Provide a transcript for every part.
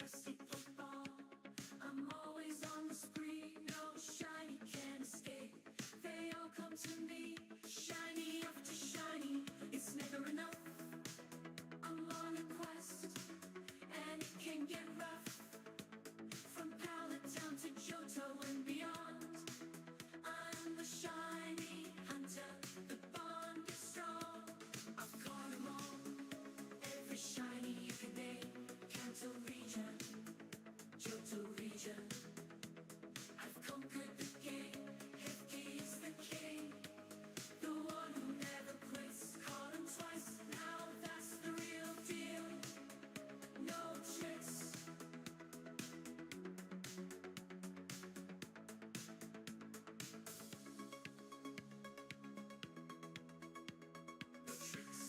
trusty football. I'm always on the spree, no shiny can escape. They all come to me, shiny after shiny. It's never enough. I'm on a quest, and it can get rough. From Pallet Town to Johto and beyond, I'm the shiny hunter, the bond is strong. I've caught 'em all, every shiny you can name. Kanto region, Johto region. I've conquered the game, Hefty's the king. The one who never quits, caught him twice, now that's the real deal. No tricks. No tricks.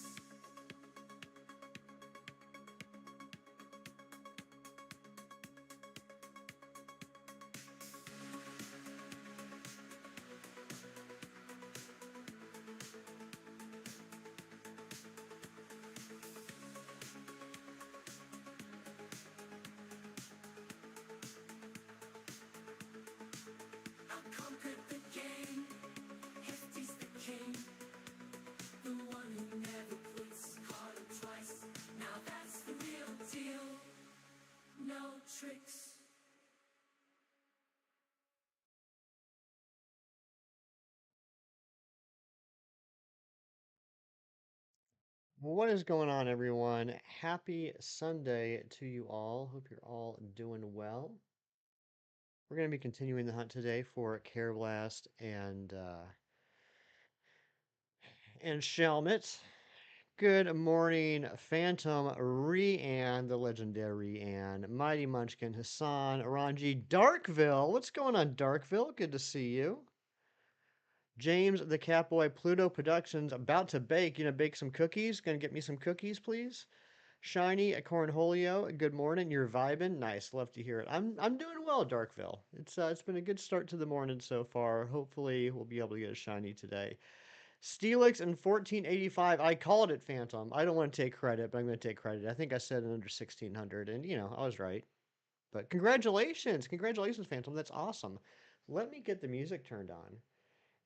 I conquered the game, Hefty's the king. The one who never quits, caught him twice, now that's the real deal. No tricks. Well, what is going on, everyone? Happy Sunday to you all. Hope you're all doing well. We're going to be continuing the hunt today for KARRABLAST and SHELMET. Good morning, Phantom, Rian, the legendary Rian, Mighty Munchkin, Hassan, Ranji, Darkville. What's going on, Darkville? Good to see you. James, the Catboy, Pluto Productions, about to bake. You gonna bake some cookies? Gonna get me some cookies, please? Shiny at Cornholio, good morning. You're vibing. Nice, love to hear it. I'm doing well, Darkville. It's been a good start to the morning so far. Hopefully, we'll be able to get a shiny today. Steelix in 1485. I called it, Phantom. I don't want to take credit, but I'm going to take credit. I think I said it under 1600, and I was right. But congratulations, congratulations, Phantom. That's awesome. Let me get the music turned on,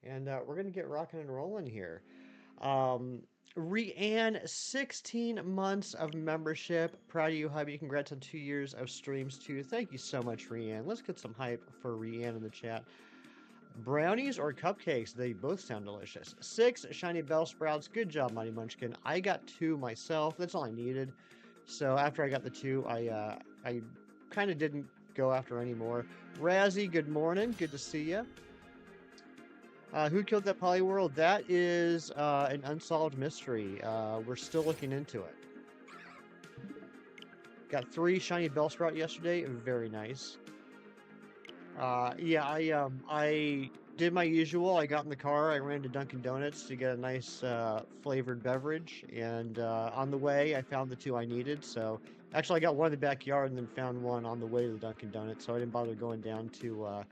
and we're going to get rocking and rolling here. Um, Rianne, 16 months of membership. Proud of you, hubby. Congrats on 2 years of streams, too. Thank you so much, Rianne. Let's get some hype for Rianne in the chat. Brownies or cupcakes? They both sound delicious. 6 shiny bell sprouts. Good job, Mighty Munchkin. I got 2 myself. That's all I needed. So after I got the 2, I kind of didn't go after any more. Razzie, good morning. Good to see you. Who killed that Polyworld? That is an unsolved mystery. We're still looking into it. Got 3 shiny Bellsprout yesterday. Very nice. Yeah, I did my usual. I got in the car. I ran to Dunkin' Donuts to get a nice flavored beverage, and on the way, I found the 2 I needed. So actually, I got one in the backyard and then found one on the way to the Dunkin' Donuts. So I didn't bother going down to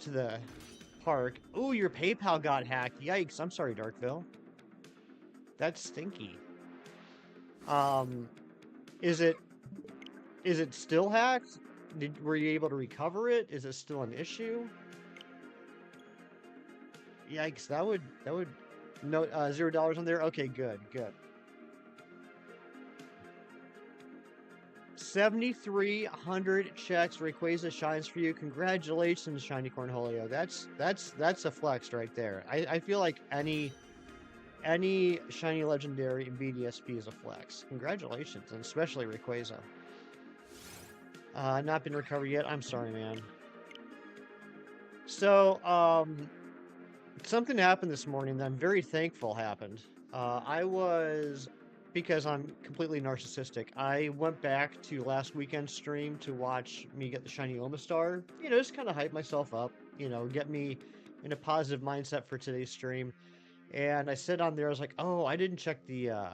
the park. Ooh, your PayPal got hacked. Yikes! I'm sorry, Darkville. That's stinky. Is it still hacked? Were you able to recover it? Is it still an issue? Yikes! That would no $0 on there. Okay, good. 7,300 checks. Rayquaza shines for you. Congratulations, Shiny Cornholio. That's a flex right there. I feel like any shiny legendary in BDSP is a flex. Congratulations, and especially Rayquaza. Not been recovered yet. I'm sorry, man. So, something happened this morning that I'm very thankful happened. Because I'm completely narcissistic, I went back to last weekend's stream to watch me get the shiny Omastar. Just kind of hype myself up, get me in a positive mindset for today's stream. And I said on there, I was like, oh, I didn't check the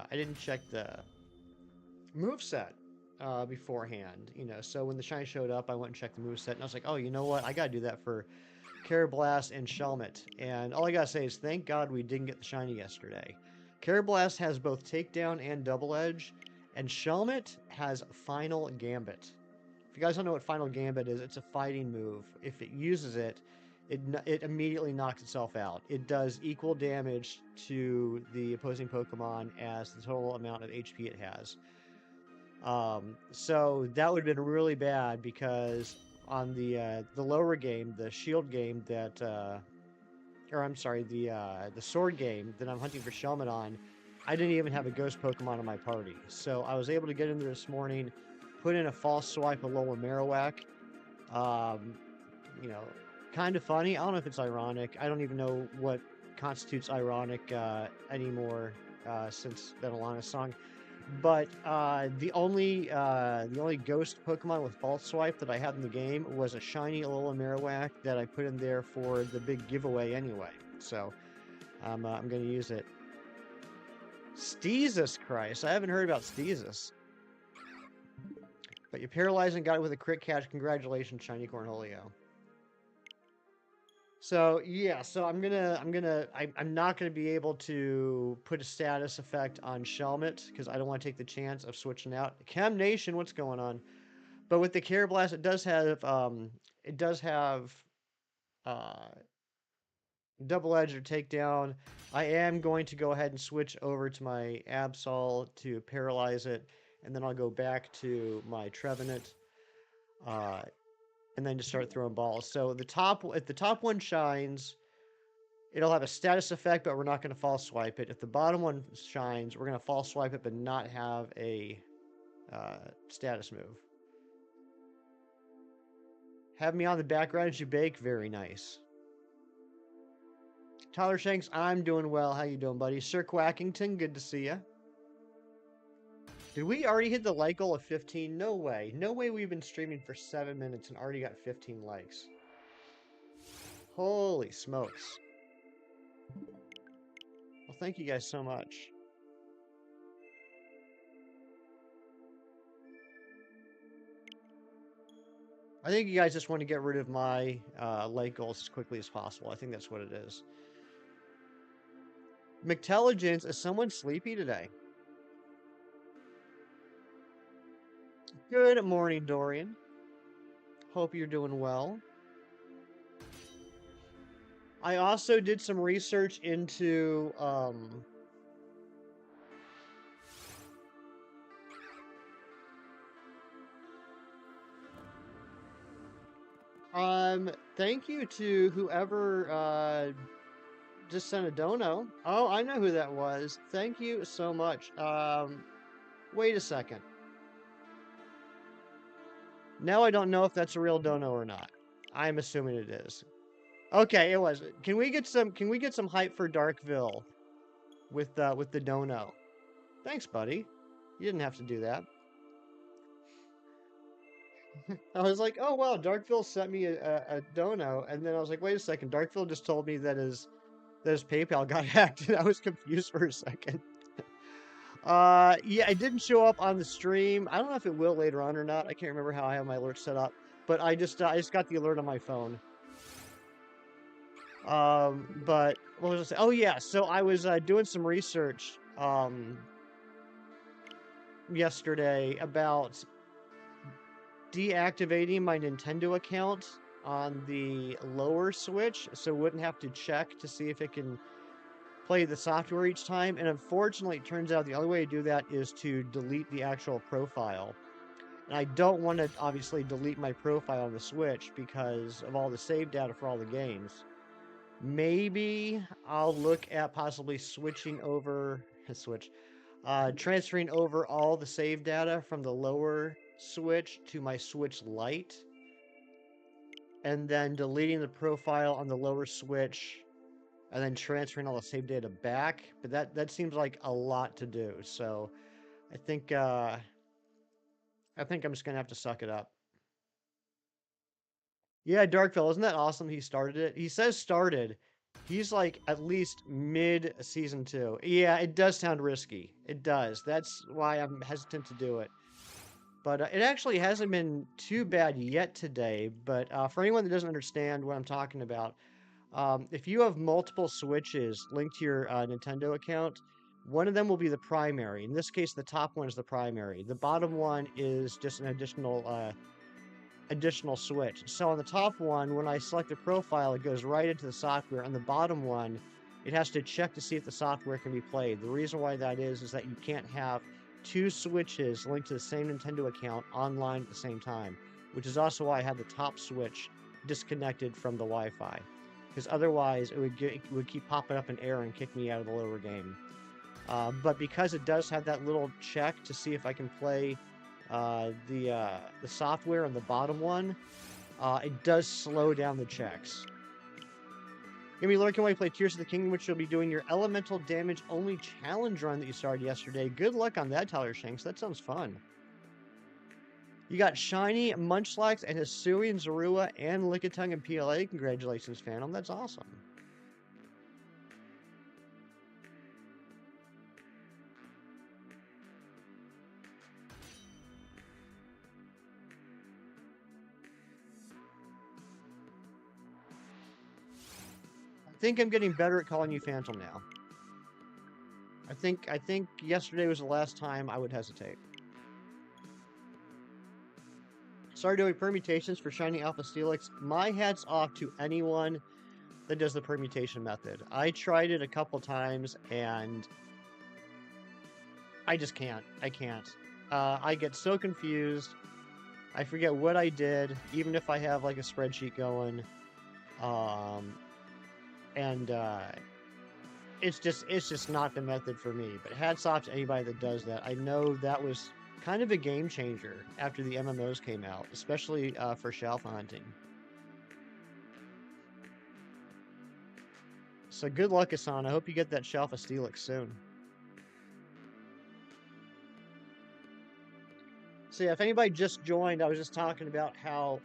moveset beforehand, so when the shiny showed up, I went and checked the moveset, and I was like, oh, you know what? I gotta do that for KARRABLAST and SHELMET. And all I gotta say is thank God we didn't get the shiny yesterday. KARRABLAST has both takedown and double edge, and SHELMET has Final Gambit. If you guys don't know what Final Gambit is, it's a fighting move. If it uses it, it immediately knocks itself out. It does equal damage to the opposing Pokemon as the total amount of HP it has. So that would have been really bad because on the lower game, the Shield game that, or I'm sorry, the Sword game that I'm hunting for Shelmet on, I didn't even have a Ghost Pokemon in my party. So I was able to get in there this morning, put in a false swipe of Lola Marowak. Um, you know, kind of funny. I don't know if it's ironic. I don't even know what constitutes ironic anymore since that Alana song. But the only ghost Pokemon with false swipe that I had in the game was a shiny Alola Marowak that I put in there for the big giveaway anyway. So I'm going to use it. Steezus Christ, I haven't heard about Steezus. But you paralyzed and got it with a crit catch. Congratulations, Shiny Cornholio. So yeah, so I'm not gonna be able to put a status effect on Shelmet because I don't want to take the chance of switching out. Chem Nation, what's going on? But with the KARRABLAST, it does have uh, double edge or takedown. I am going to go ahead and switch over to my Absol to paralyze it, and then I'll go back to my Trevenant. And then just start throwing balls. So if the top one shines, it'll have a status effect, but we're not going to false swipe it. If the bottom one shines, we're going to false swipe it, but not have a status move. Have me on the background as you bake. Very nice. Tyler Shanks, I'm doing well. How you doing, buddy? Sir Quackington, good to see you. Did we already hit the like goal of 15? No way. No way we've been streaming for 7 minutes and already got 15 likes. Holy smokes. Well, thank you guys so much. I think you guys just want to get rid of my like goals as quickly as possible. I think that's what it is. McTelligence, is someone sleepy today? Good morning, Dorian. Hope you're doing well. I also did some research into thank you to whoever just sent a dono. Oh, I know who that was. Thank you so much. Wait a second. Now I don't know if that's a real dono or not. I'm assuming it is. Okay, it was. Can we get some hype for Darkville with the dono? Thanks, buddy. You didn't have to do that. I was like, oh wow, Darkville sent me a dono, and then I was like, wait a second, Darkville just told me that his PayPal got hacked, and I was confused for a second. Yeah, it didn't show up on the stream. I don't know if it will later on or not. I can't remember how I have my alert set up, but I just got the alert on my phone. But what was I saying? Oh yeah, so I was doing some research yesterday about deactivating my Nintendo account on the lower Switch, so it wouldn't have to check to see if it can play the software each time. And unfortunately, it turns out the only way to do that is to delete the actual profile. And I don't want to obviously delete my profile on the Switch because of all the save data for all the games. Maybe I'll look at possibly switching over transferring over all the save data from the lower Switch to my Switch Lite, and then deleting the profile on the lower Switch, and then transferring all the save data back. But that seems like a lot to do. So I think I'm just gonna have to suck it up. Yeah, Darkville, isn't that awesome? He started it. He says started. He's like at least mid season 2. Yeah, it does sound risky. It does. That's why I'm hesitant to do it. But it actually hasn't been too bad yet today. But for anyone that doesn't understand what I'm talking about, if you have multiple Switches linked to your Nintendo account, One of them will be the primary. In this case, the top one is the primary. The bottom one is just an additional switch. So on the top one, when I select the profile, it goes right into the software. On the bottom one, it has to check to see if the software can be played. The reason why that is that you can't have two switches linked to the same Nintendo account online at the same time, which is also why I have the top switch disconnected from the Wi-Fi, because otherwise it would keep popping up an error and kick me out of the lower game. But because it does have that little check to see if I can play the software on the bottom one, it does slow down the checks. Gonna be lurking while you play Tears of the Kingdom, which you'll be doing your elemental damage only challenge run that you started yesterday. Good luck on that, Tyler Shanks. That sounds fun. You got Shiny, Munchlax, and Hisuian, Zorua, and Lickitung and PLA. Congratulations, Phantom. That's awesome. I think I'm getting better at calling you Phantom now. I think yesterday was the last time I would hesitate. Started doing permutations for Shiny Alpha Steelix. My hat's off to anyone that does the permutation method. I tried it a couple times and I just can't. I can't. I get so confused. I forget what I did, even if I have like a spreadsheet going. It's just not the method for me. But hats off to anybody that does that. I know that was kind of a game changer after the MMOs came out, especially for Shalfa hunting. So good luck, Hassan. I hope you get that Shalfa Steelix soon. So yeah, if anybody just joined, I was just talking about how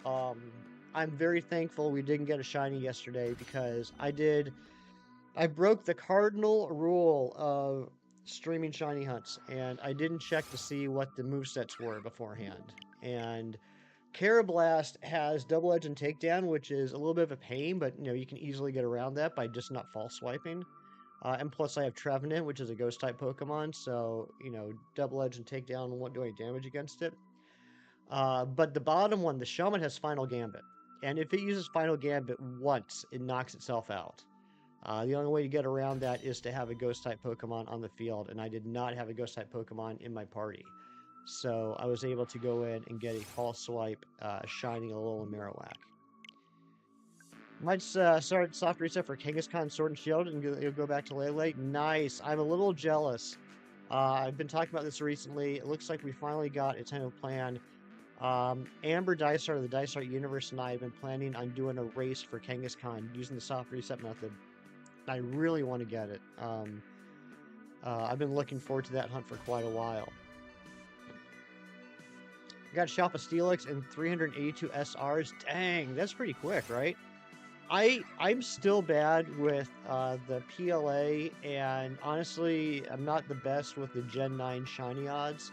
I'm very thankful we didn't get a shiny yesterday, because I broke the cardinal rule of streaming shiny hunts, and I didn't check to see what the movesets were beforehand. And KARRABLAST has Double Edge and Takedown, which is a little bit of a pain, but you can easily get around that by just not false swiping. And plus I have Trevenant, which is a ghost type Pokemon, so Double Edge and Takedown won't do any damage against it. But the bottom one, the Shelmet, has Final Gambit, and if it uses Final Gambit once, it knocks itself out. The only way to get around that is to have a Ghost-type Pokemon on the field, and I did not have a Ghost-type Pokemon in my party. So I was able to go in and get a false swipe, shining a little Marowak. Might start soft reset for Kangaskhan Sword and Shield, and you'll go back to Lele. Nice. I'm a little jealous. I've been talking about this recently. It looks like we finally got a tentative plan. Amber Dice Art of the Dice Art Universe and I have been planning on doing a race for Kangaskhan using the soft reset method. I really want to get it. I've been looking forward to that hunt for quite a while. I got Shalfa Steelix and 382 SRs. Dang, that's pretty quick, right? I'm still bad with the PLA, and honestly, I'm not the best with the Gen 9 shiny odds.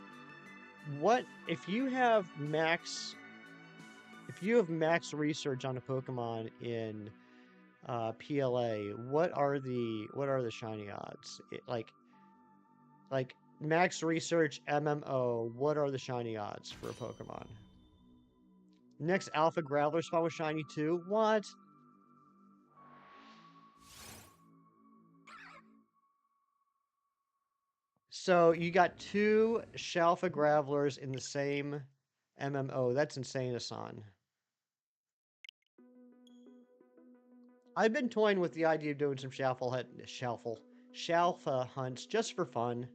What if you have max research on a Pokemon in PLA, what are the shiny odds? Like max research MMO, what are the shiny odds for a Pokemon? Next Alpha Graveler spawn with shiny too? What? So you got two Shalfa Gravelers in the same MMO. That's insane, Hassan. I've been toying with the idea of doing some Shalfa hunts just for fun.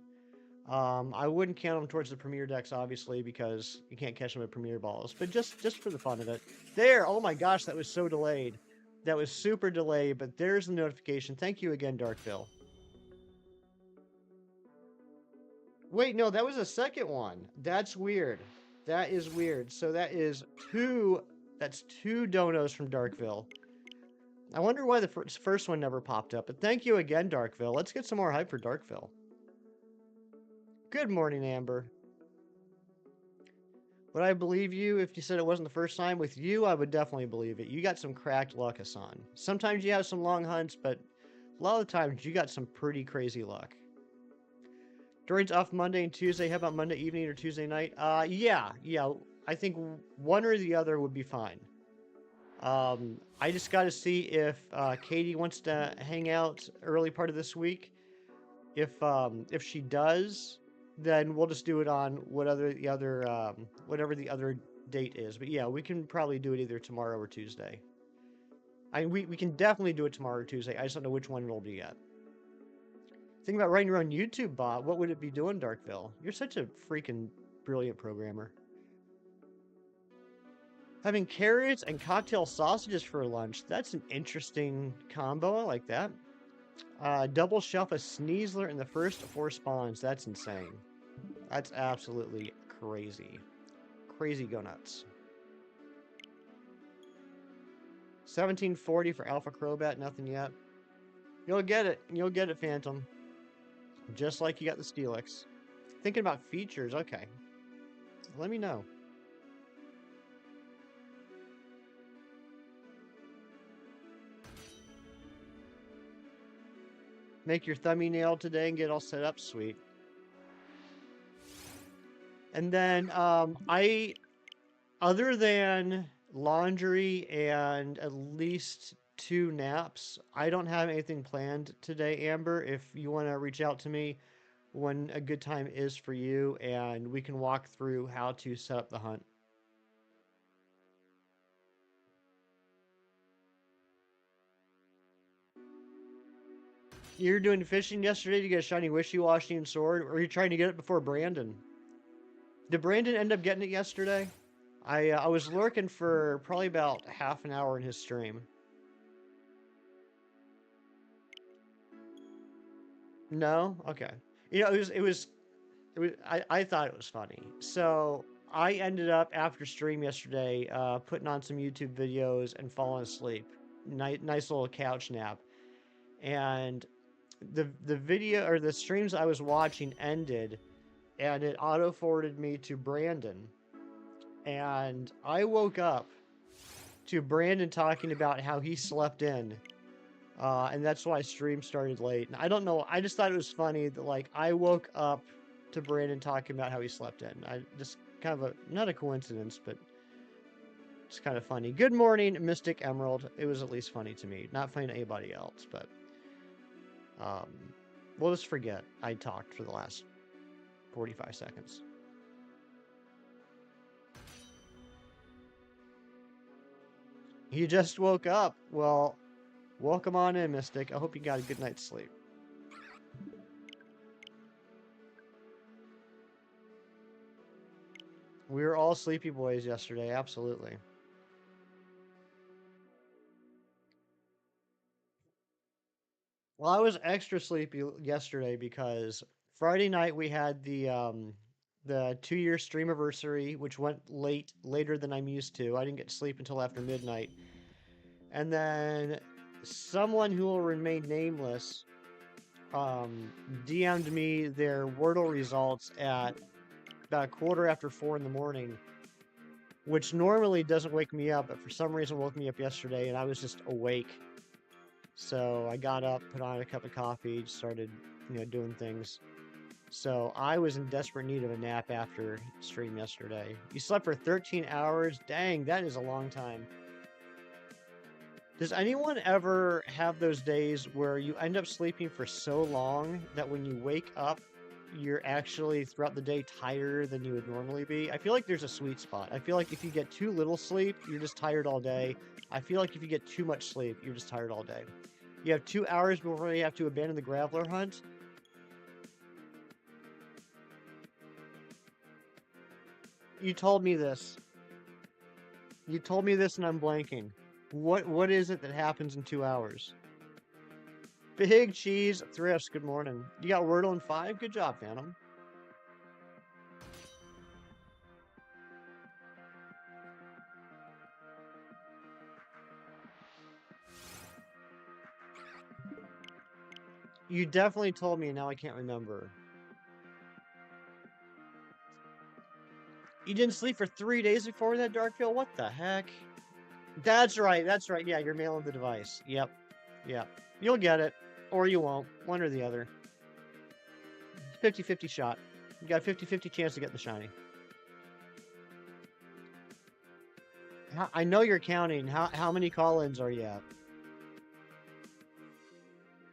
I wouldn't count them towards the Premier decks, obviously, because you can't catch them with Premier Balls, but just for the fun of it. There! Oh my gosh, that was so delayed. That was super delayed, but there's the notification. Thank you again, Darkville. Wait, no, that was a second one. That's weird. That is weird. So that's two donos from Darkville. I wonder why the first one never popped up, but thank you again, Darkville. Let's get some more hype for Darkville. Good morning, Amber. Would I believe you if you said it wasn't the first time? With you, I would definitely believe it. You got some cracked luck, Hassan. Sometimes you have some long hunts, but a lot of the times you got some pretty crazy luck. Doreen's off Monday and Tuesday. How about Monday evening or Tuesday night? Yeah. I think one or the other would be fine. I just got to see if Katie wants to hang out early part of this week. If she does, then we'll just do it on whatever the other date is. But yeah, we can probably do it either tomorrow or Tuesday. We can definitely do it tomorrow or Tuesday. I just don't know which one it'll be yet. Think about writing your own YouTube bot. What would it be doing, Darkville? You're such a freaking brilliant programmer. Having carrots and cocktail sausages for lunch. That's an interesting combo. I like that. Double shelf a Sneasler in the first 4 spawns. That's insane. That's absolutely crazy. Crazy go nuts. 1740 for Alpha Crobat. Nothing yet. You'll get it. You'll get it, Phantom. Just like you got the Steelix. Thinking about features. Okay. Let me know. Make your thumbnail today and get all set up. Sweet. And then other than laundry and at least 2 naps, I don't have anything planned today, Amber. If you want to reach out to me when a good time is for you, and we can walk through how to set up the hunt. You're doing fishing yesterday to get a shiny wishy-washy and sword, or are you trying to get it before Brandon? Did Brandon end up getting it yesterday? I was lurking for probably about half an hour in his stream. No? Okay. You know, I thought it was funny. So I ended up after stream yesterday, putting on some YouTube videos and falling asleep. Nice little couch nap. And the video or the streams I was watching ended, and it auto forwarded me to Brandon. And I woke up to Brandon talking about how he slept in. And that's why stream started late. And I don't know. I just thought it was funny that, like, I woke up to Brandon talking about how he slept in. I just kind of not a coincidence, but it's kind of funny. Good morning, Mystic Emerald. It was at least funny to me. Not funny to anybody else, but we'll just forget I talked for the last 45 seconds. You just woke up. Well, welcome on in, Mystic. I hope you got a good night's sleep. We were all sleepy boys yesterday, absolutely. Well, I was extra sleepy yesterday because Friday night we had the 2-year stream anniversary, which went later than I'm used to. I didn't get to sleep until after midnight. And then someone who will remain nameless DM'd me their Wordle results at about 4:15 in the morning, which normally doesn't wake me up, but for some reason woke me up yesterday, and I was just awake. So I got up, put on a cup of coffee, started, doing things. So I was in desperate need of a nap after stream yesterday. You slept for 13 hours? Dang, that is a long time. Does anyone ever have those days where you end up sleeping for so long that when you wake up, you're actually throughout the day tired than you would normally be? I feel like there's a sweet spot. I feel like if you get too little sleep, you're just tired all day. I feel like if you get too much sleep, you're just tired all day. You have 2 hours before you have to abandon the Graveler hunt. You told me this. You told me this and I'm blanking. What is it that happens in 2 hours? Big Cheese Thrifts, good morning. You got Wordle in 5? Good job, Phantom. You definitely told me, and now I can't remember. You didn't sleep for 3 days before that, Darkfield? What the heck? That's right. Yeah, you're mailing the device. Yep. You'll get it. Or you won't. One or the other. 50-50 shot. You got a 50-50 chance to get the shiny. I know you're counting. How many call-ins are you at?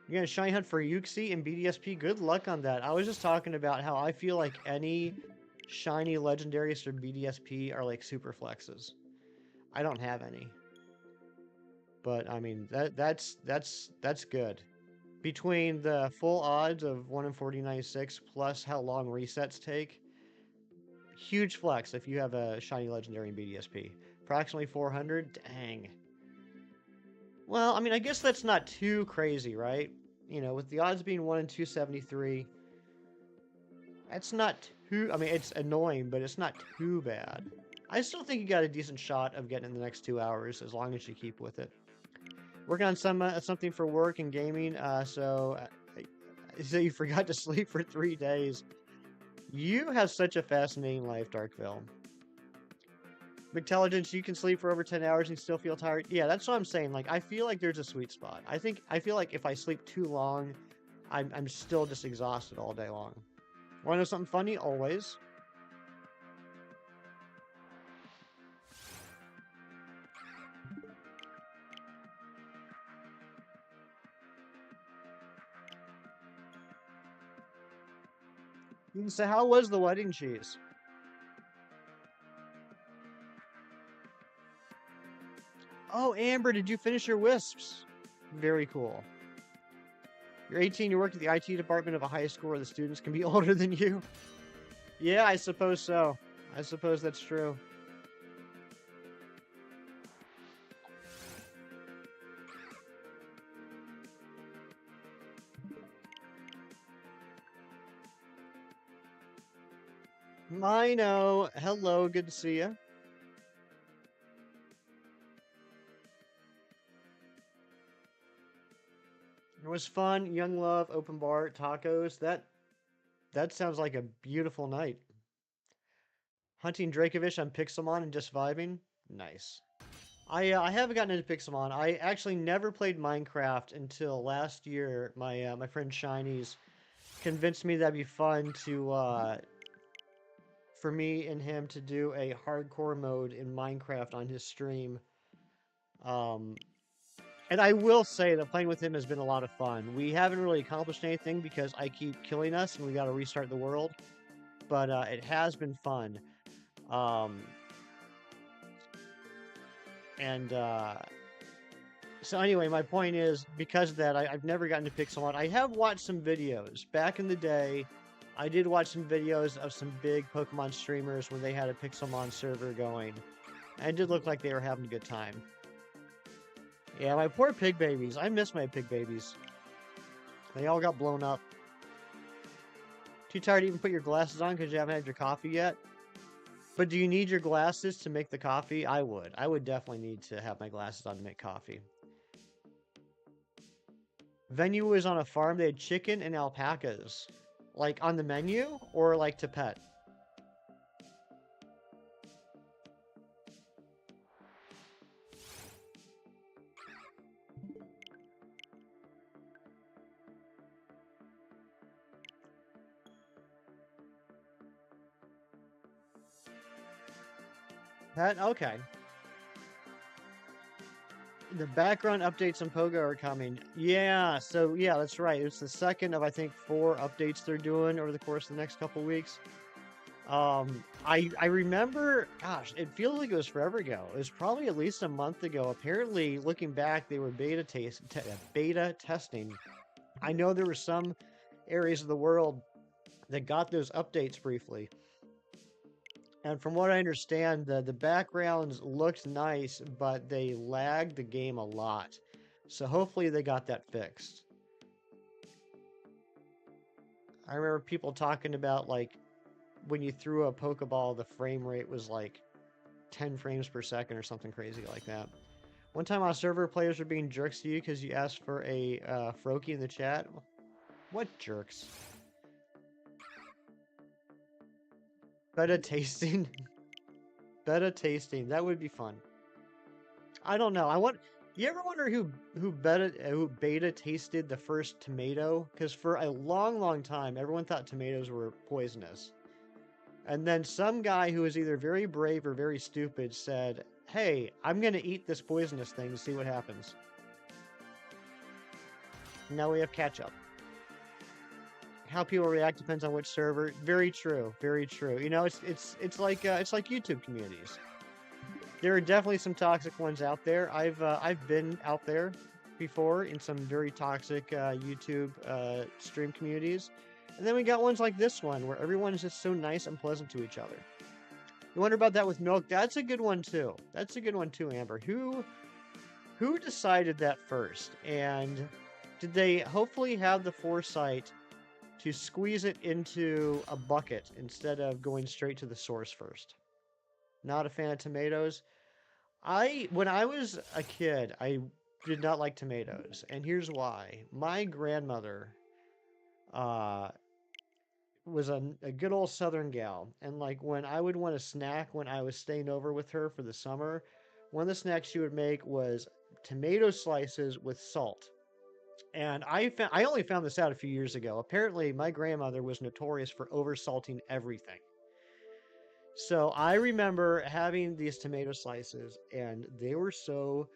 You're gonna shiny hunt for Uxie and BDSP? Good luck on that. I was just talking about how I feel like any shiny legendaries for BDSP are like super flexes. I don't have any. But I mean that's good. Between the full odds of 1 in 49.6 plus how long resets take, huge flex if you have a shiny legendary in BDSP. Approximately 400? Dang. Well, I mean, I guess that's not too crazy, right? You know, with the odds being 1 in 273, that's not too... I mean, it's annoying, but it's not too bad. I still think you got a decent shot of getting in the next 2 hours, as long as you keep with it. Working on something for work and gaming, so you forgot to sleep for 3 days. You have such a fascinating life, Darkville. Intelligence, you can sleep for over 10 hours and still feel tired. Yeah, that's what I'm saying. Like, I feel like there's a sweet spot. I feel like if I sleep too long, I'm still just exhausted all day long. Want to know something funny? Always. So how was the wedding cheese? Oh, Amber, did you finish your wisps? Very cool. You're 18, you work at the IT department of a high school where the students can be older than you. Yeah, I suppose so. I suppose that's true. Mino, hello, good to see you. It was fun, young love, open bar, tacos. That sounds like a beautiful night. Hunting Dracovish on Pixelmon and just vibing. Nice. I haven't gotten into Pixelmon. I actually never played Minecraft until last year. My friend Shiny's convinced me that'd be fun to for me and him to do a hardcore mode in Minecraft on his stream. And I will say that playing with him has been a lot of fun. We haven't really accomplished anything because I keep killing us and we got to restart the world. But it has been fun. So anyway, my point is, because of that, I've never gotten to Pixelmon. I have watched some videos. Back in the day, I did watch some videos of some big Pokemon streamers when they had a Pixelmon server going. And it did look like they were having a good time. Yeah, my poor pig babies. I miss my pig babies. They all got blown up. Too tired to even put your glasses on because you haven't had your coffee yet? But do you need your glasses to make the coffee? I would. I would definitely need to have my glasses on to make coffee. Venue was on a farm. They had chicken and alpacas. Like on the menu or like to pet? Pet? Okay. The background updates on Pogo are coming. Yeah, so yeah, that's right. It's the second of, I think, 4 updates they're doing over the course of the next couple weeks. I remember, gosh, it feels like it was forever ago. It was probably at least a month ago. Apparently, looking back, they were beta testing. I know there were some areas of the world that got those updates briefly. And from what I understand, the backgrounds looked nice, but they lagged the game a lot. So hopefully they got that fixed. I remember people talking about, like, when you threw a Pokeball, the frame rate was like 10 frames per second or something crazy like that. One time on a server, players were being jerks to you because you asked for a Froakie in the chat. What jerks? Beta tasting. Beta tasting. That would be fun. I don't know. You ever wonder who beta tasted the first tomato? Because for a long, long time, everyone thought tomatoes were poisonous. And then some guy who was either very brave or very stupid said, "Hey, I'm gonna eat this poisonous thing to see what happens." Now we have ketchup. How people react depends on which server. Very true. Very true. You know, it's like YouTube communities. There are definitely some toxic ones out there. I've been out there before in some very toxic YouTube stream communities, and then we got ones like this one where everyone is just so nice and pleasant to each other. You wonder about that with milk? That's a good one too. That's a good one too, Amber. Who decided that first? And did they hopefully have the foresight to squeeze it into a bucket instead of going straight to the source first? Not a fan of tomatoes. When I was a kid, I did not like tomatoes, and here's why. My grandmother uh, was a good old Southern gal, and like when I would want a snack when I was staying over with her for the summer, one of the snacks she would make was tomato slices with salt. And I only found this out a few years ago. Apparently, my grandmother was notorious for oversalting everything. So I remember having these tomato slices, and they were so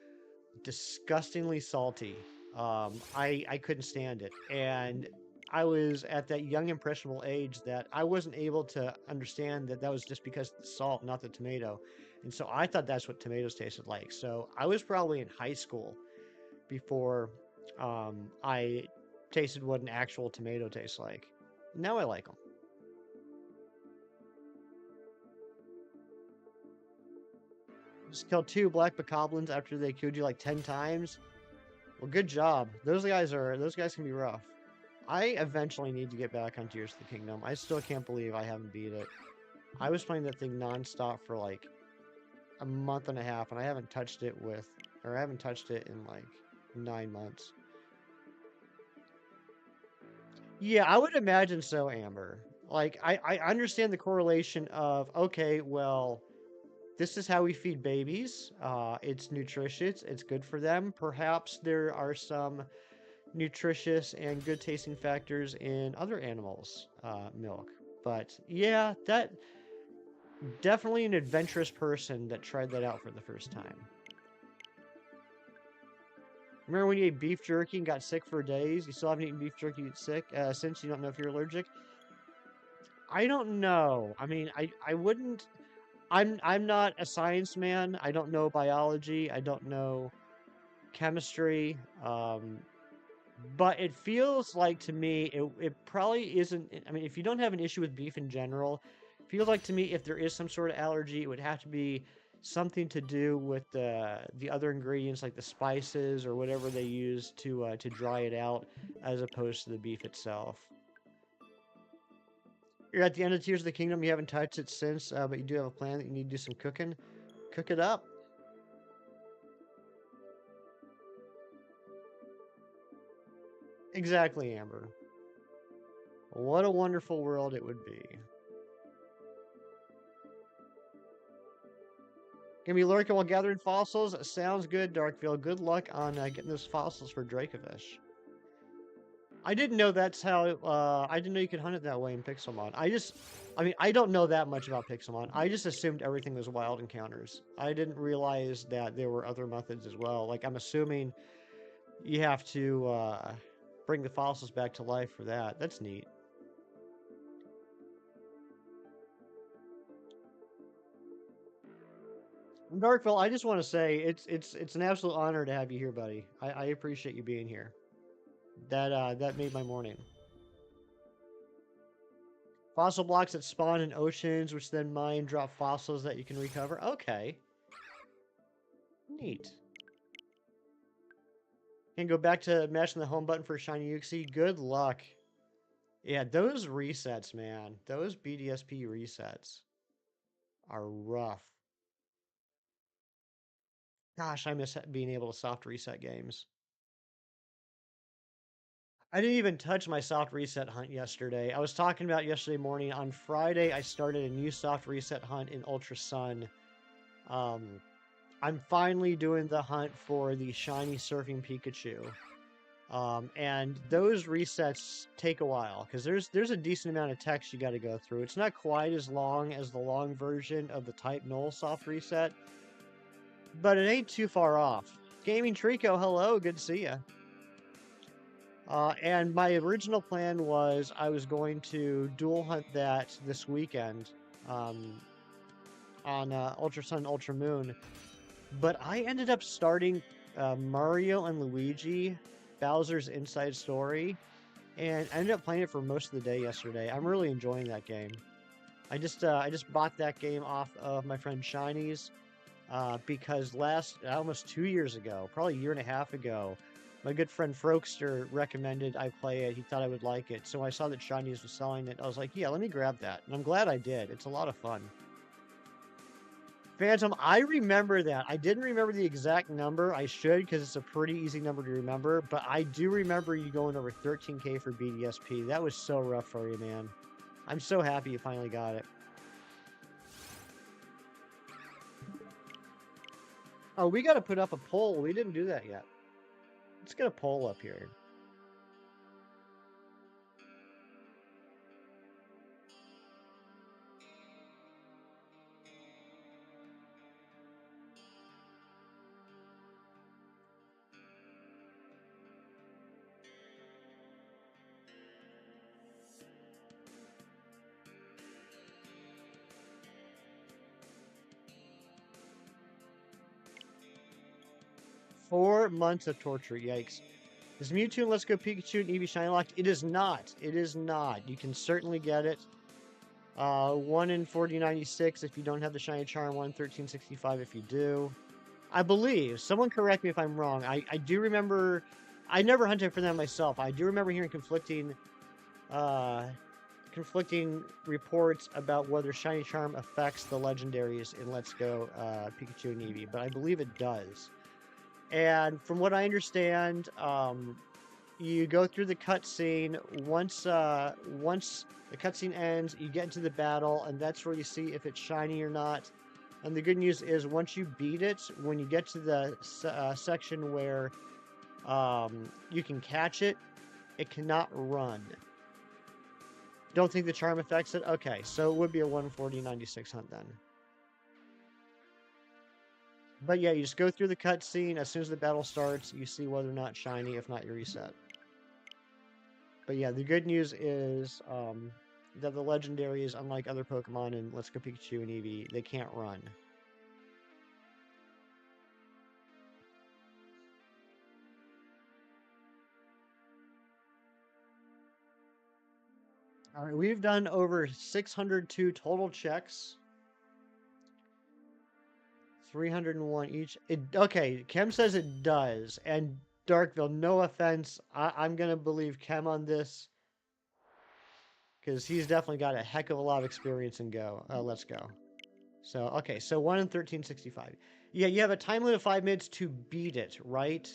disgustingly salty. I couldn't stand it, and I was at that young impressionable age that I wasn't able to understand that that was just because of the salt, not the tomato, and so I thought that's what tomatoes tasted like. So I was probably in high school before I tasted what an actual tomato tastes like. Now I like them. Just killed two black bokoblins after they killed you like 10 times. Well, good job. Those guys can be rough. I eventually need to get back on Tears of the Kingdom. I still can't believe I haven't beat it. I was playing that thing nonstop for like a month and a half, and I haven't touched it in like 9 months. Yeah, I would imagine so, Amber. Like, I understand the correlation of, okay, well, this is how we feed babies. It's nutritious, it's good for them. Perhaps there are some nutritious and good tasting factors in other animals' milk. But yeah, that definitely an adventurous person that tried that out for the first time. Remember when you ate beef jerky and got sick for days? You still haven't eaten beef jerky sick since you don't know if you're allergic. I don't know. I mean, I wouldn't. I'm not a science man. I don't know biology. I don't know chemistry. But it feels like to me, it probably isn't. I mean, if you don't have an issue with beef in general, it feels like to me if there is some sort of allergy, it would have to be something to do with the other ingredients like the spices or whatever they use to dry it out, as opposed to the beef itself. You're at the end of Tears of the Kingdom. You haven't touched it since, but you do have a plan that you need to do some cooking. Cook it up. Exactly, Amber. What a wonderful world it would be. Gonna be lurking while gathering fossils. Sounds good, Darkville. Good luck on getting those fossils for Dracovish. I didn't know that's how. I didn't know you could hunt it that way in Pixelmon. I mean, I don't know that much about Pixelmon. I just assumed everything was wild encounters. I didn't realize that there were other methods as well. Like, I'm assuming you have to bring the fossils back to life for that. That's neat. Darkville, I just want to say it's an absolute honor to have you here, buddy. I appreciate you being here. That made my morning. Fossil blocks that spawn in oceans, which then mine drop fossils that you can recover. Okay. Neat. Can go back to mashing the home button for shiny Uxie. Good luck. Yeah, those resets, man. Those BDSP resets are rough. Gosh, I miss being able to soft reset games. I didn't even touch my soft reset hunt yesterday. I was talking about yesterday morning. On Friday, I started a new soft reset hunt in Ultra Sun. Um, I'm finally doing the hunt for the shiny surfing Pikachu. And those resets take a while because there's a decent amount of text you got to go through. It's not quite as long as the long version of the Type Null soft reset, but it ain't too far off. Gaming Trico, hello, good to see you. And my original plan was I was going to dual hunt that this weekend on Ultra Sun, Ultra Moon, but I ended up starting Mario and Luigi Bowser's Inside Story, and I ended up playing it for most of the day yesterday. I'm really enjoying that game. I just bought that game off of my friend Shiny's because almost 2 years ago, probably a year and a half ago, my good friend Frokester recommended I play it. He thought I would like it, so I saw that Shiny's was selling it. I was like, yeah, let me grab that, and I'm glad I did. It's a lot of fun. Phantom, I remember that. I didn't remember the exact number. I should, because it's a pretty easy number to remember. But I do remember you going over 13K for BDSP. That was so rough for you, man. I'm so happy you finally got it. Oh, we got to put up a poll. We didn't do that yet. Let's get a poll up here. Four months of torture. Yikes. Is Mewtwo and Let's Go Pikachu and Eevee Shiny Locked? It is not. It is not. You can certainly get it. 1 in 4096 if you don't have the Shiny Charm, 1 in 1365 if you do. I believe. Someone correct me if I'm wrong. I do remember... I never hunted for them myself. I do remember hearing conflicting reports about whether Shiny Charm affects the legendaries in Let's Go Pikachu and Eevee, but I believe it does. And from what I understand, you go through the cutscene. Once the cutscene ends, you get into the battle, and that's where you see if it's shiny or not. And the good news is, once you beat it, when you get to the section where you can catch it, it cannot run. Don't think the charm affects it? Okay, so it would be a 140-96 hunt then. But yeah, you just go through the cutscene. As soon as the battle starts, you see whether or not shiny. If not, you reset. But yeah, the good news is that the legendaries, unlike other Pokemon in Let's Go Pikachu and Eevee, they can't run. All right, we've done over 602 total checks. 301 each. Okay, Kem says it does. And Darkville, no offense, I'm going to believe Kem on this, because he's definitely got a heck of a lot of experience in Go. Let's Go. So, okay, so 1 in 1365. Yeah, you have a time limit of 5 minutes to beat it, right?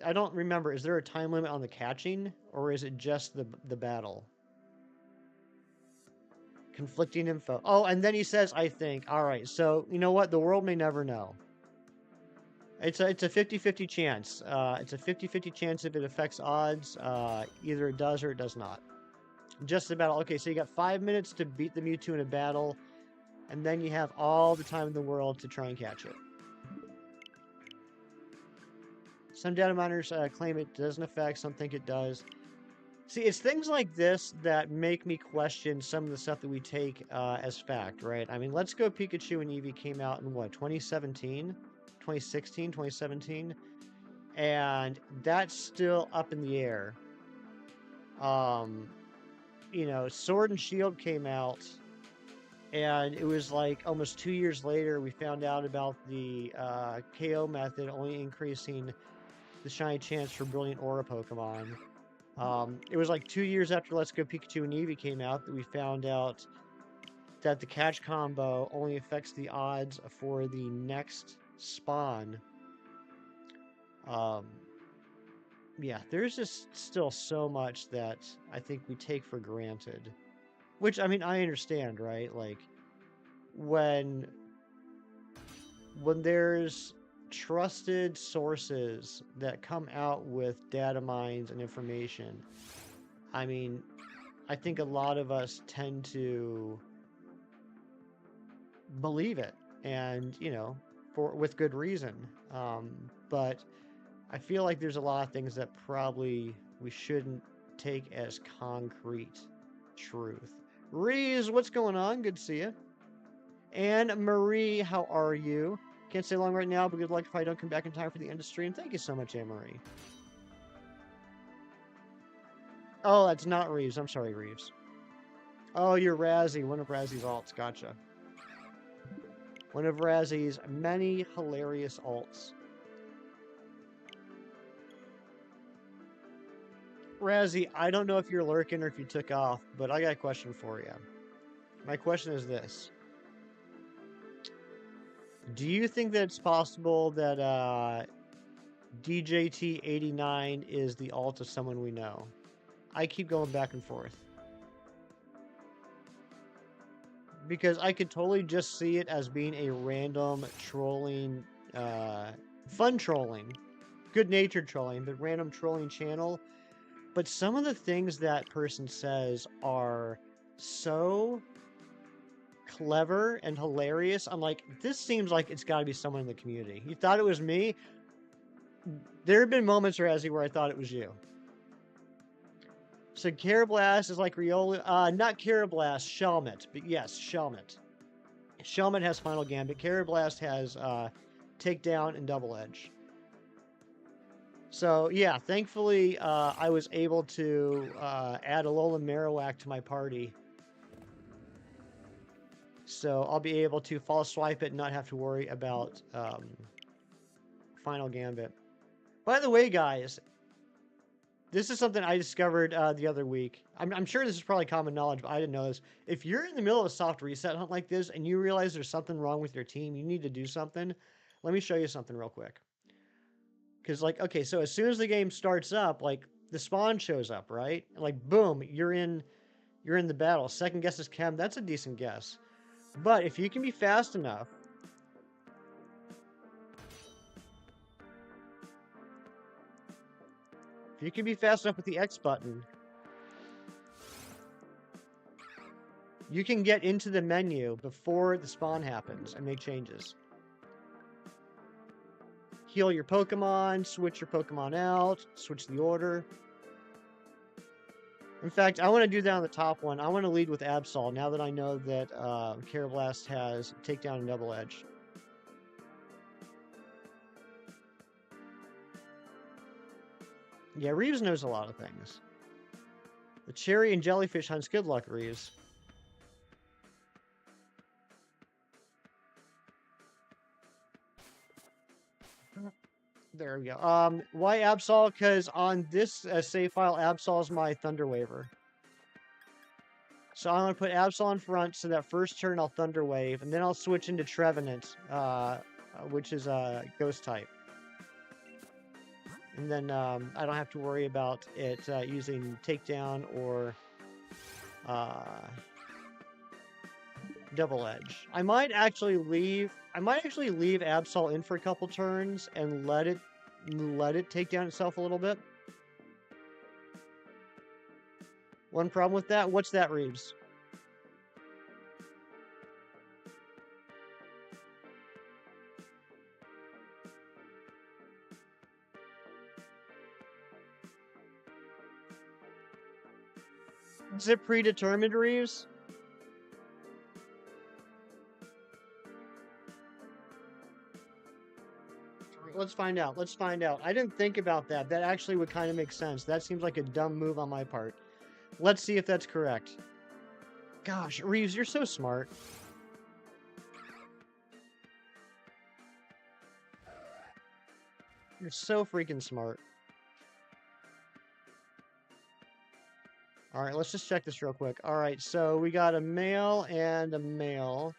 I don't remember, is there a time limit on the catching, or is it just the battle? Conflicting info. Oh, and then he says, I think. All right, so you know what? The world may never know. It's a 50-50 chance. It's a 50-50 chance if it affects odds. Either it does or it does not. Just the battle. Okay, so you got 5 minutes to beat the Mewtwo in a battle, and then you have all the time in the world to try and catch it. Some data miners claim it doesn't affect, some think it does. See, it's things like this that make me question some of the stuff that we take as fact, right? I mean, Let's Go Pikachu and Eevee came out in what, 2017? 2016, 2017? And that's still up in the air. You know, Sword and Shield came out, and it was like almost 2 years later we found out about the KO method only increasing the shiny chance for Brilliant Aura Pokemon. It was like 2 years after Let's Go Pikachu and Eevee came out that we found out that the catch combo only affects the odds for the next spawn. Yeah, there's just still so much that I think we take for granted. Which, I mean, I understand, right? Like, when when there's trusted sources that come out with data mines and information, I mean, I think a lot of us tend to believe it, and with good reason. But I feel like there's a lot of things that probably we shouldn't take as concrete truth. Reese, what's going on? Good to see you. And Marie, how are you? Can't stay long right now, but good luck if I don't come back in time for the industry. And thank you so much, Anne Marie. Oh, that's not Reeves. I'm sorry, Reeves. Oh, you're Razzie, one of Razzie's alts. Gotcha. One of Razzie's many hilarious alts. Razzie, I don't know if you're lurking or if you took off, but I got a question for you. My question is this. Do you think that it's possible that DJT89 is the alt of someone we know? I keep going back and forth. Because I could totally just see it as being a random trolling, fun trolling, good-natured trolling, but random trolling channel. But some of the things that person says are so clever and hilarious. I'm like, this seems like it's got to be someone in the community. You thought it was me? There have been moments, Razzie, where I thought it was you. So KARRABLAST is like Riolu, not KARRABLAST, SHELMET, but yes, SHELMET. SHELMET has Final Gambit. KARRABLAST has Takedown and Double Edge. So yeah, thankfully I was able to add Alola Marowak to my party. So I'll be able to fall swipe it and not have to worry about Final Gambit. By the way, guys, this is something I discovered the other week. I'm sure this is probably common knowledge, but I didn't know this. If you're in the middle of a soft reset hunt like this and you realize there's something wrong with your team, you need to do something. Let me show you something real quick. Because, like, okay, so as soon as the game starts up, like, the spawn shows up, right? Like, boom, you're in the battle. Second guess is Chem. That's a decent guess. But if you can be fast enough, with the X button, you can get into the menu before the spawn happens and make changes. Heal your Pokemon, switch your Pokemon out, switch the order. In fact, I want to do that on the top one. I want to lead with Absol now that I know that KARRABLAST has Takedown and Double Edge. Yeah, Reeves knows a lot of things. The cherry and jellyfish hunts. Good luck, Reeves. There we go. Why Absol? Because on this save file, Absol is my Thunder Waver. So I'm going to put Absol in front, so that first turn I'll Thunder Wave, and then I'll switch into Trevenant, which is a Ghost type. And then I don't have to worry about it using Takedown or Double Edge. I might actually leave Absol in for a couple turns and let it take down itself a little bit. One problem with that? What's that, Reeves? Is it predetermined, Reeves? Let's find out. Let's find out. I didn't think about that. That actually would kind of make sense. That seems like a dumb move on my part. Let's see if that's correct. Gosh, Reeves, you're so smart. You're so freaking smart. All right, let's just check this real quick. All right, so we got a male and a male.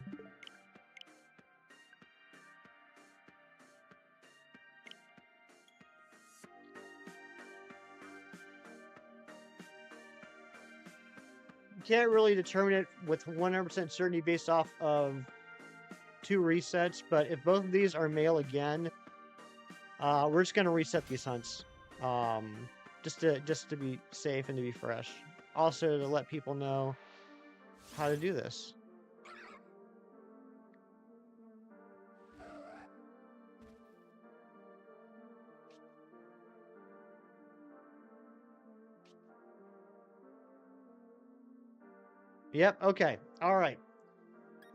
Can't really determine it with 100% certainty based off of 2 resets, but if both of these are male again, we're just gonna reset these hunts. Just to be safe and to be fresh. Also to let people know how to do this. Yep, okay. Alright.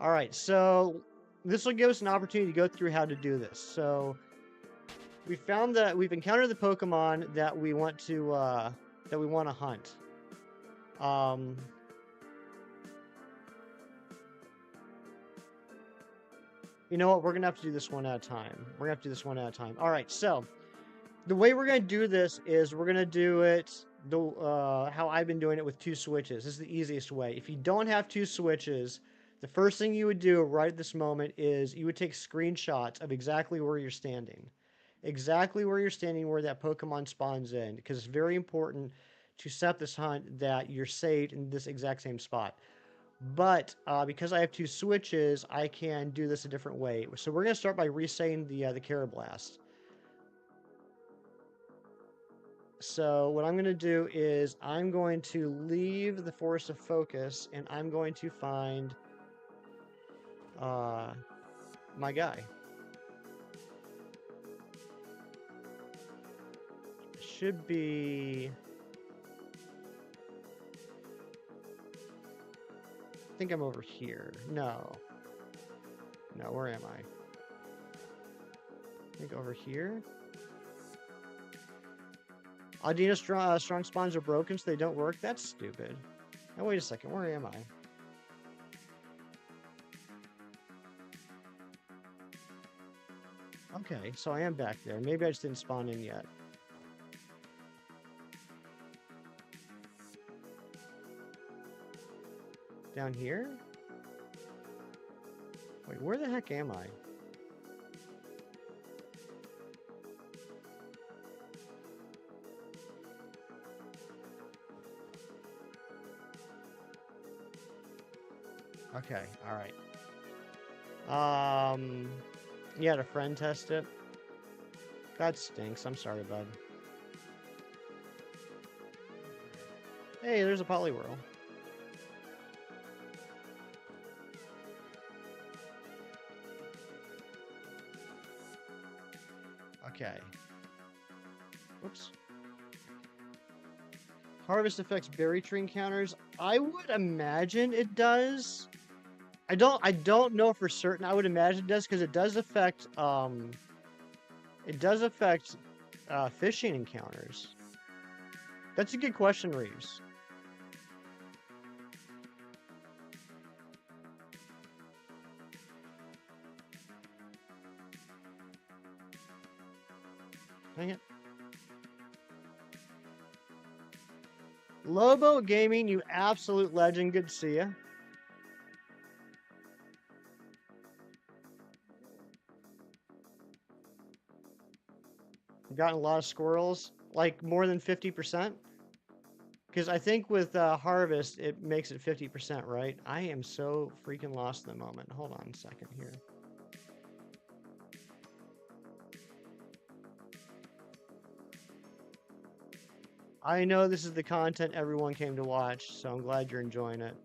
Alright, so this will give us an opportunity to go through how to do this. So we found that we've encountered the Pokemon that we want to hunt. You know what? We're gonna have to do this one at a time. We're gonna have to do this one at a time. All right. So the way we're gonna do this is we're gonna do it the how I've been doing it with 2 switches. This is the easiest way. If you don't have 2 switches, the first thing you would do right at this moment is you would take screenshots of exactly where you're standing. Exactly where you're standing, where that Pokemon spawns in, because it's very important to set this hunt that you're saved in this exact same spot. But because I have 2 switches, I can do this a different way. So we're going to start by resetting the KARRABLAST. So what I'm going to do is I'm going to leave the Forest of Focus, and I'm going to find my guy. Should be... I think I'm over here. No. No, where am I? I think over here. Audino strong spawns are broken, so they don't work? That's stupid. Now, wait a second. Where am I? Okay, so I am back there. Maybe I just didn't spawn in yet. Down here? Wait, where the heck am I? Okay, alright. You had a friend test it? That stinks. I'm sorry, bud. Hey, there's a Poliwhirl. Okay. Whoops. Harvest affects berry tree encounters. I would imagine it does. I don't know for certain. I would imagine it does because it does affect fishing encounters. That's a good question, Reeves. Dang it. Lobo Gaming, you absolute legend. Good to see you. Gotten a lot of squirrels, like more than 50%. Because I think with Harvest, it makes it 50%, right? I am so freaking lost in the moment. Hold on a second here. I know this is the content everyone came to watch, so I'm glad you're enjoying it.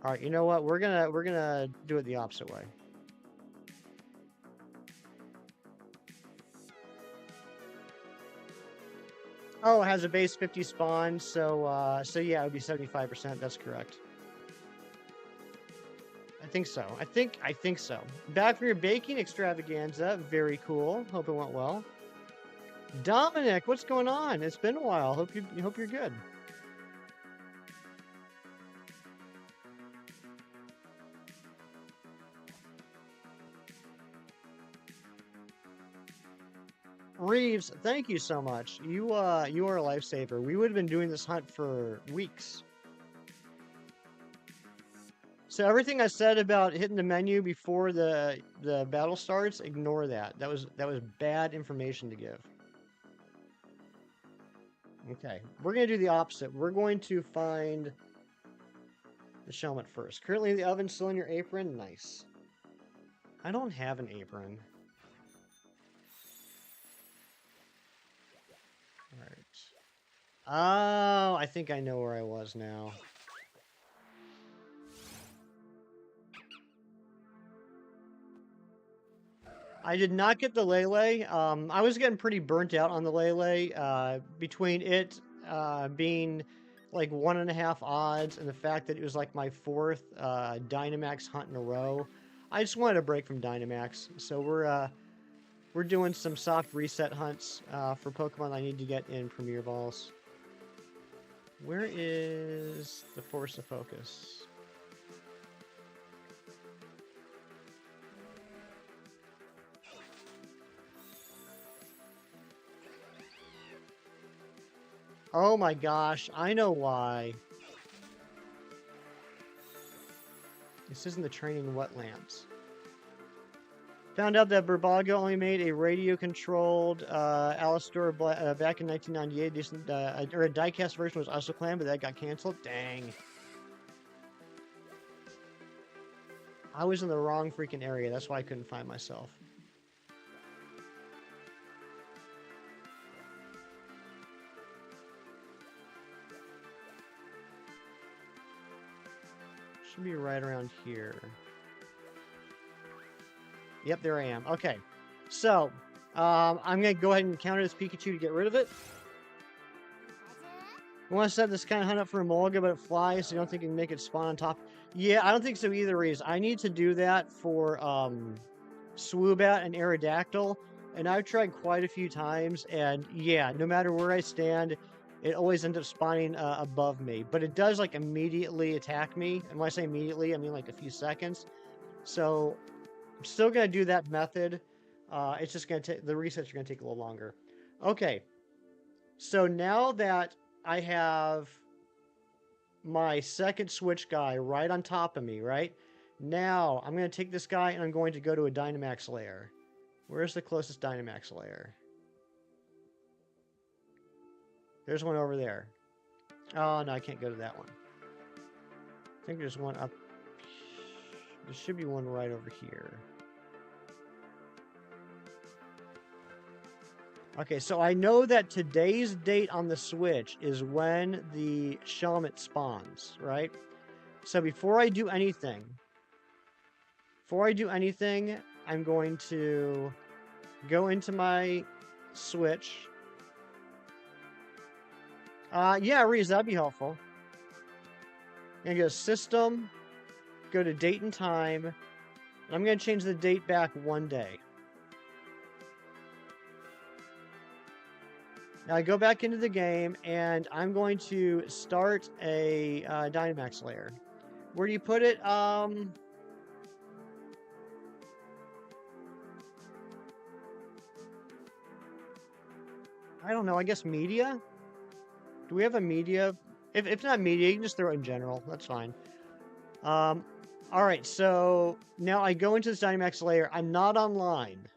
All right, you know what? We're gonna do it the opposite way. Oh, it has a base 50 spawn, so yeah, it would be 75%. That's correct. I think so. I think so. Back from your baking extravaganza. Very cool. Hope it went well. Dominic, what's going on? It's been a while. Hope you're good. Reeves, thank you so much. You are a lifesaver. We would have been doing this hunt for weeks. So everything I said about hitting the menu before the battle starts, ignore that. That was bad information to give. Okay, we're gonna do the opposite. We're going to find the Shelmet first. Currently in the oven, still in your apron. Nice. I don't have an apron. All right. Oh, I think I know where I was now. I did not get the Lele. I was getting pretty burnt out on the Lele between it being like 1.5 odds and the fact that it was like my 4th Dynamax hunt in a row. I just wanted a break from Dynamax, so we're doing some soft reset hunts for Pokemon I need to get in Premier Balls. Where is the Force of Focus? Oh my gosh, I know why. This isn't the training wetlands. Found out that Burbago only made a radio-controlled Alistar back in 1998. Or a diecast version was also planned, but that got canceled. Dang. I was in the wrong freaking area. That's why I couldn't find myself. Should be right around here. Yep, there I am. Okay. So, I'm going to go ahead and counter this Pikachu to get rid of it. I want to set this kind of hunt up for a Emolga, but it flies, so you don't think you can make it spawn on top. Yeah, I don't think so either, Reese. I need to do that for Swoobat and Aerodactyl, and I've tried quite a few times, and yeah, no matter where I stand, it always ends up spawning above me. But it does, like, immediately attack me, and when I say immediately, I mean, like, a few seconds. So, I'm still going to do that method. It's just going to take, the resets are going to take a little longer. Okay, so now that I have my second switch guy right on top of me, right? Now, I'm going to take this guy and I'm going to go to a Dynamax lair. Where's the closest Dynamax lair? There's one over there. Oh, no, I can't go to that one. I think there's one up. There should be one right over here. Okay, so I know that today's date on the Switch is when the Shelmet spawns, right? So before I do anything, I'm going to go into my Switch. Yeah, Reese, that'd be helpful. I'm gonna go System, go to Date and Time, and I'm gonna change the date back 1 day. Now I go back into the game, and I'm going to start a Dynamax lair. Where do you put it? I don't know. I guess media? Do we have a media? If not media, you can just throw it in general. That's fine. Alright, so now I go into this Dynamax lair. I'm not online.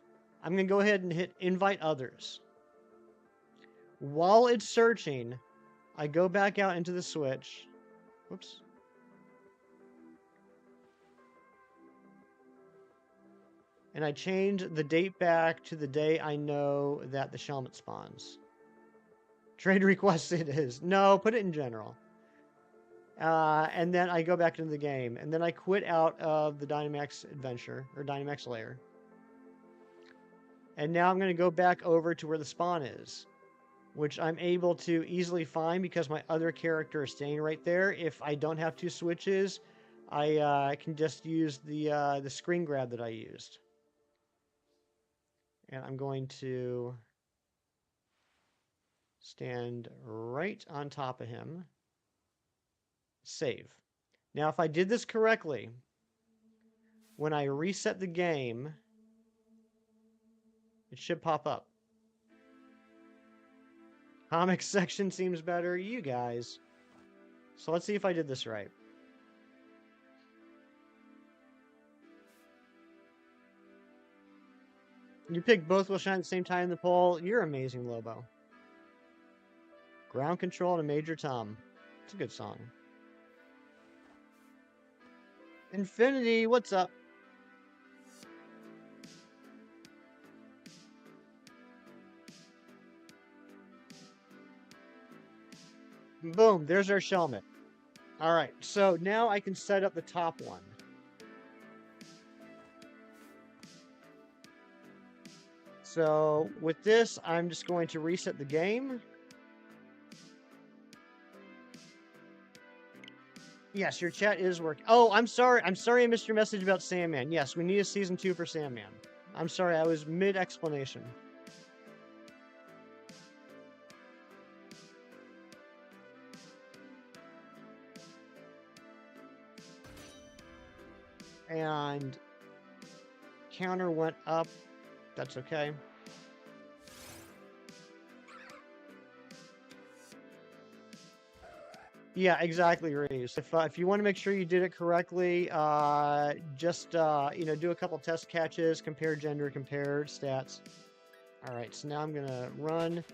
I'm going to go ahead and hit Invite Others. While it's searching, I go back out into the Switch. Whoops. And I change the date back to the day I know that the Shelmet spawns. Trade request it is. No, put it in general. And then I go back into the game. And then I quit out of the Dynamax adventure, or Dynamax lair. And now I'm going to go back over to where the spawn is, which I'm able to easily find because my other character is staying right there. If I don't have 2 switches, I can just use the screen grab that I used. And I'm going to stand right on top of him. Save. Now, if I did this correctly, when I reset the game, it should pop up. Comics section seems better. You guys. So let's see if I did this right. You picked Both Will Shine at the same time in the poll. You're amazing, Lobo. Ground Control and a Major Tom. It's a good song. Infinity, what's up? Boom, there's our Shelmet. All right, so now I can set up the top one. So with this, I'm just going to reset the game. Yes, your chat is working. Oh, I'm sorry. I'm sorry I missed your message about Sandman. Yes, we need a season 2 for Sandman. I'm sorry, I was mid-explanation. And counter went up. That's okay. Yeah, exactly, Reese. If you want to make sure you did it correctly, just you know, do a couple test catches, compare gender, compare stats. All right, so now I'm gonna run.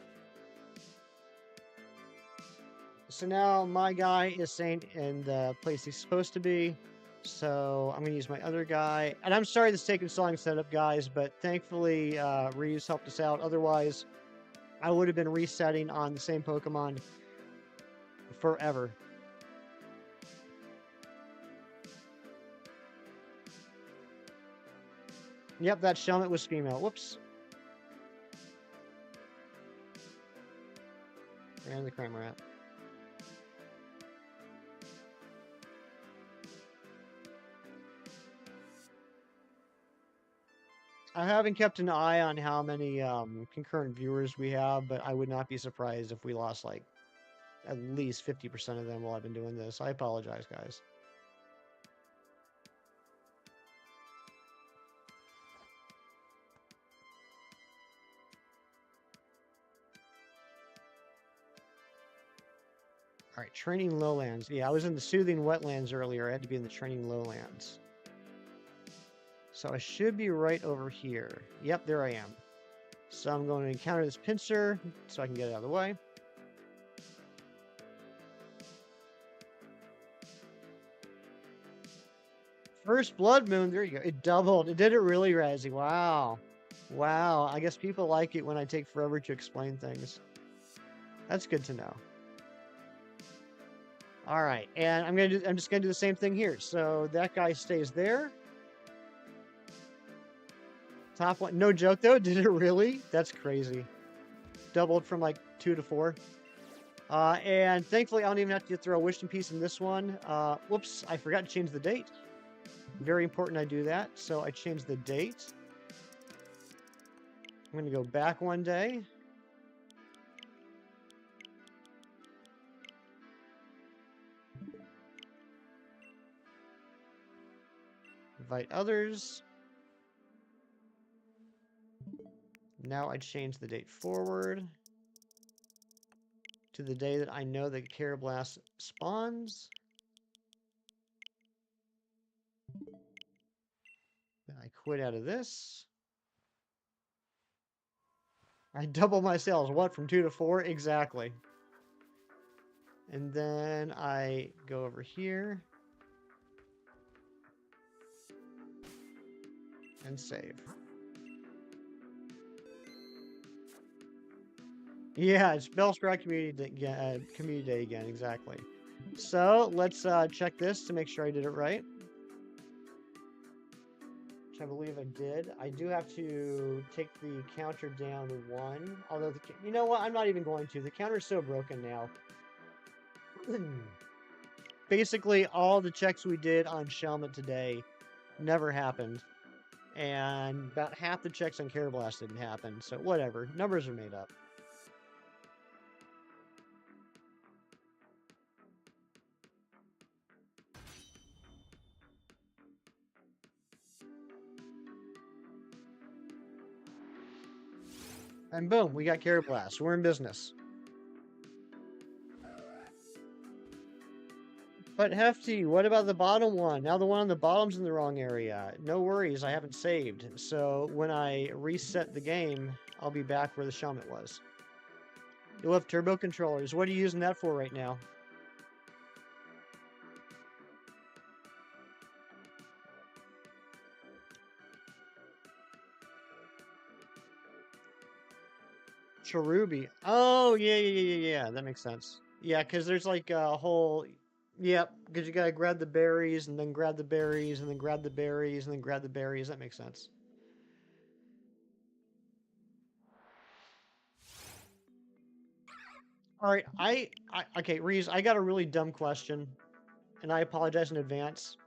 So now my guy is staying in the place he's supposed to be. So I'm gonna use my other guy, and I'm sorry this is taking so long setup, guys, but thankfully Reese helped us out. Otherwise, I would have been resetting on the same Pokemon forever. Yep, that Shelmet was female. Whoops. And the crime rat. I haven't kept an eye on how many concurrent viewers we have, but I would not be surprised if we lost like at least 50% of them while I've been doing this. I apologize, guys. All right, training lowlands. Yeah, I was in the soothing wetlands earlier. I had to be in the training lowlands. So I should be right over here. Yep, there I am. So I'm going to encounter this pincer so I can get it out of the way. First Blood Moon, there you go. It doubled. It did it really, Razzie. Wow. Wow. I guess people like it when I take forever to explain things. That's good to know. All right, and I'm just gonna do the same thing here. So that guy stays there. Top one, no joke though. Did it really? That's crazy. Doubled from like 2 to 4. And thankfully, I don't even have to throw a wisdom piece in this one. Whoops, I forgot to change the date. Very important I do that. So I changed the date. I'm gonna go back one day. Invite others. Now I change the date forward to the day that I know that KARRABLAST spawns. Then I quit out of this. I double my sales. What, from 2 to 4? Exactly. And then I go over here and save. Yeah, it's Bellsprout Community Day again, exactly. So let's check this to make sure I did it right. Which I believe I did. I do have to take the counter down 1. Although, you know what? I'm not even going to. The counter's so broken now. Basically, all the checks we did on Shelmet today never happened. And about half the checks on KARRABLAST didn't happen. So whatever. Numbers are made up. And boom, we got KARRABLAST. We're in business. But Hefty, what about the bottom one? Now the one on the bottom's in the wrong area. No worries, I haven't saved. So when I reset the game, I'll be back where the Shelmet was. You'll have turbo controllers. What are you using that for right now? Cherubi. Oh, yeah. That makes sense. Yeah, because there's like a whole... Yep, because you gotta grab the berries, and then grab the berries, and then grab the berries, and then grab the berries. That makes sense. All right, okay, Reese, I got a really dumb question, and I apologize in advance.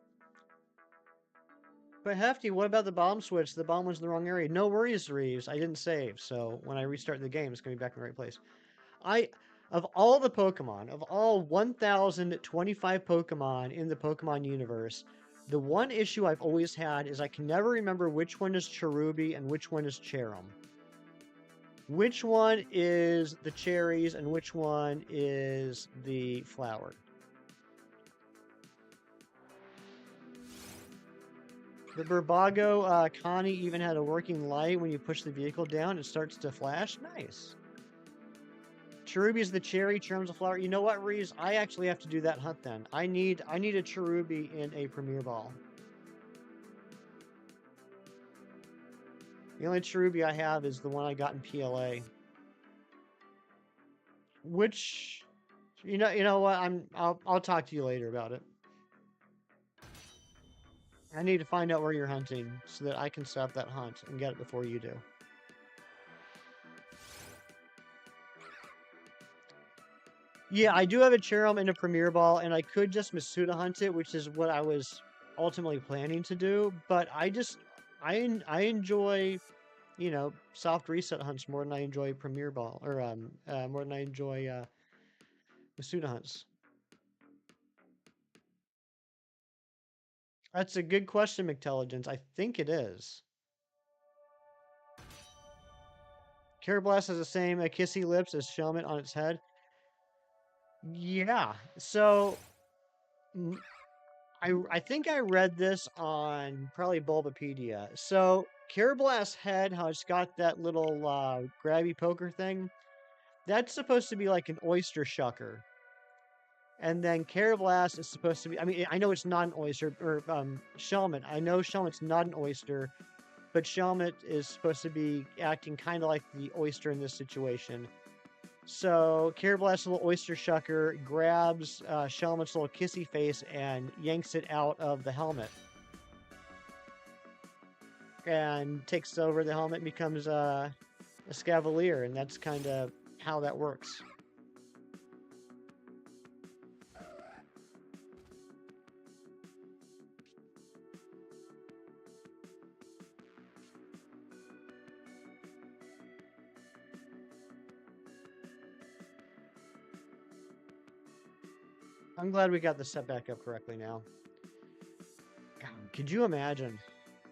But Hefty, what about the bomb switch? The bomb was in the wrong area. No worries, Reeves. I didn't save, so when I restart the game, it's gonna be back in the right place. Of all the Pokemon, of all 1,025 Pokemon in the Pokemon universe, the one issue I've always had is I can never remember which one is Cherubi and which one is Cherim. Which one is the cherries and which one is the flower? The Burbago Connie even had a working light. When you push the vehicle down, it starts to flash. Nice. Cherubi's the cherry, Cherim's the flower. You know what, Reese? I actually have to do that hunt then. I need a Cherubi in a Premier Ball. The only Cherubi I have is the one I got in PLA. Which, you know what? I'll talk to you later about it. I need to find out where you're hunting so that I can set up that hunt and get it before you do. Yeah, I do have a Cherim and a Premier Ball, and I could just Masuda hunt it, which is what I was ultimately planning to do. But I enjoy, soft reset hunts more than I enjoy Premier Ball, or more than I enjoy Masuda hunts. That's a good question, McTelligence. I think it is. KARRABLAST has the same kissy lips as Shelmet on its head. Yeah, so I think I read this on probably Bulbapedia. So KARRABLAST's head, how it's got that little grabby poker thing, that's supposed to be like an oyster shucker. And then KARRABLAST is supposed to be, I mean, I know it's not an oyster, or Shelmet. I know Shelmet's not an oyster, but Shelmet is supposed to be acting kind of like the oyster in this situation. So KARRABLAST's little oyster shucker grabs Shelmet's little kissy face and yanks it out of the helmet. And takes over the helmet and becomes a Scavalier, and that's kind of how that works. I'm glad we got the set back up correctly now. God, could you imagine?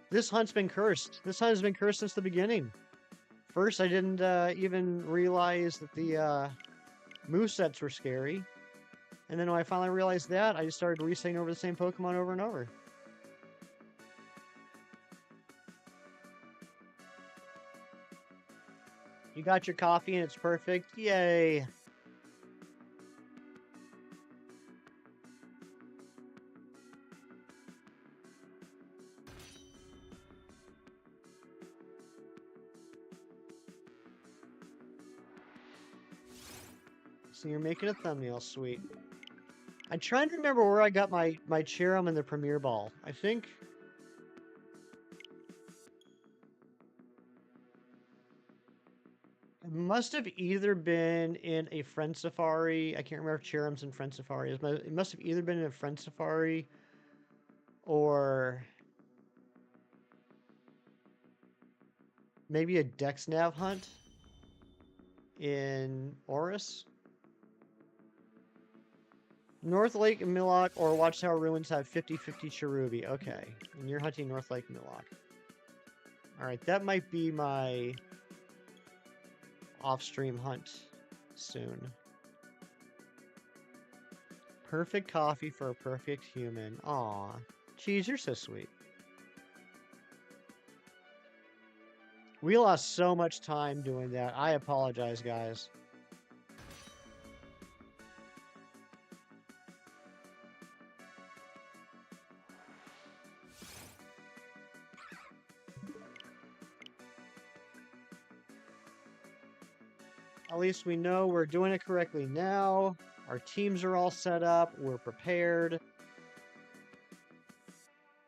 This hunt's been cursed. This hunt has been cursed since the beginning. First, I didn't even realize that the movesets were scary. And then when I finally realized that, I just started resetting over the same Pokemon over and over. You got your coffee and it's perfect. Yay! So you're making a thumbnail, sweet. I'm trying to remember where I got my Cherim and the Premier Ball. I think... It must have either been in a Friend Safari. I can't remember if Cherim's in Friend Safari. It must have either been in a Friend Safari or maybe a Dexnav hunt in Oris. North Lake and Millock or Watchtower Ruins have 50-50 Cherubi. Okay, and you're hunting North Lake and Millock. Alright, that might be my off-stream hunt soon. Perfect coffee for a perfect human. Aw. Cheese, you're so sweet. We lost so much time doing that. I apologize, guys. At least we know we're doing it correctly now. Our teams are all set up. We're prepared.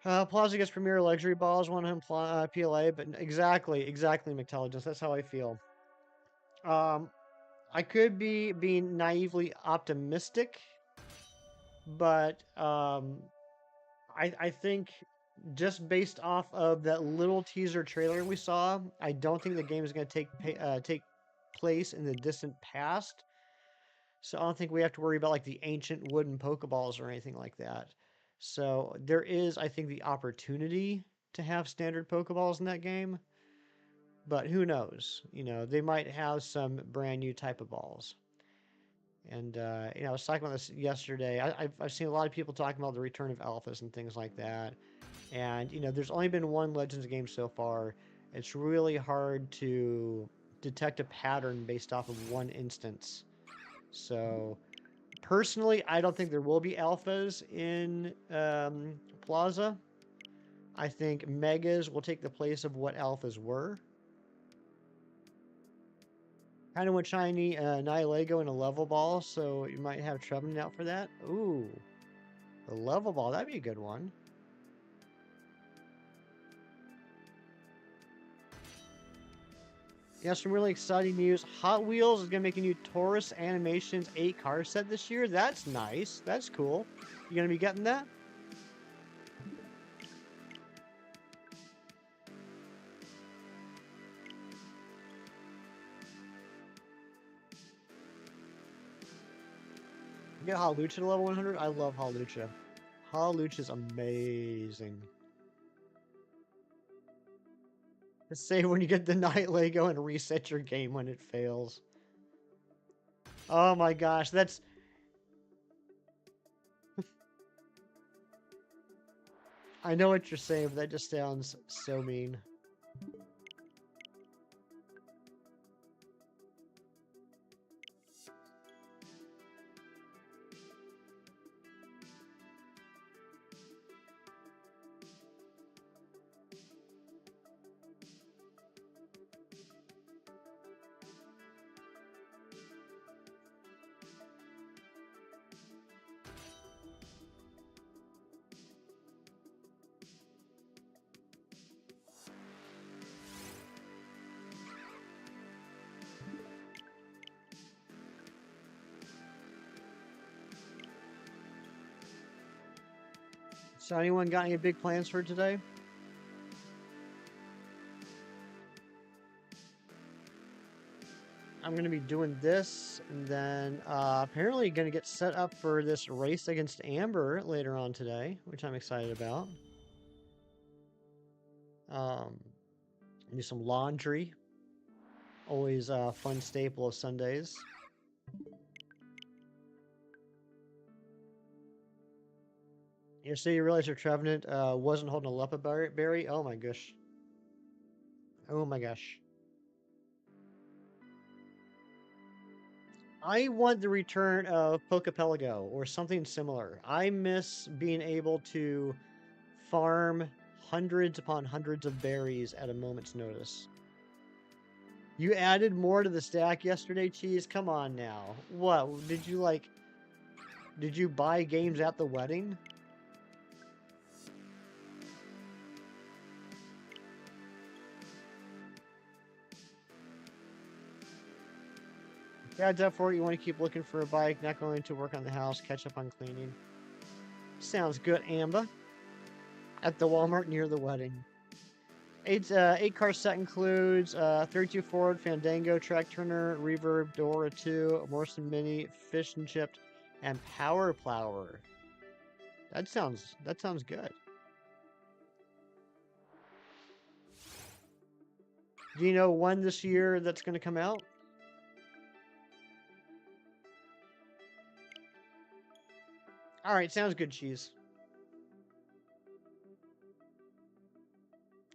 Plaza gets Premier Luxury Balls, one him PLA, but exactly, McTelligence. That's how I feel. I could be being naively optimistic, but I think just based off of that little teaser trailer we saw, I don't think the game is going to take place in the distant past. So I don't think we have to worry about like the ancient wooden Pokeballs or anything like that. So there is, I think, the opportunity to have standard Pokeballs in that game, but who knows? You know, they might have some brand new type of balls. And you know, I was talking about this yesterday. I've seen a lot of people talking about the return of alphas and things like that. And you know, there's only been one Legends game so far. It's really hard to detect a pattern based off of one instance. So personally, I don't think there will be alphas in Plaza. I think megas will take the place of what alphas were. Kind of went shiny Nihilego in a level ball, so you might have Trevenant out for that. Ooh, the level ball, that'd be a good one. Yes, some really exciting news. Hot Wheels is going to make a new Taurus Animations 8 car set this year. That's nice. That's cool. You going to be getting that? Get Hawlucha to level 100? I love Hawlucha. Hawlucha's amazing. Just save when you get the Night Lego and reset your game when it fails. Oh my gosh, that's... I know what you're saying, but that just sounds so mean. So anyone got any big plans for today? I'm going to be doing this, and then apparently going to get set up for this race against Amber later on today, which I'm excited about. Do some laundry. Always a fun staple of Sundays. So you realize your Trevenant wasn't holding a Leppa berry? Oh my gosh. Oh my gosh. I want the return of Pokepelago or something similar. I miss being able to farm hundreds upon hundreds of berries at a moment's notice. You added more to the stack yesterday, Cheese? Come on now. What? Did you buy games at the wedding? Yeah, Death4, you want to keep looking for a bike, not going to work on the house, catch up on cleaning. Sounds good, Amba. At the Walmart near the wedding. 8-car set includes 32 Ford, Fandango, Track Turner, Reverb, Dora 2, Morrison Mini, Fish and Chipped, and Power Plower. That sounds good. Do you know when this year that's going to come out? All right, sounds good, cheese.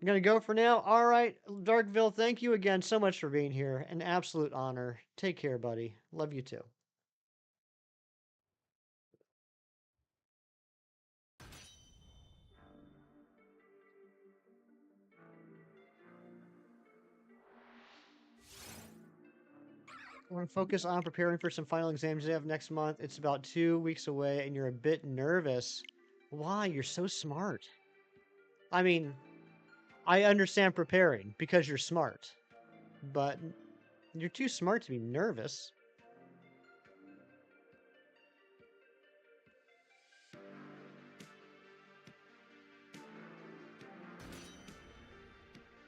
I'm gonna go for now. All right, Darkville, thank you again so much for being here. An absolute honor. Take care, buddy. Love you too. I want to focus on preparing for some final exams you have next month. It's about 2 weeks away, and you're a bit nervous. Why? You're so smart. I mean, I understand preparing because you're smart, but you're too smart to be nervous.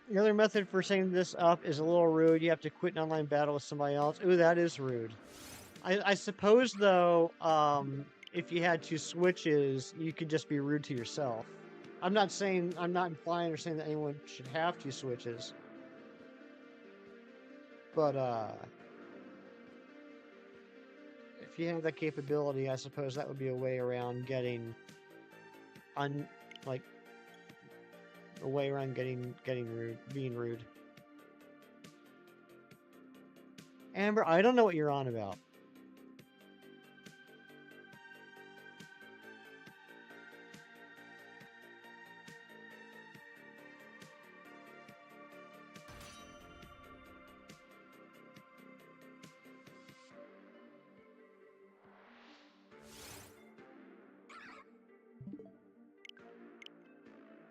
The other method for setting this up is a little rude. You have to quit an online battle with somebody else. Ooh, that is rude. I suppose, though, if you had 2 switches, you could just be rude to yourself. I'm not implying or saying that anyone should have 2 switches. But, if you have that capability, I suppose that would be a way around getting, like, a way around getting rude, being rude. Amber, I don't know what you're on about.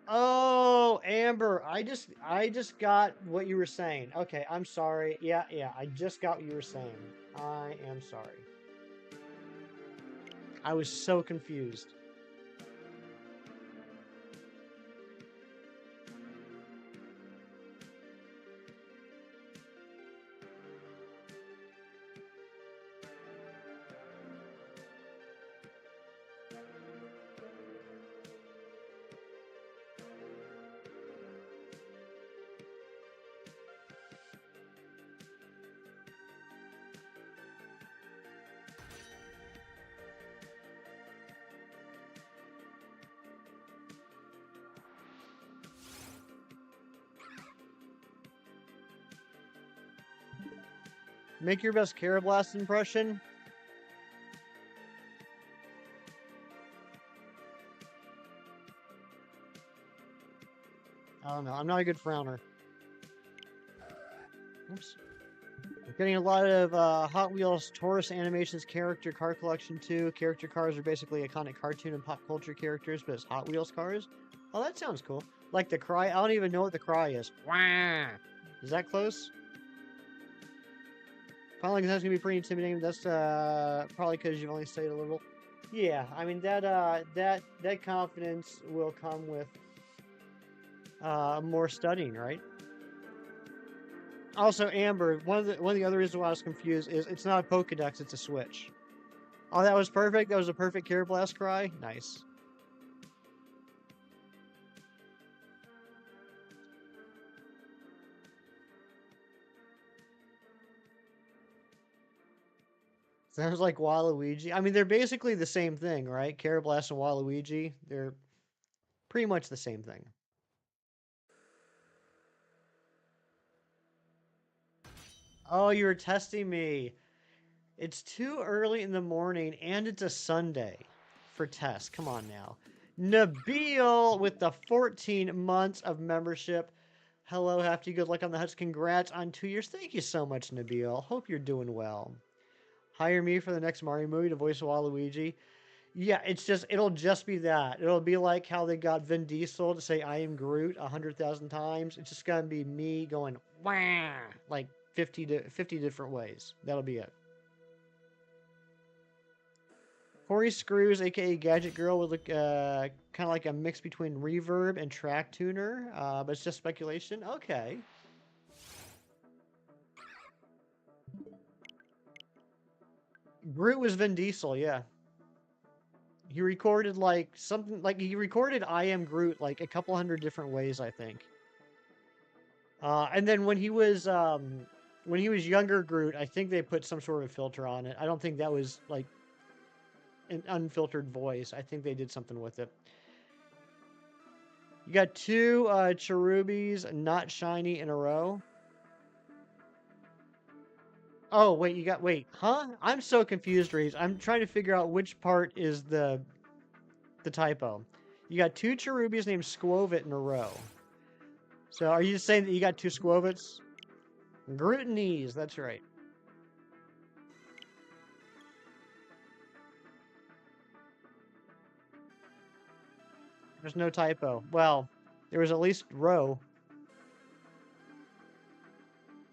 Oh, Amber, I just got what you were saying. Okay, I'm sorry. Yeah, I just got what you were saying. I am sorry. I was so confused. Make your best KARRABLAST impression. I don't know. I'm not a good frowner. Oops. I'm getting a lot of Hot Wheels Taurus Animations character car collection too. Character cars are basically iconic cartoon and pop culture characters, but it's Hot Wheels cars. Oh, that sounds cool. Like the cry. I don't even know what the cry is. Wah! Is that close? Final exam's gonna be pretty intimidating. That's probably because you've only studied a little. Yeah, I mean that confidence will come with more studying, right? Also, Amber, one of the other reasons why I was confused is it's not a Pokedex, it's a Switch. Oh, that was perfect. That was a perfect KARRABLAST cry. Nice. Sounds like Waluigi. I mean, they're basically the same thing, right? KARRABLAST and Waluigi. They're pretty much the same thing. Oh, you were testing me. It's too early in the morning and it's a Sunday for tests. Come on now. Nabil with the 14 months of membership. Hello, Hefty. Good luck on the Huts. Congrats on 2 years. Thank you so much, Nabil. Hope you're doing well. Hire me for the next Mario movie to voice Waluigi. Yeah, it'll just be that. It'll be like how they got Vin Diesel to say I am Groot 100,000 times. It's just gonna be me going wah like 50 different ways. That'll be it. Corey Screws, aka Gadget Girl, would look kind of like a mix between Reverb and Track Tuner, but it's just speculation. Okay. Groot was Vin Diesel, yeah. He recorded like something like he recorded I Am Groot like a couple hundred different ways, I think. And then when he was younger Groot, I think they put some sort of filter on it. I don't think that was like an unfiltered voice. I think they did something with it. You got two cherubies not shiny in a row. Oh, wait, wait, huh? I'm so confused, Reeves. I'm trying to figure out which part is the typo. You got two cherubies named Squovit in a row. So are you saying that you got two Squovits? Grutinese, that's right. There's no typo. Well, there was at least row.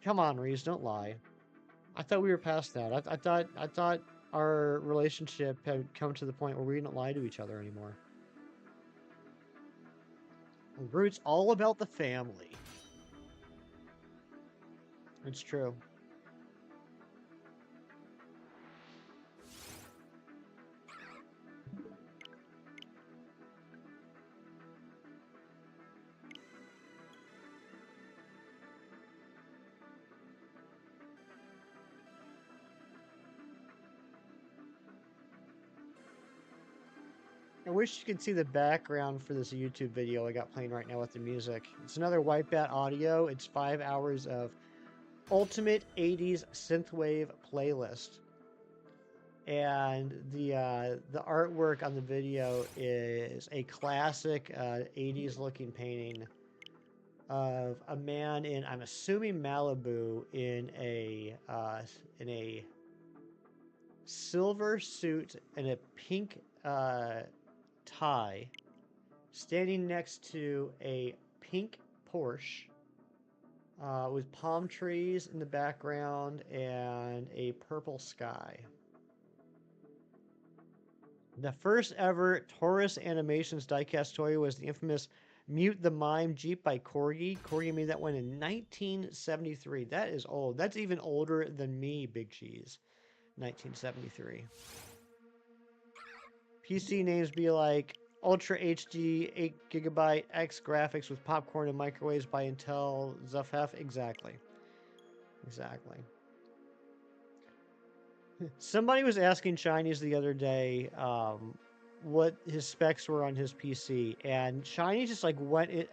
Come on, Reeves, don't lie. I thought we were past that. I thought our relationship had come to the point where we didn't lie to each other anymore. Groot's all about the family. It's true. I wish you could see the background for this YouTube video I got playing right now with the music. It's another Wipeout audio. It's 5 hours of ultimate 80s synthwave playlist. And the artwork on the video is a classic 80s looking painting of a man in, I'm assuming, Malibu in a silver suit and a pink tie, standing next to a pink Porsche with palm trees in the background and a purple sky. The first ever Taurus Animations diecast toy was the infamous Mute the Mime Jeep by Corgi. Corgi made that one in 1973. That is old. That's even older than me, Big Cheese. 1973. PC names be like Ultra HD 8GB X graphics with popcorn and microwaves by Intel Zufef. Exactly. Exactly. Somebody was asking Shinies the other day what his specs were on his PC, and Shiny just like went it.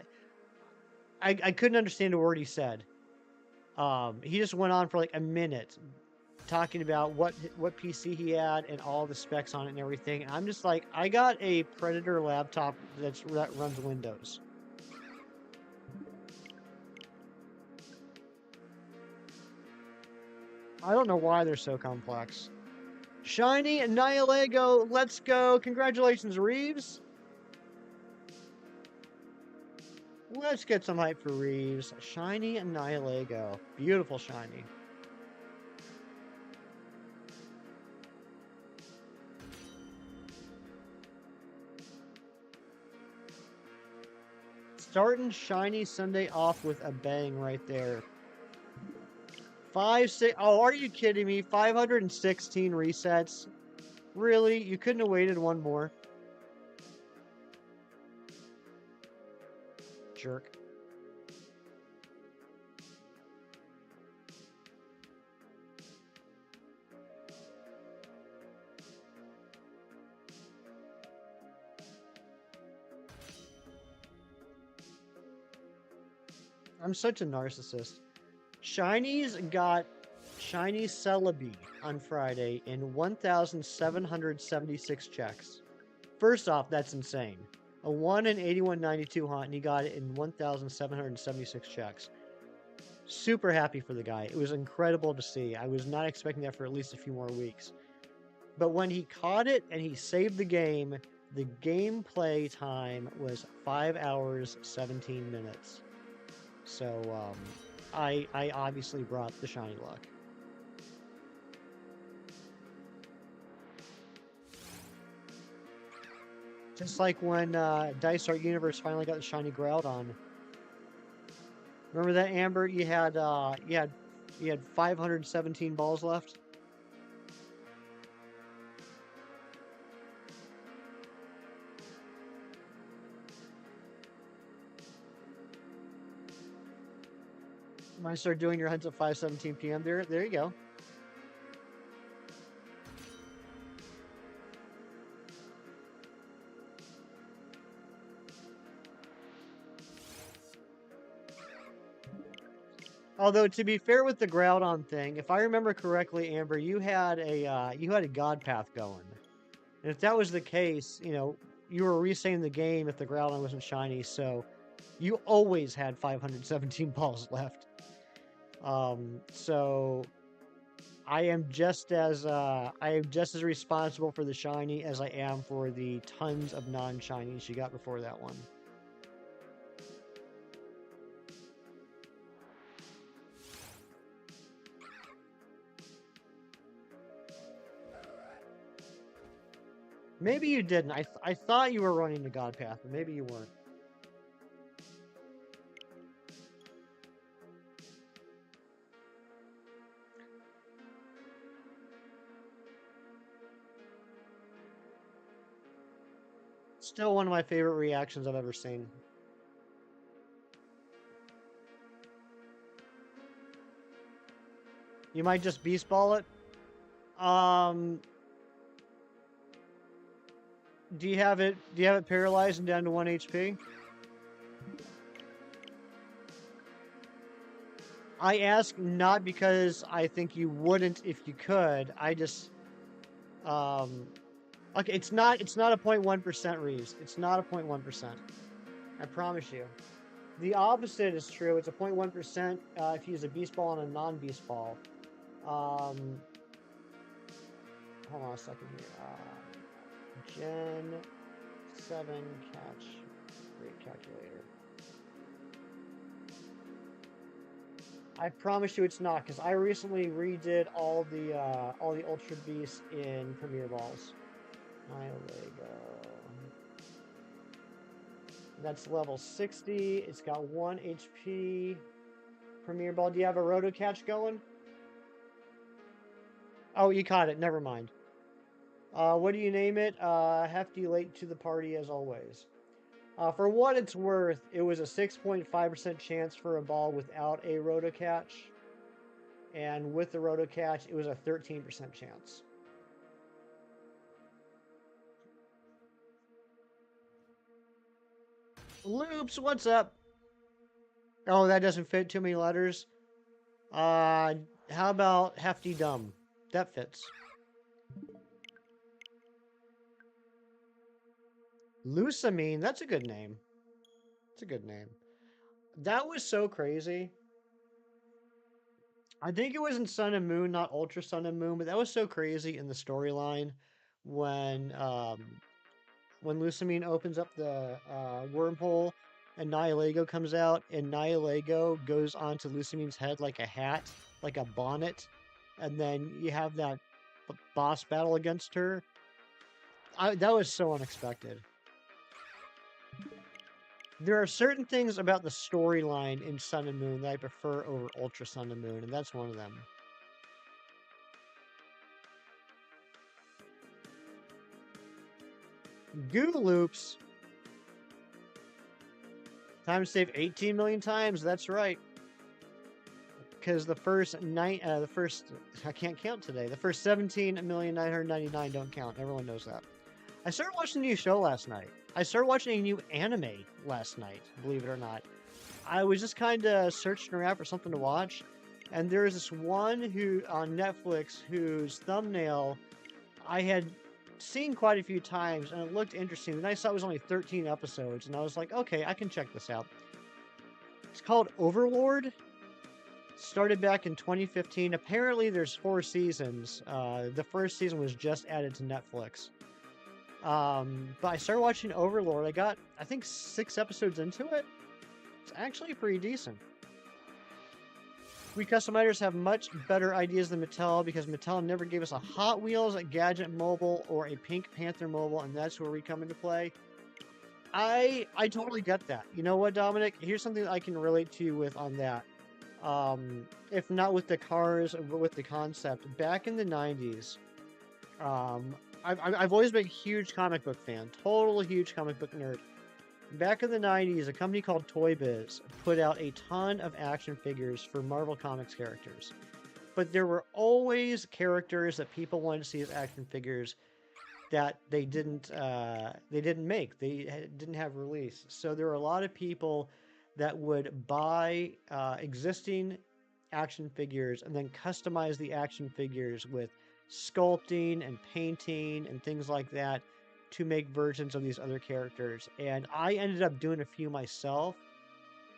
I couldn't understand a word he said. He just went on for like a minute talking about what PC he had and all the specs on it and everything. And I'm just like, I got a Predator laptop that runs Windows. I don't know why they're so complex. Shiny Nihilego, let's go. Congratulations, Reeves. Let's get some hype for Reeves. Shiny Nihilego. Beautiful shiny. Starting Shiny Sunday off with a bang right there. 6. Oh, are you kidding me? 516 resets? Really? You couldn't have waited one more? Jerk. I'm such a narcissist. Shinies got Shiny Celebi on Friday in 1,776 checks. First off, that's insane. A 1 in 8192 hunt, and he got it in 1,776 checks. Super happy for the guy. It was incredible to see. I was not expecting that for at least a few more weeks. But when he caught it and he saved the gameplay time was 5 hours, 17 minutes. So, I obviously brought the shiny luck. Just like when Dice Art Universe finally got the shiny Groudon. Remember that, Amber? You had 517 balls left. You might start doing your hunts at 5:17 p.m. There you go. Although to be fair with the Groudon thing, if I remember correctly, Amber, you had a God Path going, and if that was the case, you know, you were resetting the game if the Groudon wasn't shiny, so you always had 517 balls left. So I am just as responsible for the shiny as I am for the tons of non-shinies you got before that one. Maybe you didn't. I thought you were running the God Path, but maybe you weren't. Still one of my favorite reactions I've ever seen. You might just Beast Ball it. Do you have it paralyzed and down to 1 HP? I ask not because I think you wouldn't if you could. I just okay, it's not a 0.1% Reese. It's not a 0.1%. I promise you. The opposite is true. It's a 0.1% if you use a Beast Ball and a non-Beast Ball. Hold on a second here. Gen 7 catch rate calculator. I promise you it's not, because I recently redid all the Ultra Beasts in Premier Balls. Lego. That's level 60. It's got 1 HP. Premier Ball. Do you have a Roto Catch going? Oh, you caught it. Never mind. What do you name it? Hefty late to the party as always. For what it's worth, it was a 6.5% chance for a ball without a Roto Catch. And with the Roto Catch, it was a 13% chance. Loops, what's up? Oh, that doesn't fit too many letters. How about Hefty Dumb? That fits. Lusamine, that's a good name. It's a good name. That was so crazy. I think it was in Sun and Moon, not Ultra Sun and Moon, but that was so crazy in the storyline when Lusamine opens up the wormhole and Nihilego comes out, and Nihilego goes onto Lusamine's head like a hat, like a bonnet, and then you have that boss battle against her. That was so unexpected. There are certain things about the storyline in Sun and Moon that I prefer over Ultra Sun and Moon, and that's one of them. Goo Loops. Time save 18 million times. That's right. Because the first I can't count today. The first 17,999,000 don't count. Everyone knows that. I started watching a new show last night. I started watching a new anime last night, believe it or not. I was just kind of searching around for something to watch, and there was this one on Netflix whose thumbnail I had seen quite a few times, and it looked interesting. And I saw it was only 13 episodes, and I was like, okay, I can check this out. It's called Overlord. Started back in 2015. Apparently, there's 4 seasons. The first season was just added to Netflix. But I started watching Overlord. I got, I think, 6 episodes into it. It's actually pretty decent. We customizers have much better ideas than Mattel because Mattel never gave us a Hot Wheels, a Gadget Mobile, or a Pink Panther Mobile, and that's where we come into play. I totally get that. You know what, Dominic? Here's something that I can relate to you with on that. If not with the cars, but with the concept. Back in the 90s, I've always been a huge comic book fan. Total huge comic book nerd. Back in the 90s, a company called Toy Biz put out a ton of action figures for Marvel Comics characters. But there were always characters that people wanted to see as action figures that they didn't make. They didn't have release. So there were a lot of people that would buy existing action figures and then customize the action figures with sculpting and painting and things like that to make versions of these other characters. And I ended up doing a few myself,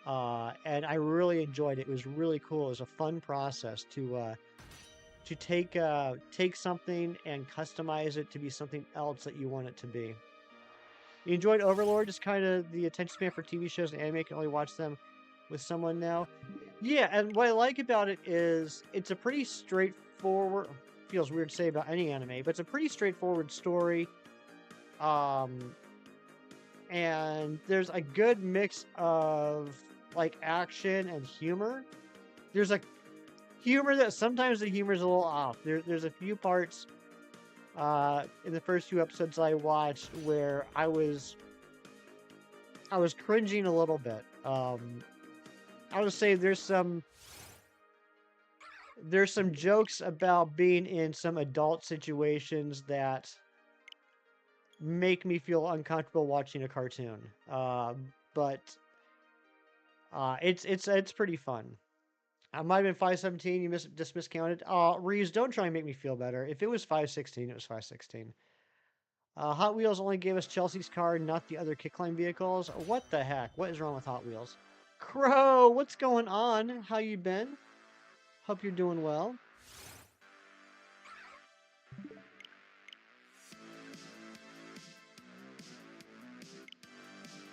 and I really enjoyed it. It was really cool. It was a fun process to take something and customize it to be something else that you want it to be. You enjoyed Overlord? Just kind of the attention span for TV shows and anime. You can only watch them with someone now. Yeah, and what I like about it is it's a pretty straightforward. Feels weird to say about any anime, but it's a pretty straightforward story. And there's a good mix of like action and humor. There's a humor that sometimes the humor is a little off. There's a few parts in the first few episodes I watched where I was cringing a little bit. I would say there's some jokes about being in some adult situations that make me feel uncomfortable watching a cartoon. But it's pretty fun. I might have been 517. You just miscounted. Reeves, don't try and make me feel better. If it was 516, it was 516. Hot Wheels only gave us Chelsea's car, not the other Kickline vehicles. What the heck? What is wrong with Hot Wheels? Crow, what's going on? How you been? Hope you're doing well.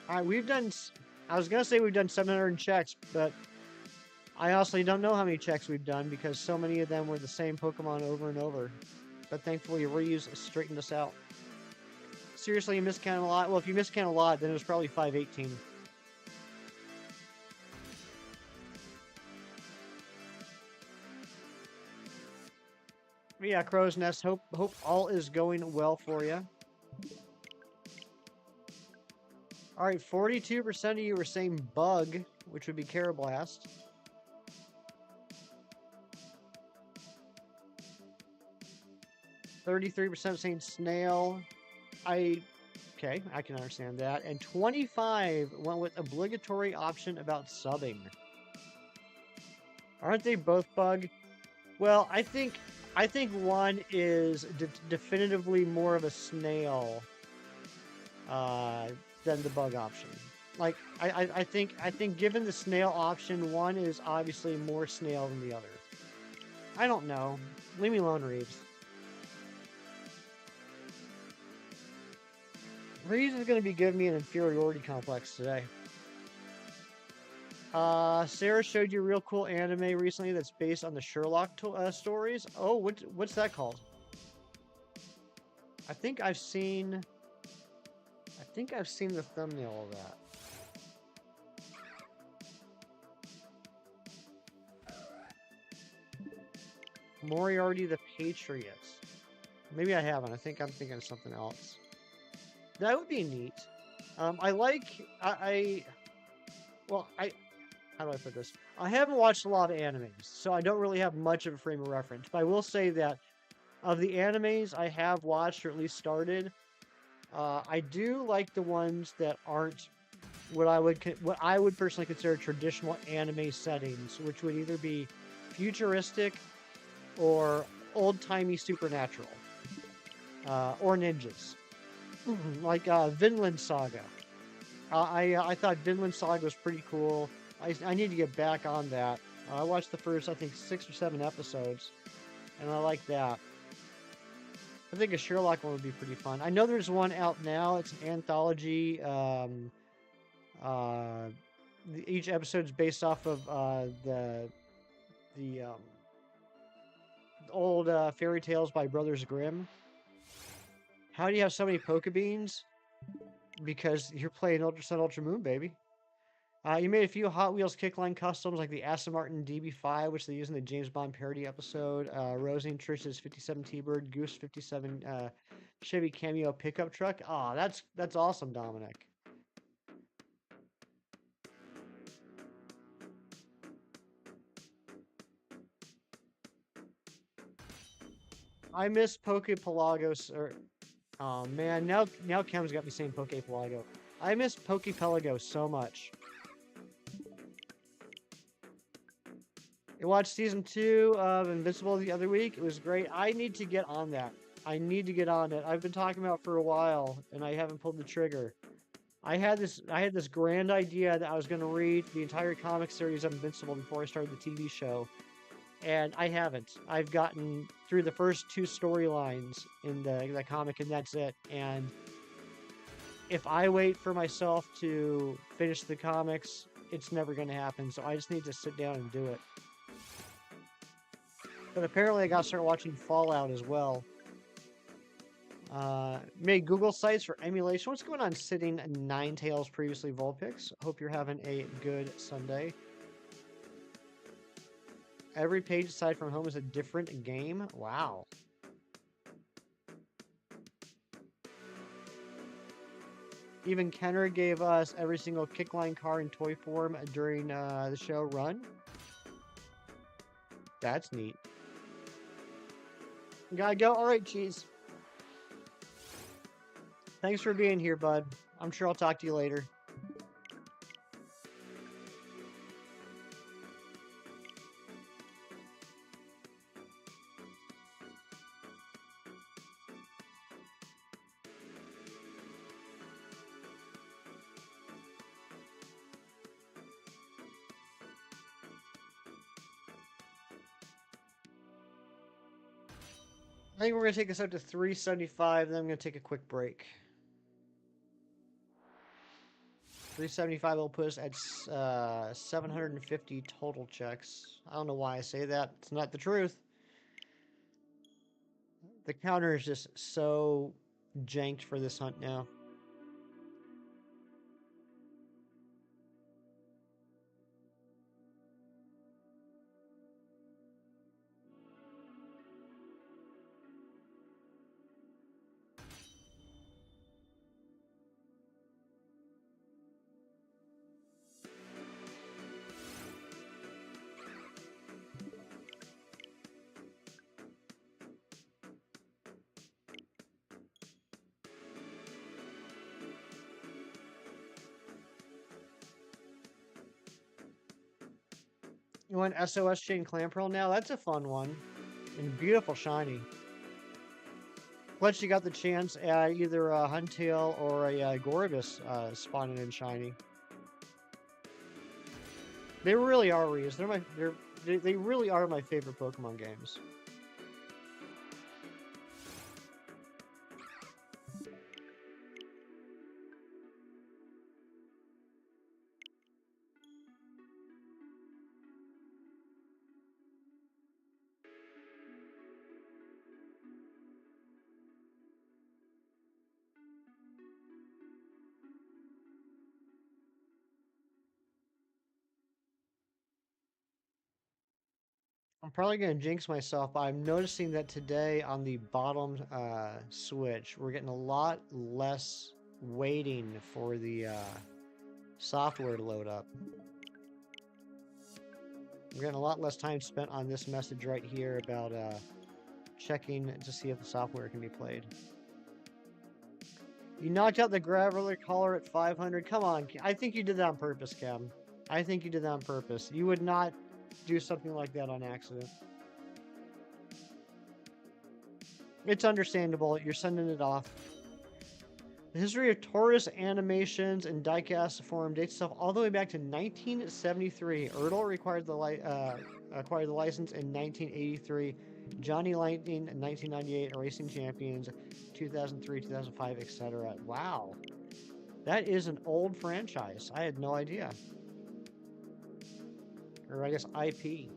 All right, we've done. I was gonna say we've done 700 checks, but I honestly don't know how many checks we've done because so many of them were the same Pokemon over and over. But thankfully, Reuse straightened us out. Seriously, you miscounted a lot? Well, if you miscounted a lot, then it was probably 518. But yeah, Crow's Nest, hope all is going well for you. All right, 42% of you were saying bug, which would be KARRABLAST. 33% saying snail. Okay, I can understand that. And 25 went with obligatory option about subbing. Aren't they both bug? Well, I think one is definitively more of a snail than the bug option. Like I think given the snail option, one is obviously more snail than the other. I don't know. Leave me alone, Reeves. Reeves is going to be giving me an inferiority complex today. Sarah showed you a real cool anime recently that's based on the Sherlock stories. Oh, what's that called? I think I've seen the thumbnail of that. Moriarty the Patriots. Maybe I haven't. I think I'm thinking of something else. That would be neat. How do I put this? I haven't watched a lot of animes, so I don't really have much of a frame of reference. But I will say that of the animes I have watched or at least started, I do like the ones that aren't what I would personally consider traditional anime settings, which would either be futuristic or old-timey supernatural, or ninjas. Like Vinland Saga. I thought Vinland Saga was pretty cool. I need to get back on that. I watched the first, I think, 6 or 7 episodes, and I like that. I think a Sherlock one would be pretty fun. I know there's one out now. It's an anthology. Each episode's based off of the old fairy tales by Brothers Grimm. How do you have so many Pokebeans? Because you're playing Ultra Sun, Ultra Moon, baby. You made a few Hot Wheels Kickline customs, like the Aston Martin DB5, which they use in the James Bond parody episode. Rosie and Trish's 57 T-Bird, Goose 57 Chevy Cameo pickup truck. Oh, that's awesome, Dominic. I miss Poke Pelagos, oh man, now Cam's got me saying Poke Pelago. I miss Poke Pelago so much. I watched season 2 of Invincible the other week. It was great. I need to get on that. I need to get on it. I've been talking about it for a while, and I haven't pulled the trigger. I had this grand idea that I was going to read the entire comic series of Invincible before I started the TV show, and I haven't. I've gotten through the first 2 storylines in the comic, and that's it. And if I wait for myself to finish the comics, it's never going to happen. So I just need to sit down and do it. But apparently I got to start watching Fallout as well. Made Google sites for emulation. What's going on, Sitting Ninetales, previously Vulpix? Hope you're having a good Sunday. Every page aside from home is a different game. Wow. Even Kenner gave us every single Kickline car in toy form during the show run. That's neat. Gotta go. All right, Cheese. Thanks for being here, bud. I'm sure I'll talk to you later. I think we're going to take this up to 375, then I'm going to take a quick break. 375 will put us at 750 total checks. I don't know why I say that. It's not the truth. The counter is just so janked for this hunt now. You want SOS Chain Clamp Pearl now? That's a fun one. And beautiful shiny. Plus you got the chance at either a Huntail or a Goribus spawning in shiny. They really are Rees. They really are my favorite Pokemon games. I'm probably going to jinx myself, but I'm noticing that today on the bottom switch, we're getting a lot less waiting for the software to load up. We're getting a lot less time spent on this message right here about checking to see if the software can be played. You knocked out the Graveler Collar at 500. Come on, I think you did that on purpose, Cam. I think you did that on purpose. You would not do something like that on accident. It's understandable. You're sending it off. The history of Taurus animations and diecast form dates itself all the way back to 1973. Ertl acquired the license in 1983. Johnny Lightning in 1998. Racing Champions 2003, 2005, etc. Wow. That is an old franchise. I had no idea. Or I guess IP.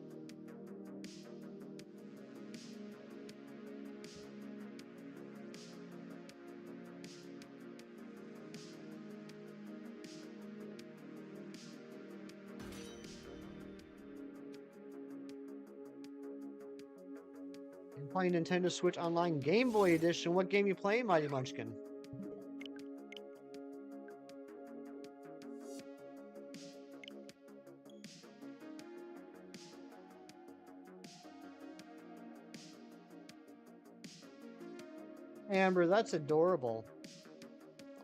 I'm playing Nintendo Switch Online Game Boy Edition. What game you playing, Mighty Munchkin? Amber, that's adorable.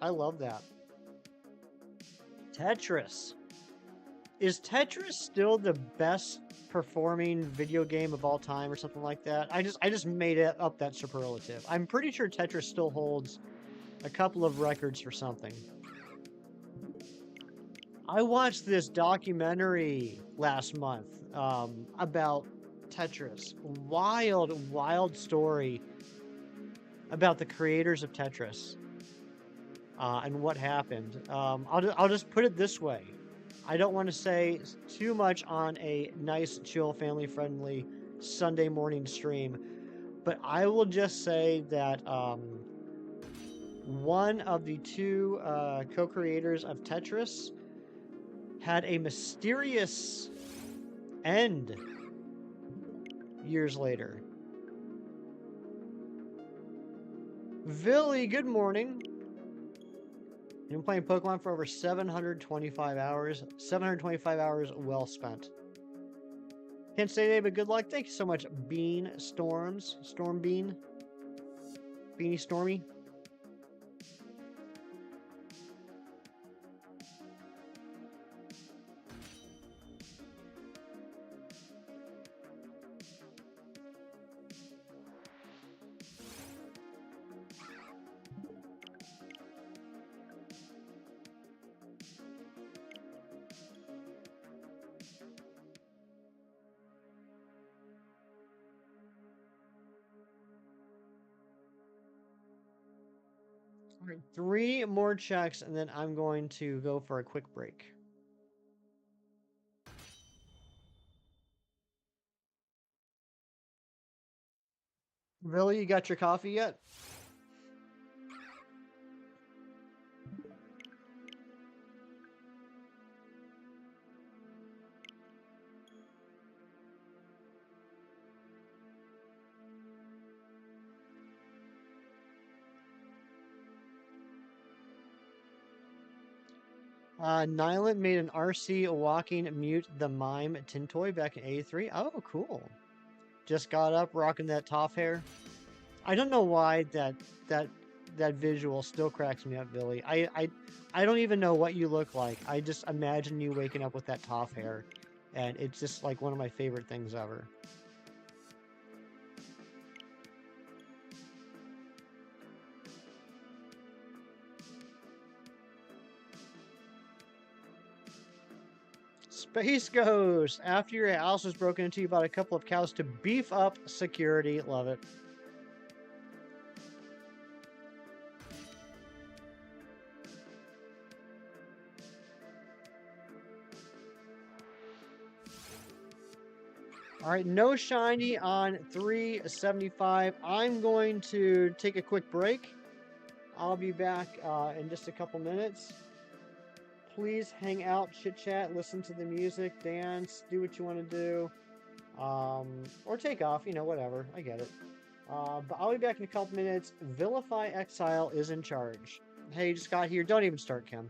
I love that. Tetris. Is Tetris still the best performing video game of all time or something like that? I just made it up that superlative. I'm pretty sure Tetris still holds a couple of records for something. I watched this documentary last month about Tetris. Wild story about the creators of Tetris and what happened. I'll just put it this way. I don't want to say too much on a nice, chill, family-friendly Sunday morning stream, but I will just say that one of the two co-creators of Tetris had a mysterious end years later. Villy, good morning. You've been playing Pokemon for over 725 hours. 725 hours well spent. Can't say today, but good luck. Thank you so much, Bean Storms. Storm Bean. Beanie Stormy. All right, 3 more checks, and then I'm going to go for a quick break. Really, you got your coffee yet? Nyland made an RC walking mute the mime Tintoy back in '83. Oh, cool. Just got up rocking that top hair. I don't know why that visual still cracks me up, Billy. I don't even know what you look like. I just imagine you waking up with that top hair, and it's just like one of my favorite things ever. Space Ghost! After your house was broken into, you bought a couple of cows to beef up security. Love it. All right, no shiny on 375. I'm going to take a quick break. I'll be back in just a couple minutes. Please hang out, chit chat, listen to the music, dance, do what you want to do, or take off, you know, whatever. I get it. But I'll be back in a couple minutes. Vilify Exile is in charge. Hey, you just got here. Don't even start, Kim.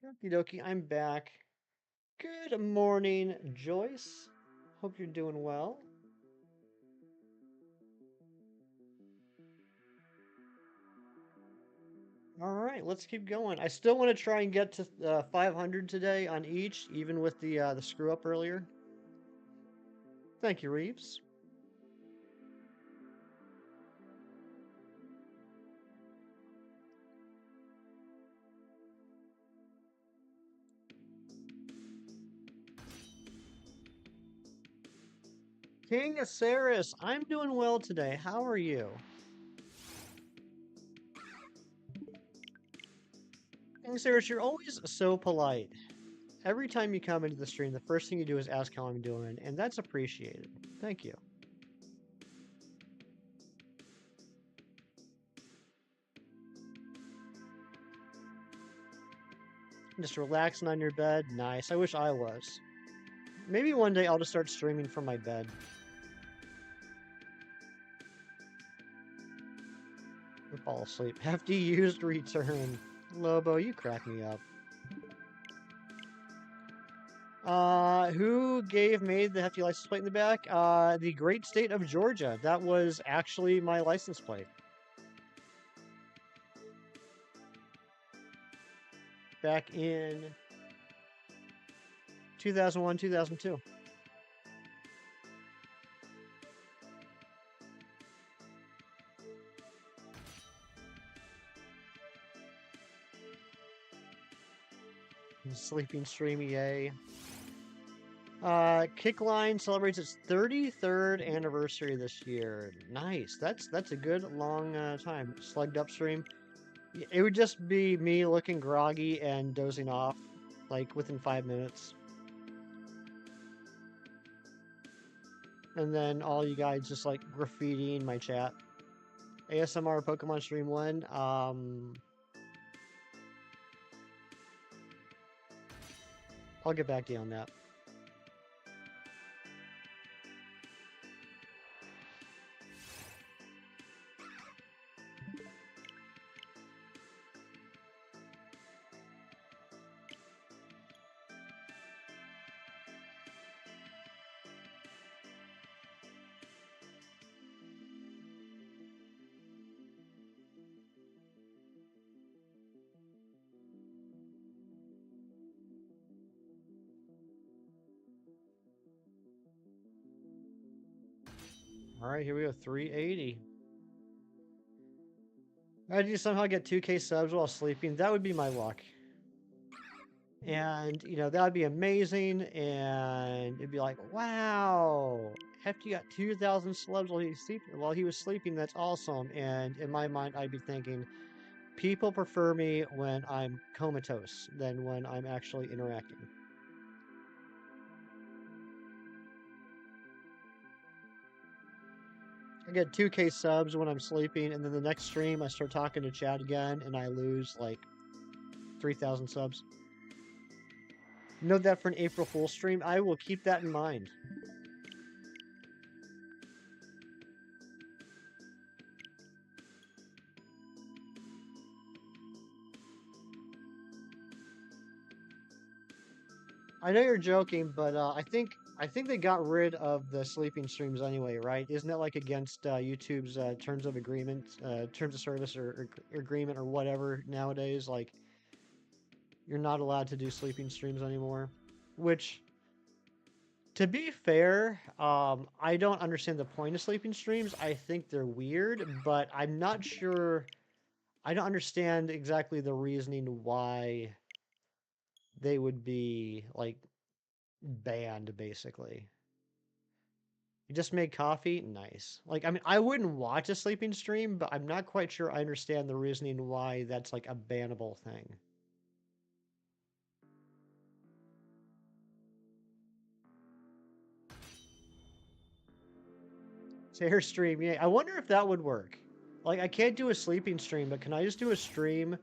Okie dokie, I'm back. Good morning, Joyce. Hope you're doing well. All right, let's keep going. I still want to try and get to 500 today on each, even with the screw up earlier. Thank you, Reeves. King Aceris, I'm doing well today. How are you? King Aceris, you're always so polite. Every time you come into the stream, the first thing you do is ask how I'm doing, and that's appreciated. Thank you. Just relaxing on your bed. Nice. I wish I was. Maybe one day I'll just start streaming from my bed. And fall asleep. Hefty used return. Lobo, you crack me up. Who made the hefty license plate in the back? The great state of Georgia. That was actually my license plate. Back in 2001, 2002. Sleeping stream, yay. Kickline celebrates its 33rd anniversary this year. Nice. That's a good long time. Slugged upstream. It would just be me looking groggy and dozing off, like within 5 minutes. And then all you guys just like graffitiing my chat. ASMR Pokemon Stream 1. I'll get back to you on that. All right, here we go. 380. I do somehow get 2K subs while sleeping. That would be my luck. And, you know, that would be amazing. And it'd be like, wow, Hefty got 2,000 subs while he was sleeping. That's awesome. And in my mind, I'd be thinking, people prefer me when I'm comatose than when I'm actually interacting. I get 2K subs when I'm sleeping, and then the next stream I start talking to chat again, and I lose like 3,000 subs. Note that for an April Fool's stream. I will keep that in mind. I know you're joking, but I think they got rid of the sleeping streams anyway, right? Isn't that like against YouTube's terms of agreement, terms of service or agreement or whatever nowadays? Like, you're not allowed to do sleeping streams anymore. Which, to be fair, I don't understand the point of sleeping streams. I think they're weird, but I'm not sure. I don't understand exactly the reasoning why they would be like banned, basically. You just made coffee? Nice. Like, I mean, I wouldn't watch a sleeping stream, but I'm not quite sure I understand the reasoning why that's like a bannable thing. Share stream, yeah. I wonder if that would work. Like, I can't do a sleeping stream, but can I just do a stream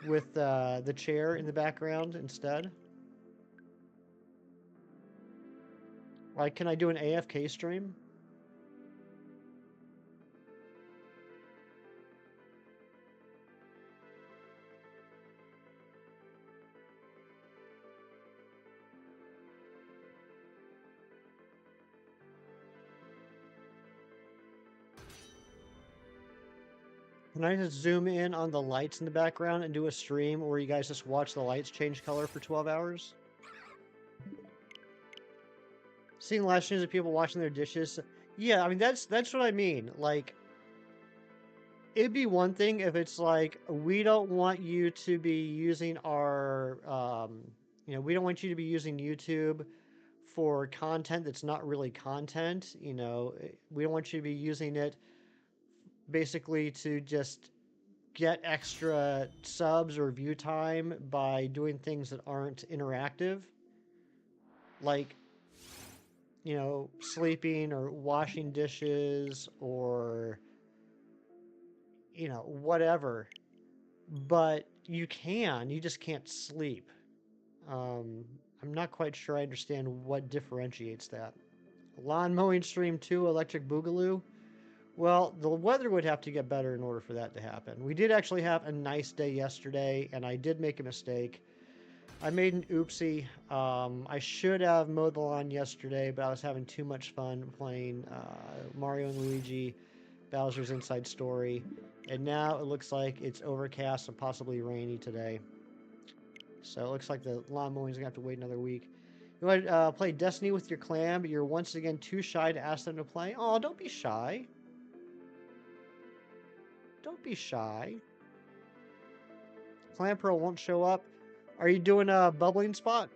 with the chair in the background instead? Like, can I do an AFK stream? Can I just zoom in on the lights in the background and do a stream where you guys just watch the lights change color for 12 hours? Seeing live streams of people washing their dishes. Yeah, I mean that's what I mean. Like, it'd be one thing if it's like we don't want you to be using our we don't want you to be using YouTube for content that's not really content. We don't want you to be using it basically to just get extra subs or view time by doing things that aren't interactive, like sleeping or washing dishes or whatever. But you just can't sleep. I'm not quite sure I understand what differentiates that. Lawn mowing stream 2, electric boogaloo. Well, the weather would have to get better in order for that to happen. We did actually have a nice day yesterday, and I did make a mistake. I made an oopsie. I should have mowed the lawn yesterday, but I was having too much fun playing Mario and Luigi Bowser's Inside Story. And now it looks like it's overcast and possibly rainy today. So it looks like the lawn mowing's going to have to wait another week. You want to play Destiny with your clan, but you're once again too shy to ask them to play? Oh, don't be shy. Don't be shy. Clan Pro won't show up. Are you doing a bubbling spot?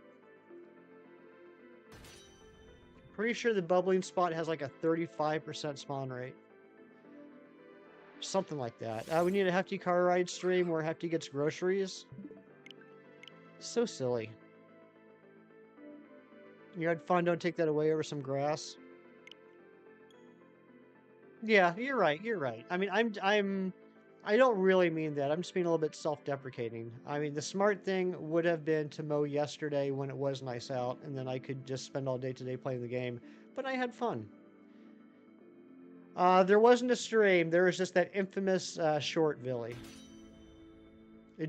Pretty sure the bubbling spot has like a 35% spawn rate. Something like that. We need a Hefty car ride stream where Hefty gets groceries. So silly. You had fun, don't take that away over some grass. Yeah, you're right, you're right. I mean, I don't really mean that. I'm just being a little bit self-deprecating. I mean, the smart thing would have been to mow yesterday when it was nice out, and then I could just spend all day today playing the game. But I had fun. There wasn't a stream. There was just that infamous short, Billy.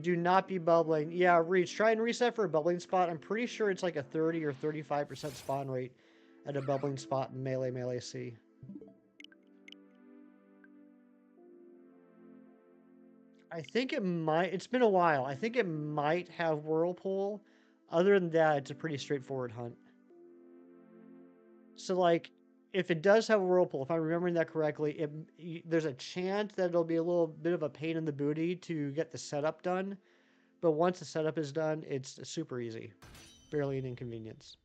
Do not be bubbling. Yeah, Reach, try and reset for a bubbling spot. I'm pretty sure it's like a 30 or 35% spawn rate at a bubbling spot in Melee C. I think it might. It's been a while. I think it might have Whirlpool. Other than that, it's a pretty straightforward hunt. So, like, if it does have a Whirlpool, if I'm remembering that correctly, there's a chance that it'll be a little bit of a pain in the booty to get the setup done. But once the setup is done, it's super easy. Barely an inconvenience.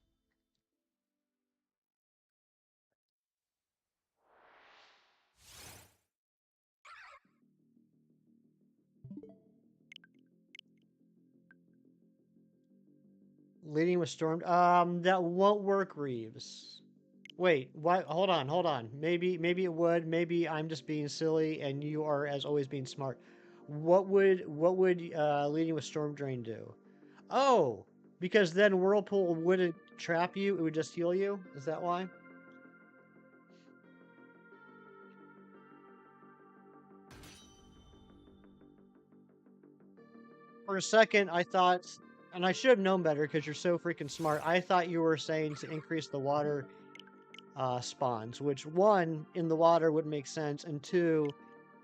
Leading with Storm. That won't work, Reeves. Wait, what? Hold on. Maybe it would. Maybe I'm just being silly, and you are, as always, being smart. What would leading with Storm Drain do? Oh, because then Whirlpool wouldn't trap you; it would just heal you. Is that why? For a second, I thought, and I should have known better because you're so freaking smart. I thought you were saying to increase the water spawns, which one in the water would make sense, and two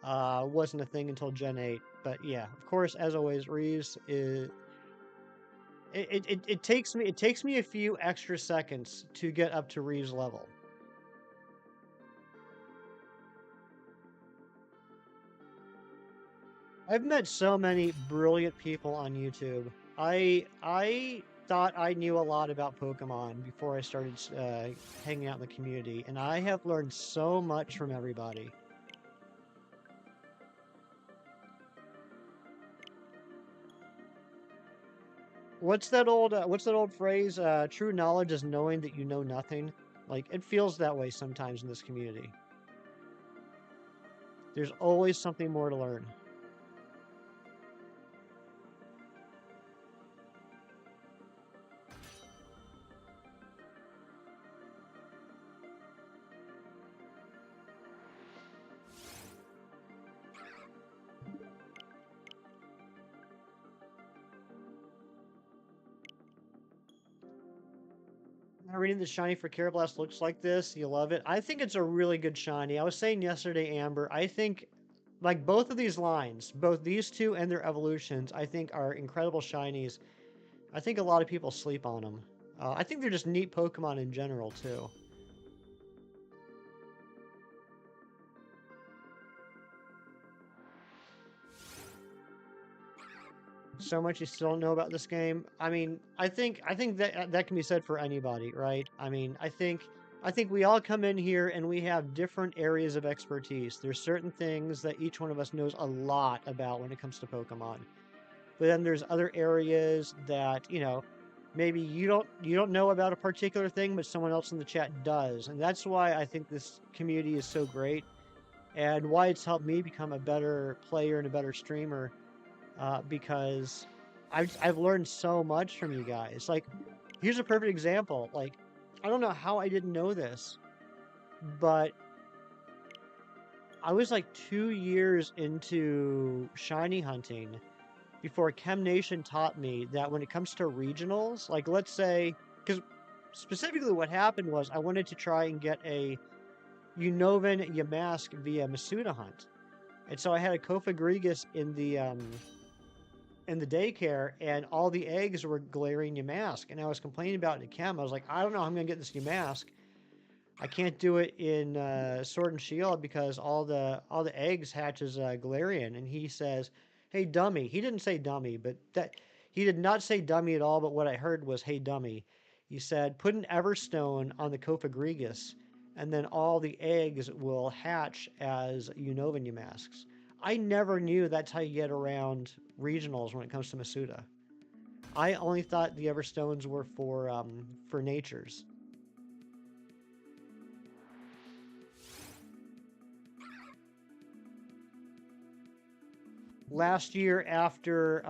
wasn't a thing until Gen 8. But yeah, of course, as always, Reeves is. It takes me a few extra seconds to get up to Reeves level. I've met so many brilliant people on YouTube. I thought I knew a lot about Pokemon before I started hanging out in the community, and I have learned so much from everybody. What's that old phrase? True knowledge is knowing that you know nothing. Like, it feels that way sometimes in this community. There's always something more to learn. Reading the shiny for KARRABLAST looks like this. You love it. I think it's a really good shiny. I was saying yesterday, Amber, I think Like both of these lines, both these two and their evolutions, I think are incredible shinies. I think a lot of people sleep on them. I think they're just neat Pokemon in general, too. So much you still don't know about this game. I mean, I think that can be said for anybody, right? I mean, I think we all come in here and we have different areas of expertise. There's certain things that each one of us knows a lot about when it comes to Pokemon. But then there's other areas that, you know, maybe you don't know about a particular thing, but someone else in the chat does. And that's why I think this community is so great and why it's helped me become a better player and a better streamer, because I've learned so much from you guys. Like, here's a perfect example. Like, I don't know how I didn't know this, but I was like 2 years into shiny hunting before Chem Nation taught me that when it comes to regionals, like let's say, because specifically what happened was I wanted to try and get a Unovan Yamask via Masuda hunt. And so I had a Kofagrigus in the daycare, and all the eggs were glaring Yamask. And I was complaining about it to Chem. I was like, I don't know how I'm going to get this Yamask. I can't do it in Sword and Shield because all the eggs hatch as Galarian. And he says, "Hey dummy." He didn't say dummy, but that he did not say dummy at all. But what I heard was, "Hey dummy." He said, "Put an Everstone on the Kofagrigus, and then all the eggs will hatch as Unovan Yamasks." I never knew that's how you get around regionals when it comes to Masuda. I only thought the Everstones were for natures. Last year, after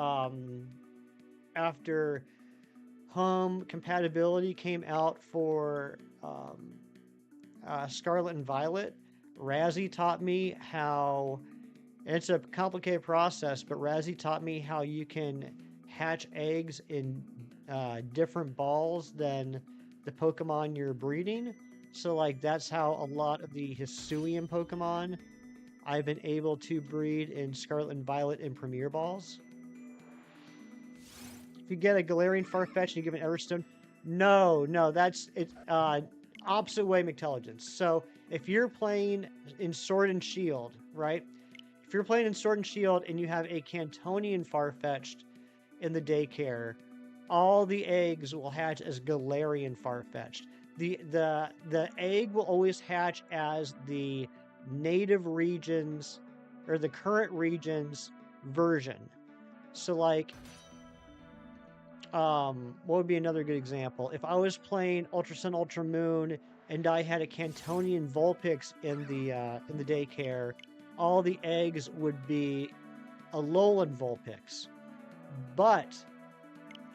home compatibility came out for Scarlet and Violet, Razzie taught me how, and it's a complicated process, but Razzie taught me how you can hatch eggs in different balls than the Pokemon you're breeding. So, like, that's how a lot of the Hisuian Pokemon I've been able to breed in Scarlet and Violet in Premier Balls. If you get a Galarian Farfetch and you give an Everstone, no, that's it's opposite way McTelligence. So if you're playing in Sword and Shield, right? If you're playing in Sword and Shield and you have a Cantonian Farfetch'd in the daycare, all the eggs will hatch as Galarian Farfetch'd. The egg will always hatch as the native regions or the current region's version. So like what would be another good example? If I was playing Ultra Sun Ultra Moon and I had a Cantonian Vulpix in the daycare, all the eggs would be Alolan Vulpix. But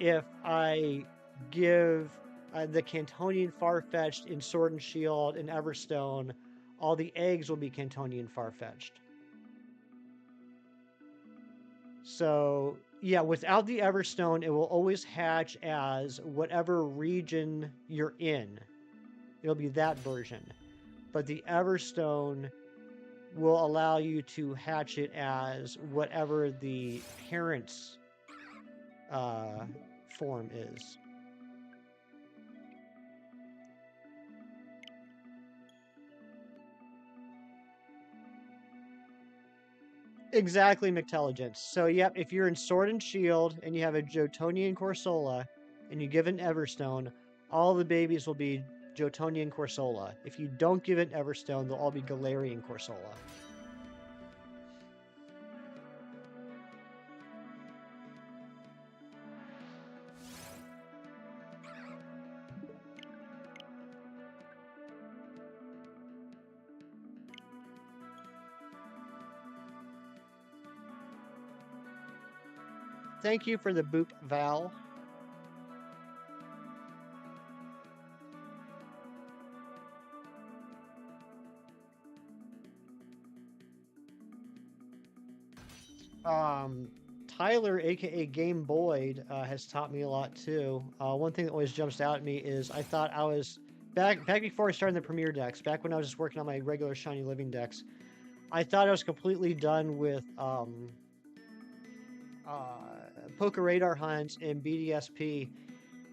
if I give the Cantonian Farfetch'd in Sword and Shield and Everstone, all the eggs will be Cantonian Farfetch'd. So, yeah, without the Everstone, it will always hatch as whatever region you're in. It'll be that version. But the Everstone will allow you to hatch it as whatever the parent's form is. Exactly, McTelligence. So, yep, if you're in Sword and Shield and you have a Jotonian Corsola and you give an Everstone, all the babies will be Jotonian Corsola. If you don't give it Everstone, they'll all be Galarian Corsola. Thank you for the boop, Val. Tyler, aka Game Boyd, has taught me a lot too. One thing that always jumps out at me is I thought I was back before I started the Premier decks, back when I was just working on my regular shiny living decks. I thought I was completely done with poker radar hunts in BDSP.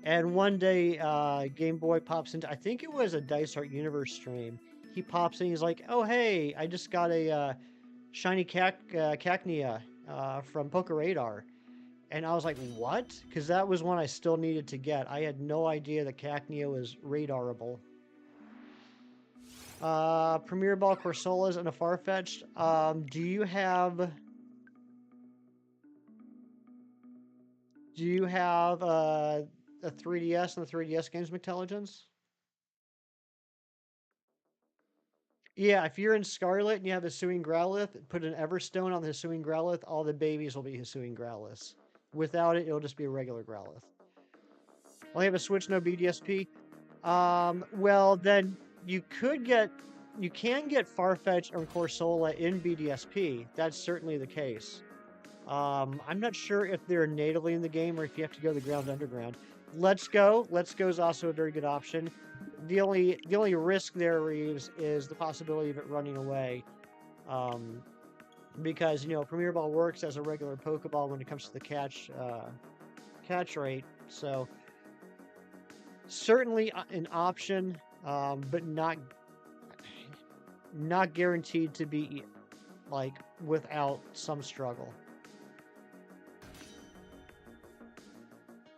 And one day, Game Boy pops into, I think it was a Dice Art Universe stream. He pops in, he's like, "Oh, hey, I just got a shiny Cacnea from Poker Radar." And I was like, "What?" Because that was one I still needed to get. I had no idea that Cacnea was radarable. Premier Ball Corsolas and a Farfetch'd. Do you have a 3DS and the 3DS games Intelligence? Yeah, if you're in Scarlet and you have Hisuian Growlithe, put an Everstone on the Hisuian Growlithe, all the babies will be Hisuian Growliths. Without it, it'll just be a regular Growlithe. Only have a Switch, no BDSP. Well, then you can get Farfetch and Corsola in BDSP. That's certainly the case. I'm not sure if they're natively in the game or if you have to go the ground underground. Let's Go. Let's Go is also a very good option. The only risk there, Reeves, is the possibility of it running away. Because Premier Ball works as a regular Pokeball when it comes to the catch rate. So certainly an option, but not guaranteed to be like without some struggle.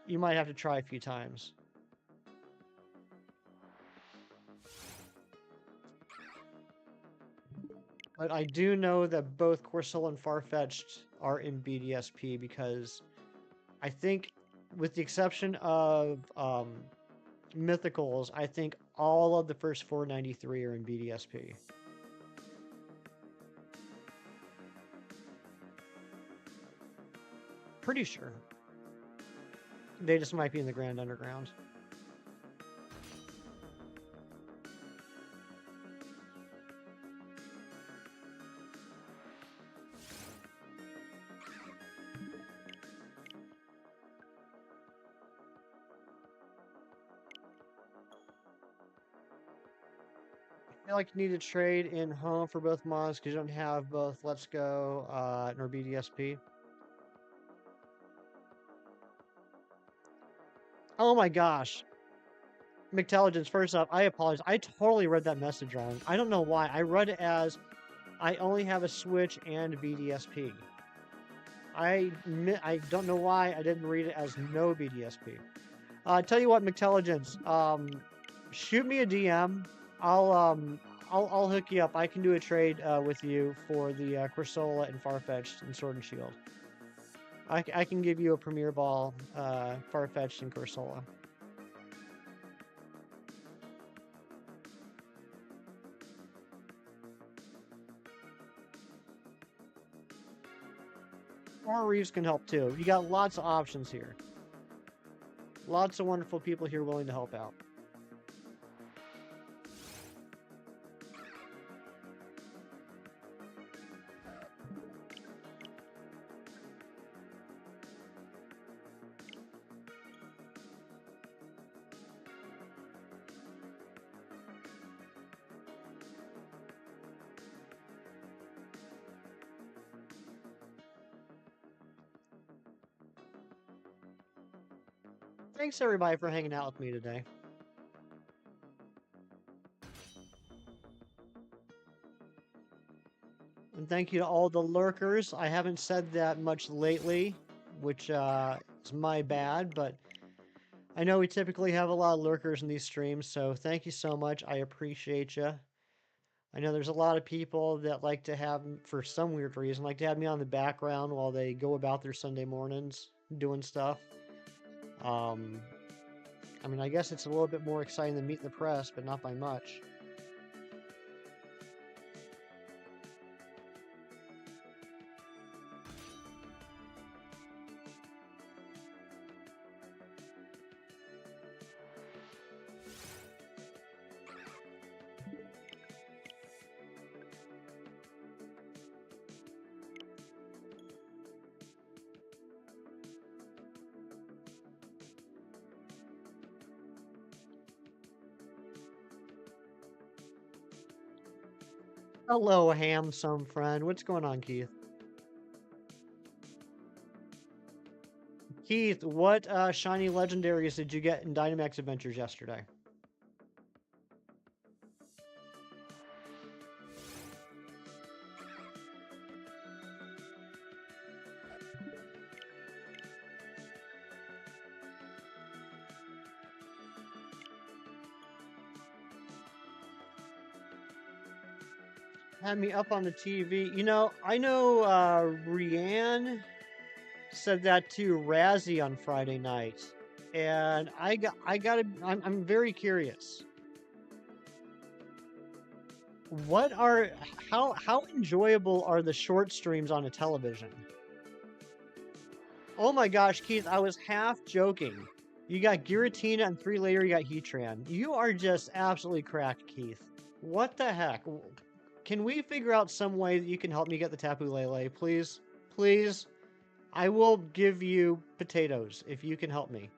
You might have to try a few times. But I do know that both Corsola and Farfetch'd are in BDSP because I think, with the exception of Mythicals, I think all of the first 493 are in BDSP. Pretty sure. They just might be in the Grand Underground. I feel like you need to trade in home for both mods because you don't have both Let's Go nor BDSP. Oh my gosh. McTelligence, first off, I apologize. I totally read that message wrong. I don't know why. I read it as I only have a Switch and BDSP. I don't know why I didn't read it as no BDSP. Tell you what, McTelligence, shoot me a DM. I'll hook you up. I can do a trade with you for the Corsola and Farfetch'd and Sword and Shield. I can give you a Premier Ball, Farfetch'd and Corsola. Or Reeves can help too. You got lots of options here. Lots of wonderful people here willing to help out. Thanks everybody for hanging out with me today. And thank you to all the lurkers. I haven't said that much lately, which is my bad, but I know we typically have a lot of lurkers in these streams, so thank you so much. I appreciate you. I know there's a lot of people that like to have, for some weird reason, like to have me on the background while they go about their Sunday mornings doing stuff. I mean, I guess it's a little bit more exciting than meeting the press, but not by much. Hello, handsome friend. What's going on, Keith? Keith, what shiny legendaries did you get in Dynamax Adventures yesterday? Had me up on the TV. You know, I know Rianne said that to Razzie on Friday night, and I'm very curious. What are how enjoyable are the short streams on a television? Oh my gosh, Keith, I was half joking. You got Giratina and 3 later you got Heatran. You are just absolutely cracked, Keith. What the heck? Can we figure out some way that you can help me get the Tapu Lele, please? Please? I will give you potatoes if you can help me.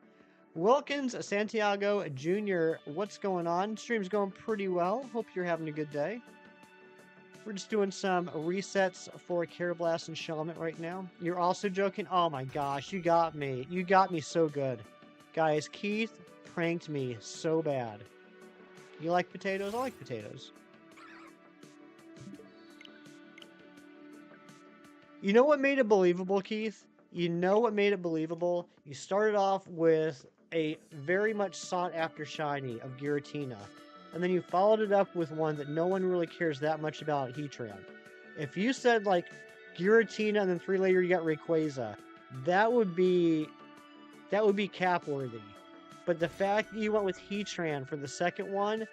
Wilkins Santiago Jr., what's going on? Stream's going pretty well. Hope you're having a good day. We're just doing some resets for KARRABLAST and SHELMET right now. You're also joking? Oh my gosh, you got me. You got me so good. Guys, Keith pranked me so bad. You like potatoes? I like potatoes. You know what made it believable, Keith? You know what made it believable? You started off with a very much sought-after shiny of Giratina, and then you followed it up with one that no one really cares that much about, Heatran. If you said, like, Giratina and then 3 later you got Rayquaza, that would be cap-worthy. But the fact that you went with Heatran for the second one,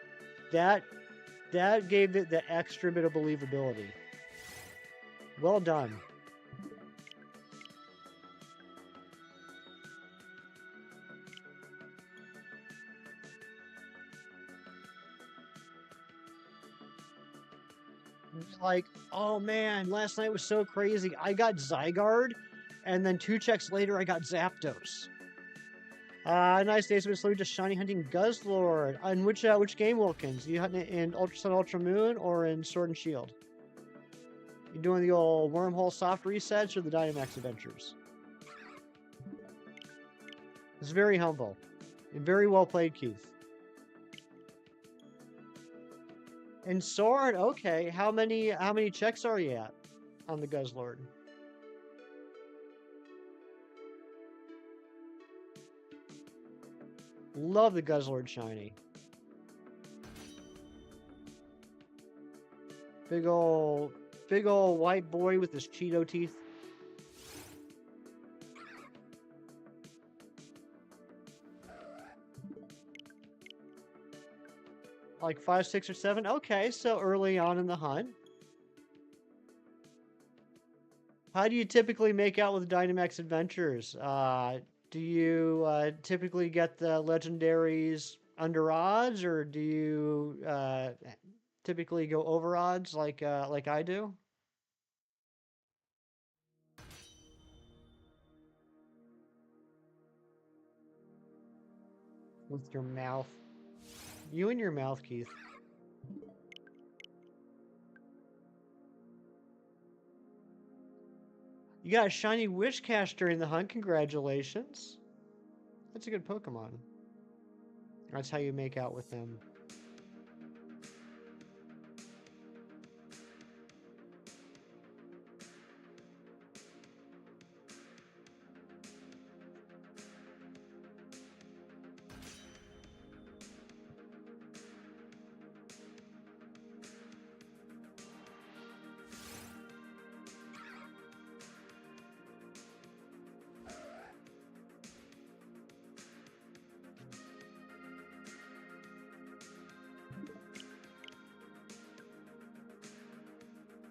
that gave it the extra bit of believability. Well done. Like, oh man, last night was so crazy. I got Zygarde, and then 2 checks later, I got Zapdos. Nice days of slowly just shiny hunting Guzzlord. And which game, Wilkins? You hunting it in Ultra Sun, Ultra Moon, or in Sword and Shield? You doing the old wormhole soft resets or the Dynamax Adventures? It's very humble. And very well played, Keith. And Sword, okay. How many checks are you at on the Guzzlord? Love the Guzzlord shiny. Big ol' white boy with his Cheeto teeth. Like 5, 6, or 7? Okay, so early on in the hunt. How do you typically make out with Dynamax Adventures? Do you typically get the legendaries under odds, or do you typically go over odds like I do? With your mouth. You and your mouth, Keith. You got a shiny Wishcash during the hunt. Congratulations. That's a good Pokemon. That's how you make out with them.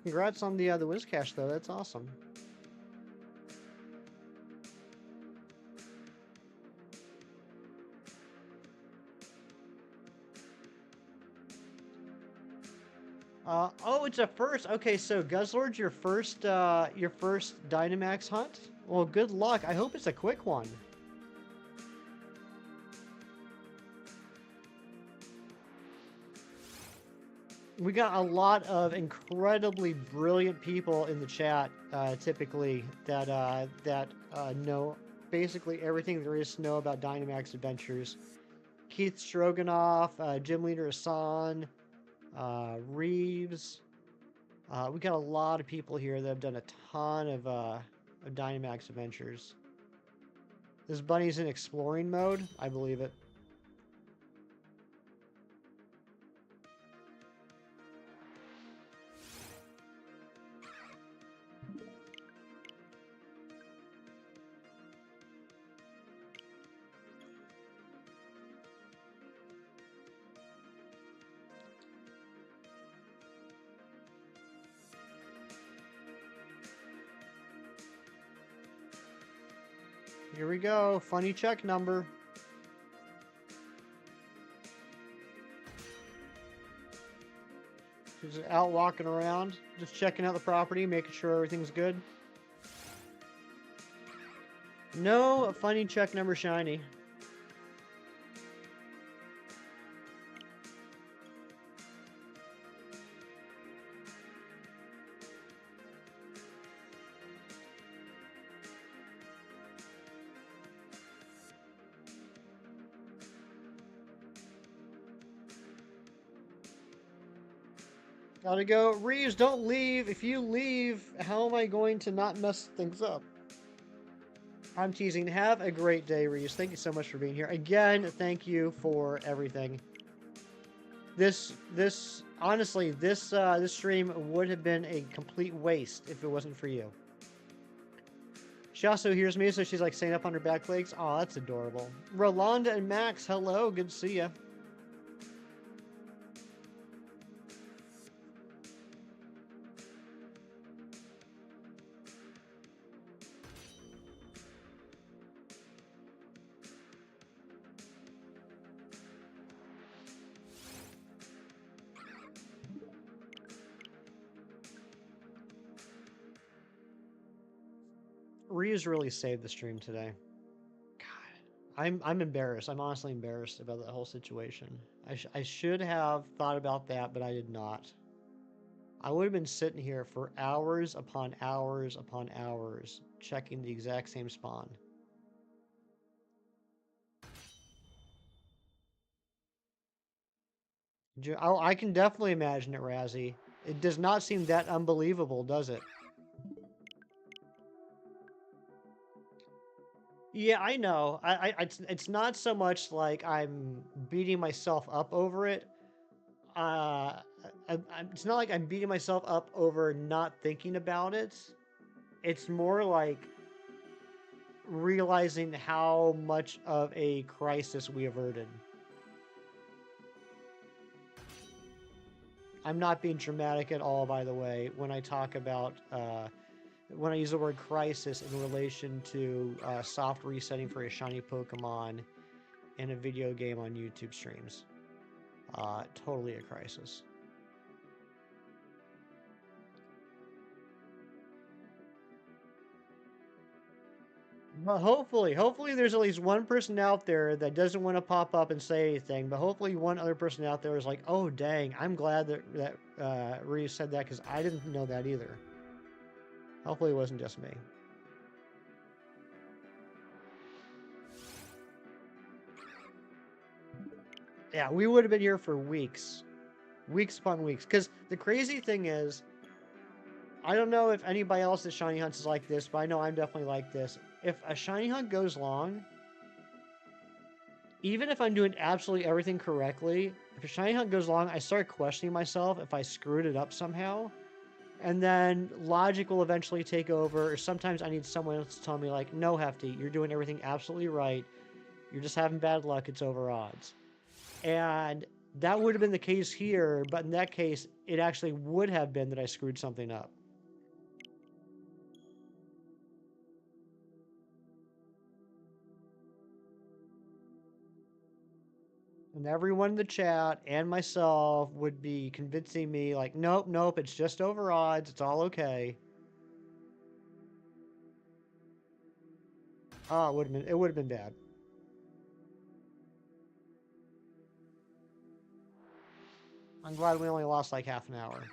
Congrats on the Whiscash, though. That's awesome. Oh, it's a first. Okay, so Guzzlord's your first Dynamax hunt? Well, good luck. I hope it's a quick one. We got a lot of incredibly brilliant people in the chat, typically, that know basically everything there is to know about Dynamax Adventures. Keith Stroganoff, Gym Leader Hassan, Reeves. We got a lot of people here that have done a ton of Dynamax Adventures. This bunny's in exploring mode. I believe it. Here we go. Funny check number. Just out walking around, just checking out the property, making sure everything's good. No funny check number shiny. Gotta go. Reeves, don't leave. If you leave, how am I going to not mess things up? I'm teasing. Have a great day, Reeves. Thank you so much for being here. Again, thank you for everything. Honestly, this stream would have been a complete waste if it wasn't for you. She also hears me, so she's like staying up on her back legs. Oh, that's adorable. Rolanda and Max, hello. Good to see you. Reeves really saved the stream today. God, I'm embarrassed. I'm honestly embarrassed about the whole situation. I should have thought about that, but I did not. I would have been sitting here for hours upon hours upon hours checking the exact same spawn. I can definitely imagine it, Razzie. It does not seem that unbelievable, does it? Yeah, I know. It's not so much like I'm beating myself up over it. It's not like I'm beating myself up over not thinking about it. It's more like realizing how much of a crisis we averted. I'm not being dramatic at all, by the way, when I talk about when I use the word crisis in relation to soft resetting for a shiny Pokemon in a video game on YouTube streams. Totally a crisis. But hopefully there's at least one person out there that doesn't want to pop up and say anything. But hopefully one other person out there is like, oh, dang, I'm glad that Reese said that because I didn't know that either. Hopefully it wasn't just me. Yeah, we would have been here for weeks. Weeks upon weeks. Because the crazy thing is, I don't know if anybody else at Shiny Hunts is like this, but I know I'm definitely like this. If a Shiny Hunt goes long, even if I'm doing absolutely everything correctly, if a Shiny Hunt goes long, I start questioning myself if I screwed it up somehow. And then logic will eventually take over, or sometimes I need someone else to tell me, like, no, Hefty, you're doing everything absolutely right. You're just having bad luck. It's over odds. And that would have been the case here, but in that case, it actually would have been that I screwed something up. And everyone in the chat and myself would be convincing me, like, nope, nope, it's just over odds. It's all okay. Oh, it would have been bad. I'm glad we only lost like half an hour.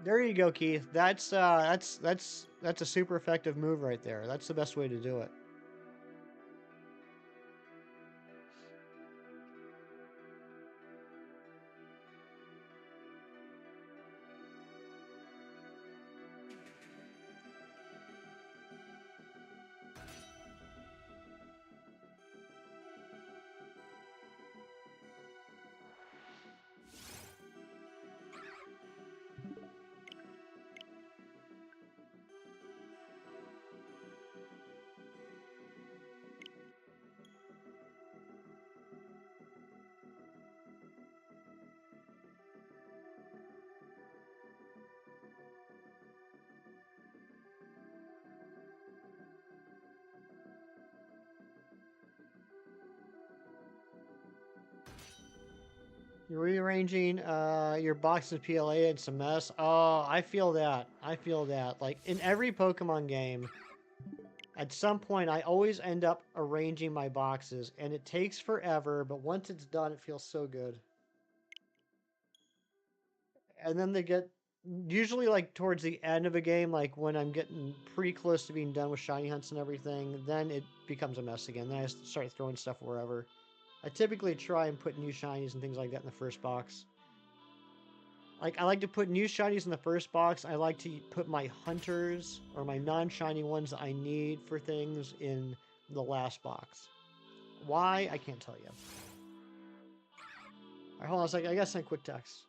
There you go, Keith. That's a super effective move right there. That's the best way to do it. You're rearranging your box of PLA, it's a mess. Oh, I feel that. I feel that. Like in every Pokemon game, at some point I always end up arranging my boxes and it takes forever, but once it's done it feels so good. And then they get usually like towards the end of a game, like when I'm getting pretty close to being done with shiny hunts and everything, then it becomes a mess again. Then I start throwing stuff wherever. I typically try and put new shinies and things like that in the first box. Like, I like to put new shinies in the first box. I like to put my hunters or my non-shiny ones that I need for things in the last box. Why? I can't tell you. Alright, hold on a second. I gotta send quick text.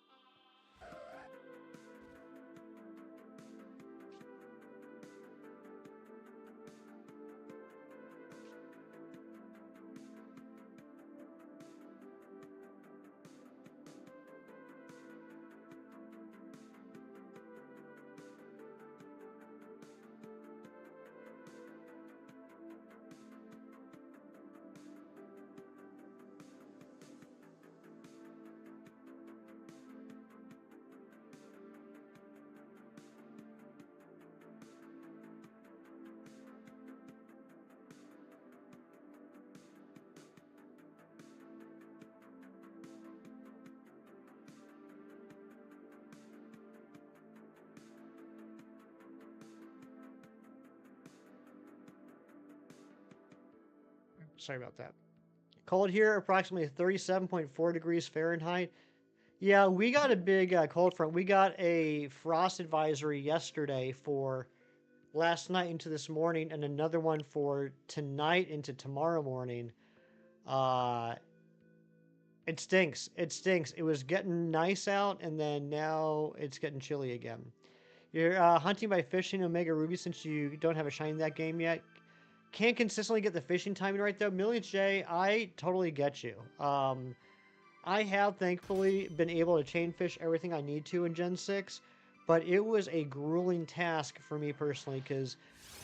Sorry about that. Cold here, approximately 37.4 degrees Fahrenheit. Yeah, we got a big cold front. We got a frost advisory yesterday for last night into this morning, and another one for tonight into tomorrow morning. Uh, it stinks. It stinks. It was getting nice out, and then now it's getting chilly again. You're hunting by fishing Omega Ruby since you don't have a shine in that game yet. Can't consistently get the fishing timing right though. Millions J, I totally get you. I have thankfully been able to chain fish everything I need to in Gen 6, but it was a grueling task for me personally because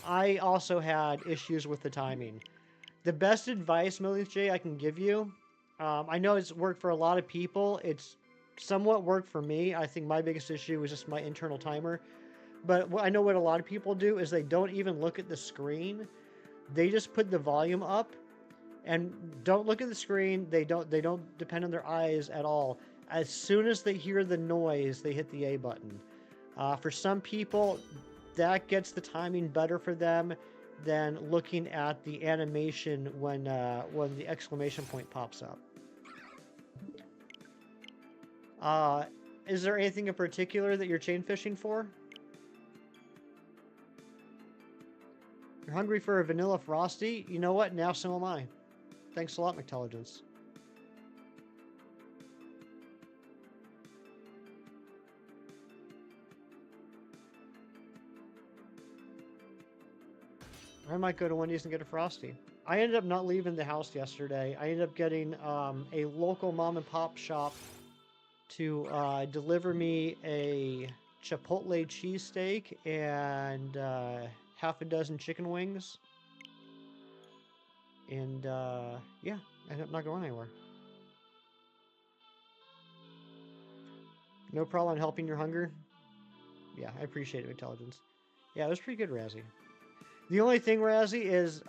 I also had issues with the timing. The best advice, Millions J, I can give you, I know it's worked for a lot of people. It's somewhat worked for me. I think my biggest issue was just my internal timer. But I know what a lot of people do is they don't even look at the screen. They just put the volume up and don't look at the screen. They don't depend on their eyes at all. As soon as they hear the noise, they hit the A button. For some people, that gets the timing better for them than looking at the animation when the exclamation point pops up. Is there anything in particular that you're chain fishing for? You're hungry for a vanilla frosty? You know what? Now so am I. Thanks a lot, McTelligence. I might go to Wendy's and get a frosty. I ended up not leaving the house yesterday. I ended up getting a local mom and pop shop to deliver me a Chipotle cheesesteak and half a dozen chicken wings. And yeah, I ended up not going anywhere. No problem helping your hunger. Yeah, I appreciate it, intelligence. Yeah, it was pretty good, Razzie. The only thing, Razzie, is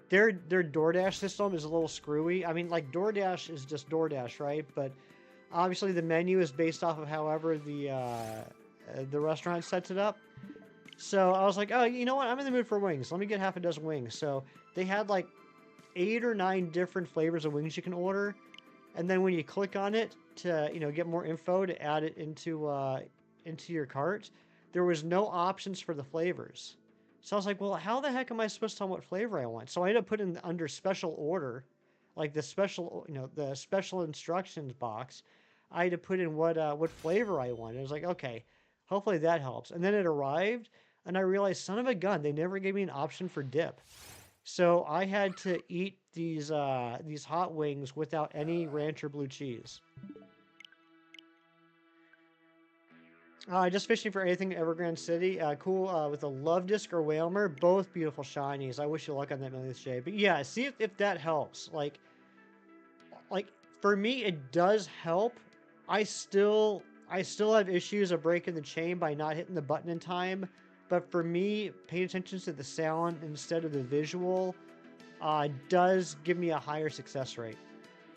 their DoorDash system is a little screwy. I mean, like DoorDash is just DoorDash, right? But obviously the menu is based off of however the restaurant sets it up. So I was like, oh, you know what? I'm in the mood for wings. Let me get half a dozen wings. So they had like 8 or 9 different flavors of wings you can order, and then when you click on it to get more info to add it into your cart, there was no options for the flavors. So I was like, well, how the heck am I supposed to tell what flavor I want? So I ended up putting under special order, like the special instructions box. I had to put in what flavor I wanted. I was like, okay, hopefully that helps. And then it arrived, and I realized, son of a gun, they never gave me an option for dip. So I had to eat these hot wings without any ranch or blue cheese. Just fishing for anything in Evergrande City. Cool with a Love Disc or Whalmer. Both beautiful shinies. I wish you luck on that, Millionth Shade. But yeah, see if that helps. Like for me, it does help. I still have issues of breaking the chain by not hitting the button in time. But for me, paying attention to the sound instead of the visual does give me a higher success rate.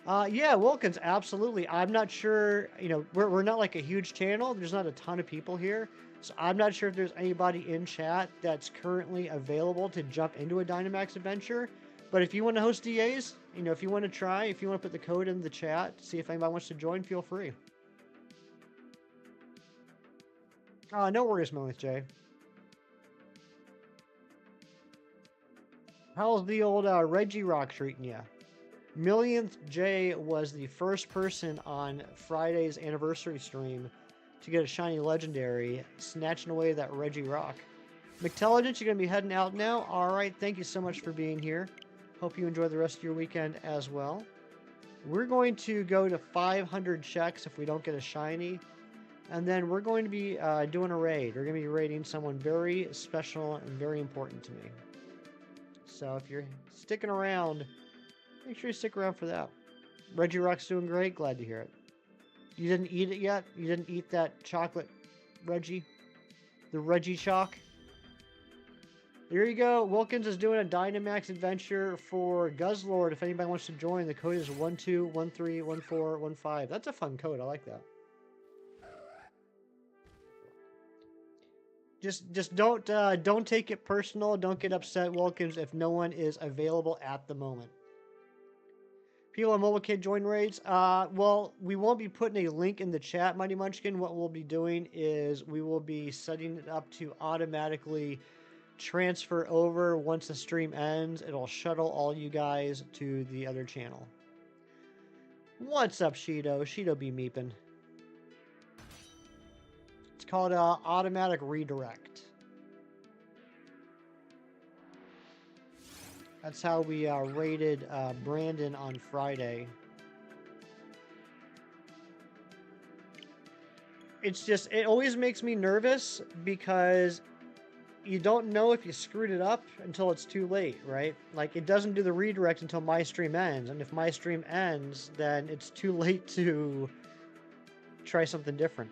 Yeah, Wilkins, absolutely. I'm not sure, we're not like a huge channel. There's not a ton of people here. So I'm not sure if there's anybody in chat that's currently available to jump into a Dynamax adventure. But if you want to host DAs, if you want to try, if you want to put the code in the chat, see if anybody wants to join, feel free. No worries, Millionth J. How's the old Reggie Rock treating you? Millionth J was the first person on Friday's anniversary stream to get a shiny legendary, snatching away that Reggie Rock. McTelligence, you're going to be heading out now. All right, thank you so much for being here. Hope you enjoy the rest of your weekend as well. We're going to go to 500 checks if we don't get a shiny. And then we're going to be doing a raid. We're going to be raiding someone very special and very important to me. So if you're sticking around, make sure you stick around for that. Reggie Rock's doing great. Glad to hear it. You didn't eat it yet? You didn't eat that chocolate, Reggie? The Reggie Chalk? There you go. Wilkins is doing a Dynamax adventure for Guzzlord. If anybody wants to join, the code is 12131415. That's a fun code. I like that. Just don't take it personal. Don't get upset, Wilkins, if no one is available at the moment. People on Mobile Kid join raids. Well, we won't be putting a link in the chat, Mighty Munchkin. What we'll be doing is we will be setting it up to automatically transfer over once the stream ends. It'll shuttle all you guys to the other channel. What's up, Shido? Shido be meepin'. It's called automatic redirect. That's how we rated Brandon on Friday. It always makes me nervous because you don't know if you screwed it up until it's too late, right? Like, it doesn't do the redirect until my stream ends, and if my stream ends, then it's too late to try something different.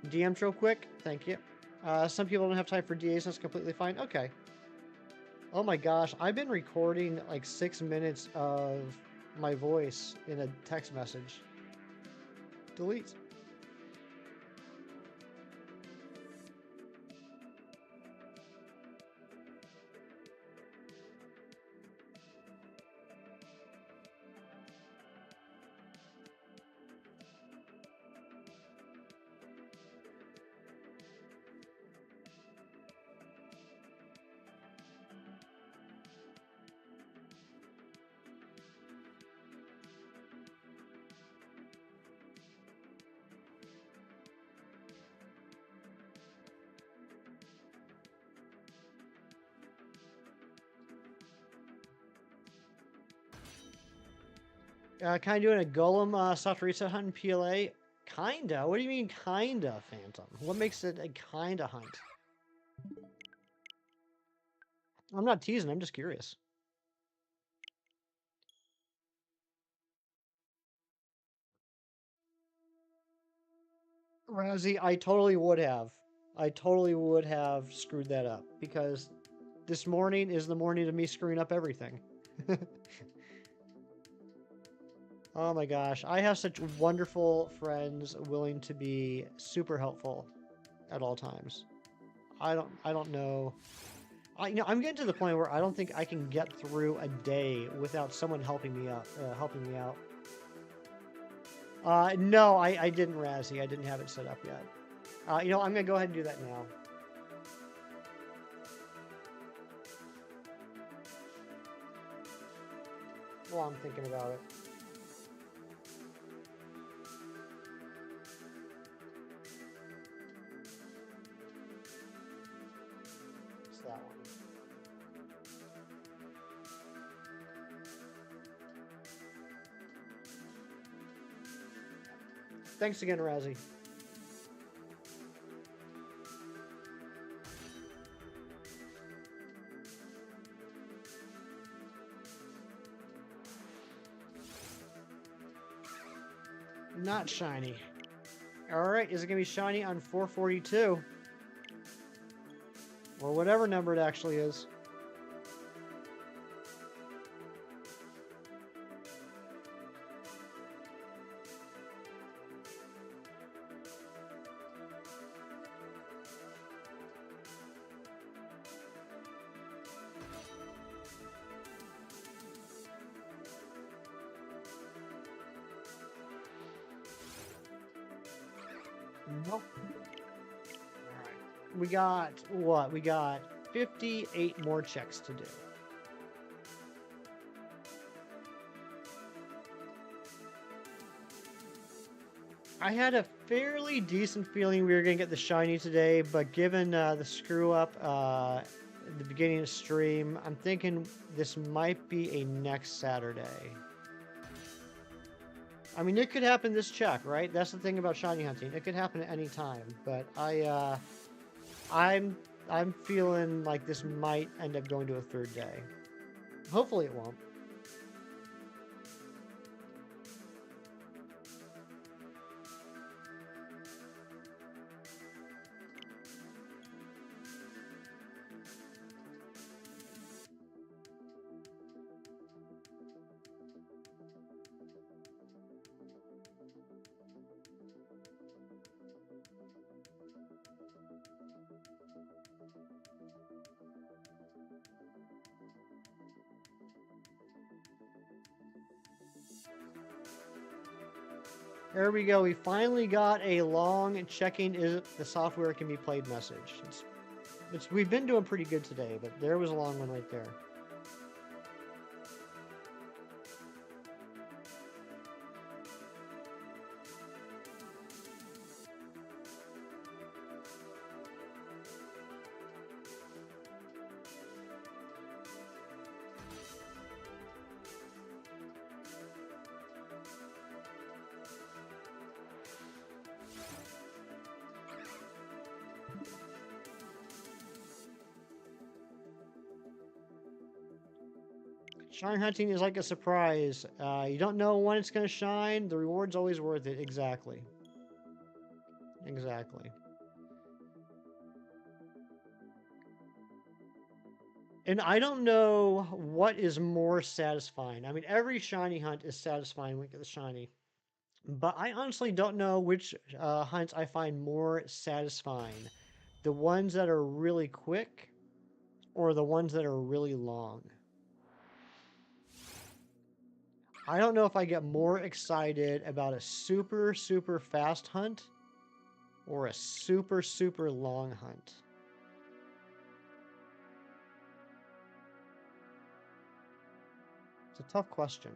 DM'd real quick, thank you. Some people don't have time for DAs, that's completely fine. Okay. Oh my gosh, I've been recording like 6 minutes of my voice in a text message. Delete. Kind of doing a golem soft reset hunt in PLA? Kinda? What do you mean kinda, Phantom? What makes it a kinda hunt? I'm not teasing, I'm just curious. Razzie, I totally would have. I totally would have screwed that up because this morning is the morning of me screwing up everything. Oh my gosh, I have such wonderful friends willing to be super helpful at all times. I don't know. I'm getting to the point where I don't think I can get through a day without someone helping me out. No, I didn't, Razzie. I didn't have it set up yet. I'm gonna go ahead and do that now. While I'm thinking about it. It's that one. Thanks again, Razzie. Not shiny. Alright, is it going to be shiny on 442? Or whatever number it actually is. Nope. Alright. We got what? We got 58 more checks to do. I had a fairly decent feeling we were going to get the shiny today, but given the screw up at the beginning of the stream, I'm thinking this might be a next Saturday. I mean, it could happen this check, right? That's the thing about shiny hunting. It could happen at any time, but I'm feeling like this might end up going to a third day. Hopefully it won't. There we go. We finally got a long checking if the software can be played message. We've been doing pretty good today, but there was a long one right there. Shine hunting is like a surprise. You don't know when it's going to shine. The reward's always worth it. Exactly. Exactly. And I don't know what is more satisfying. I mean, every shiny hunt is satisfying when you get the shiny. But I honestly don't know which hunts I find more satisfying. The ones that are really quick or the ones that are really long. I don't know if I get more excited about a super, super fast hunt or a super, super long hunt. It's a tough question.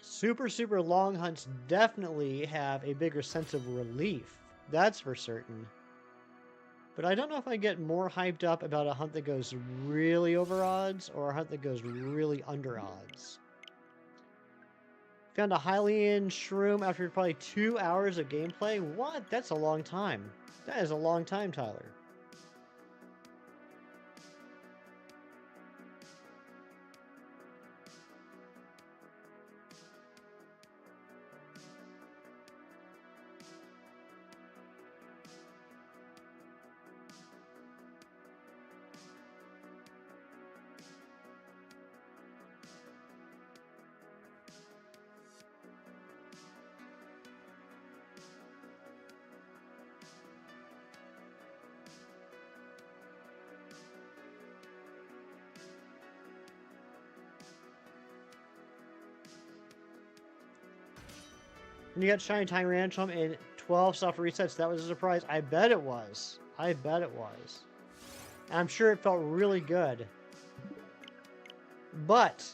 Super, super long hunts definitely have a bigger sense of relief. That's for certain. But I don't know if I get more hyped up about a hunt that goes really over odds or a hunt that goes really under odds. Found a Hylian shroom after probably 2 hours of gameplay? What? That's a long time. That is a long time, Tyler. When you got Shiny Tyrantrum and 12 soft resets, that was a surprise. I bet it was. I bet it was. I'm sure it felt really good. But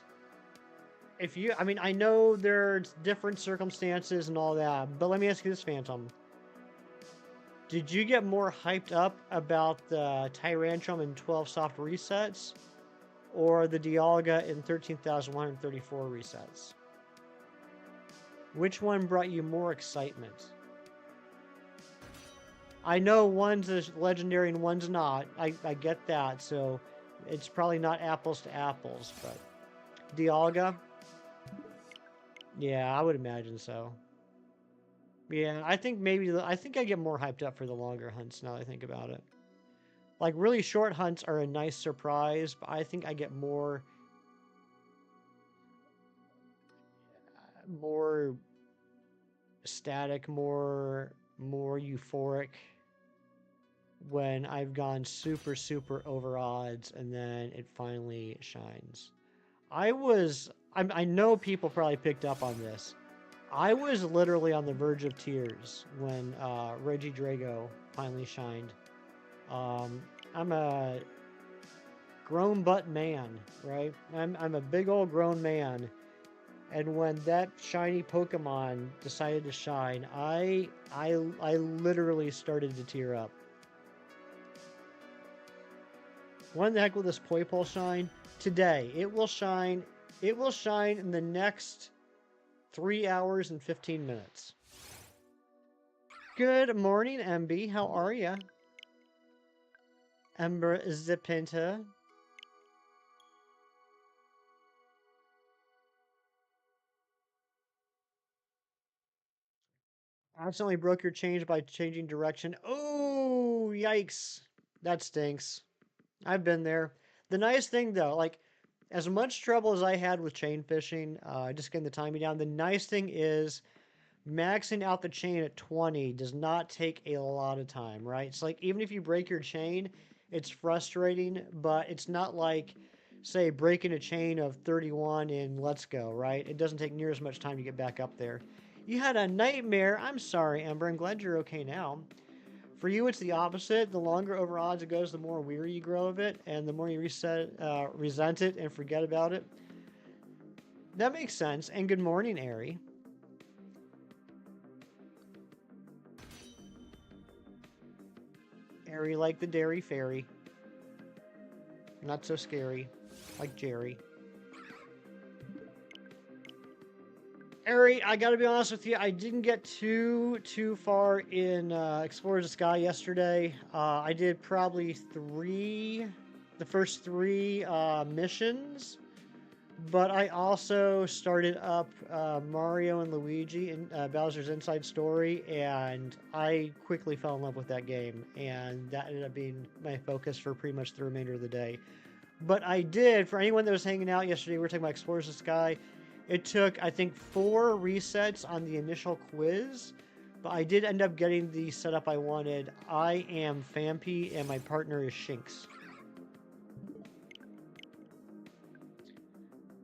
if you, I mean, I know there's different circumstances and all that, but let me ask you this, Phantom. Did you get more hyped up about the Tyrantrum and 12 soft resets, or the Dialga in 13,134 resets? Which one brought you more excitement? I know one's a legendary and one's not. I get that, so it's probably not apples to apples, but Dialga? Yeah, I would imagine so. Yeah, I think maybe I think I get more hyped up for the longer hunts now that I think about it. Like really short hunts are a nice surprise, but I think I get more static, more euphoric when I've gone super over odds and then it finally shines. I know people probably picked up on this. I was literally on the verge of tears when Regidrago finally shined. I'm a grown butt man, right? I'm a big old grown man. And when that shiny Pokemon decided to shine, I literally started to tear up. When the heck will this Poipole shine? Today. It will shine. It will shine in the next 3 hours and 15 minutes. Good morning, MB. How are ya? Ember Zipinta. Accidentally broke your change by changing direction. Oh, yikes. That stinks. I've been there. The nice thing, though, like, as much trouble as I had with chain fishing, just getting the timing down, the nice thing is maxing out the chain at 20 does not take a lot of time, right? It's like, even if you break your chain, it's frustrating, but it's not like, say, breaking a chain of 31 in Let's Go, right? It doesn't take near as much time to get back up there. You had a nightmare. I'm sorry, Ember. I'm glad you're okay now. For you, it's the opposite. The longer over odds it goes, the more weary you grow of it, and the more you resent it and forget about it. That makes sense. And good morning, Ari. Ari like the dairy fairy. Not so scary, like Jerry. Ari, I gotta be honest with you, I didn't get too far in Explore the Sky yesterday. I did probably the first three missions, but I also started up Mario and Luigi in Bowser's Inside Story, and I quickly fell in love with that game, and that ended up being my focus for pretty much the remainder of the day. But I did, for anyone that was hanging out yesterday, we were talking about Explorers of the Sky. It took, I think, 4 resets on the initial quiz, but I did end up getting the setup I wanted. I am Fampy, and my partner is Shinx.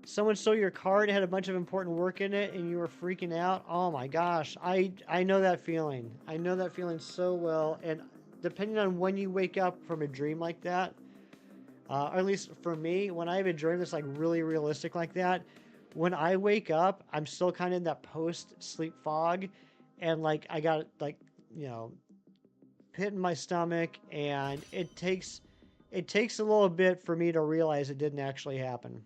Someone stole your card, it had a bunch of important work in it, and you were freaking out. Oh my gosh, I know that feeling. I know that feeling so well, and depending on when you wake up from a dream like that, or at least for me, when I have a dream that's like really realistic like that, when I wake up, I'm still kind of in that post-sleep fog, and like I got like, you know, pit in my stomach, and it takes a little bit for me to realize it didn't actually happen.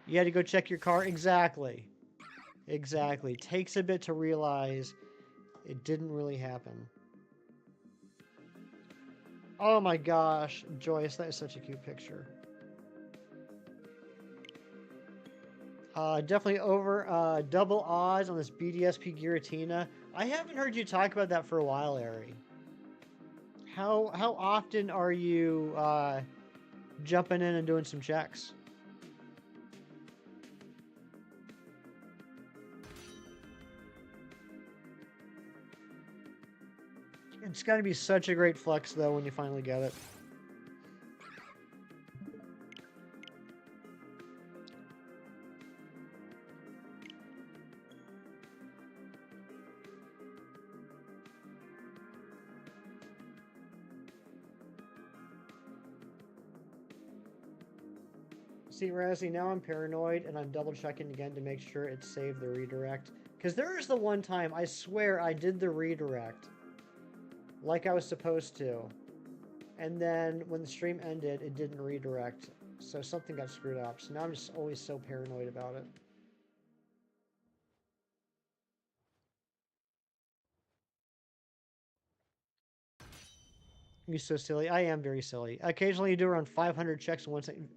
You had to go check your car? Exactly. Exactly. Takes a bit to realize it didn't really happen. Oh my gosh, Joyce, that is such a cute picture. Definitely over double odds on this BDSP Giratina. I haven't heard you talk about that for a while, Ari. How often are you jumping in and doing some checks? It's got to be such a great flex, though, when you finally get it. See, Razzie, now I'm paranoid and I'm double checking again to make sure it saved the redirect. Because there is the one time, I swear, I did the redirect like I was supposed to. And then when the stream ended, it didn't redirect. So something got screwed up. So now I'm just always so paranoid about it. You're so silly. I am very silly. Occasionally you do around 500 checks in 1 second.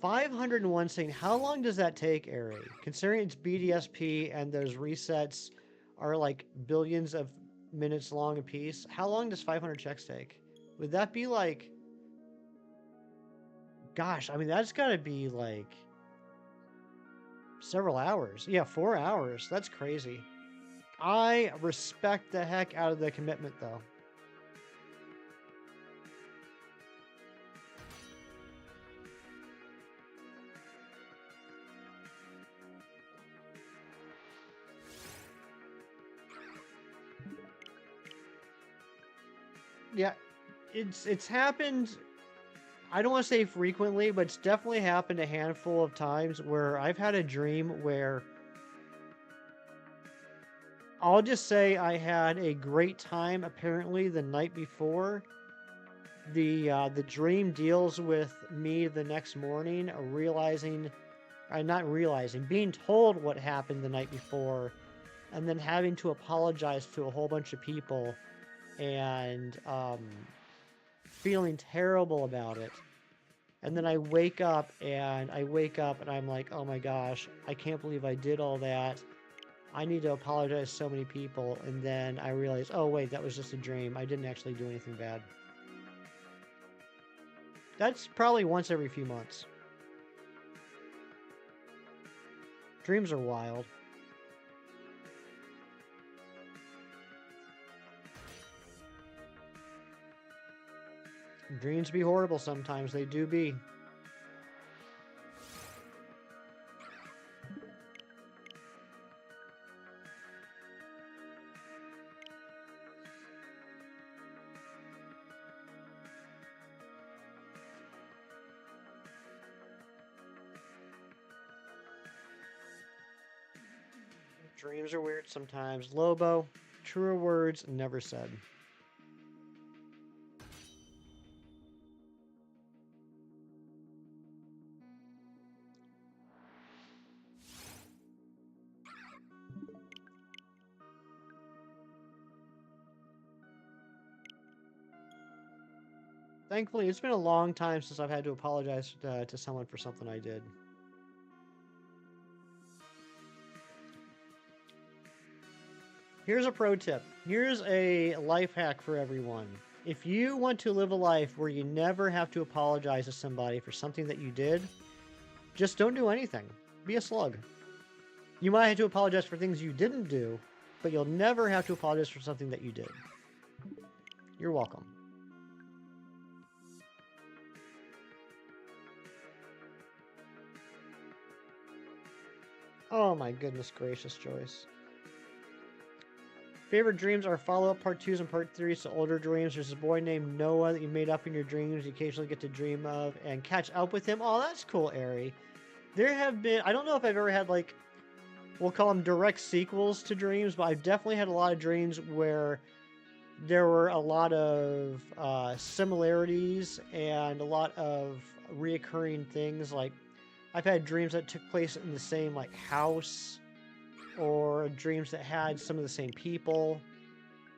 501 second. How long does that take, Ari? Considering it's BDSP and those resets are like billions of minutes long a piece, how long does 500 checks take? Would that be like... Gosh, I mean, that's got to be like several hours. Yeah, 4 hours. That's crazy. I respect the heck out of the commitment, though. Yeah, it's happened. I don't want to say frequently, but it's definitely happened a handful of times where I've had a dream where I'll just say I had a great time apparently the night before. The dream deals with me the next morning realizing, not realizing, being told what happened the night before, and then having to apologize to a whole bunch of people, and feeling terrible about it. And then I wake up and I'm like, oh my gosh, I can't believe I did all that. I need to apologize to so many people. And then I realize, oh wait, that was just a dream. I didn't actually do anything bad. That's probably once every few months. Dreams are wild. Dreams be horrible sometimes. They do be. Dreams are weird sometimes. Lobo, truer words never said. Thankfully, it's been a long time since I've had to apologize to someone for something I did. Here's a pro tip. Here's a life hack for everyone. If you want to live a life where you never have to apologize to somebody for something that you did, just don't do anything. Be a slug. You might have to apologize for things you didn't do, but you'll never have to apologize for something that you did. You're welcome. Oh my goodness gracious, Joyce. Favorite dreams are follow-up part 2s and part 3s to older dreams. There's a boy named Noah that you made up in your dreams you occasionally get to dream of and catch up with him. Oh, that's cool, Ari. There have been, I don't know if I've ever had, like, we'll call them direct sequels to dreams, but I've definitely had a lot of dreams where there were a lot of similarities and a lot of reoccurring things. Like, I've had dreams that took place in the same, like, house, or dreams that had some of the same people.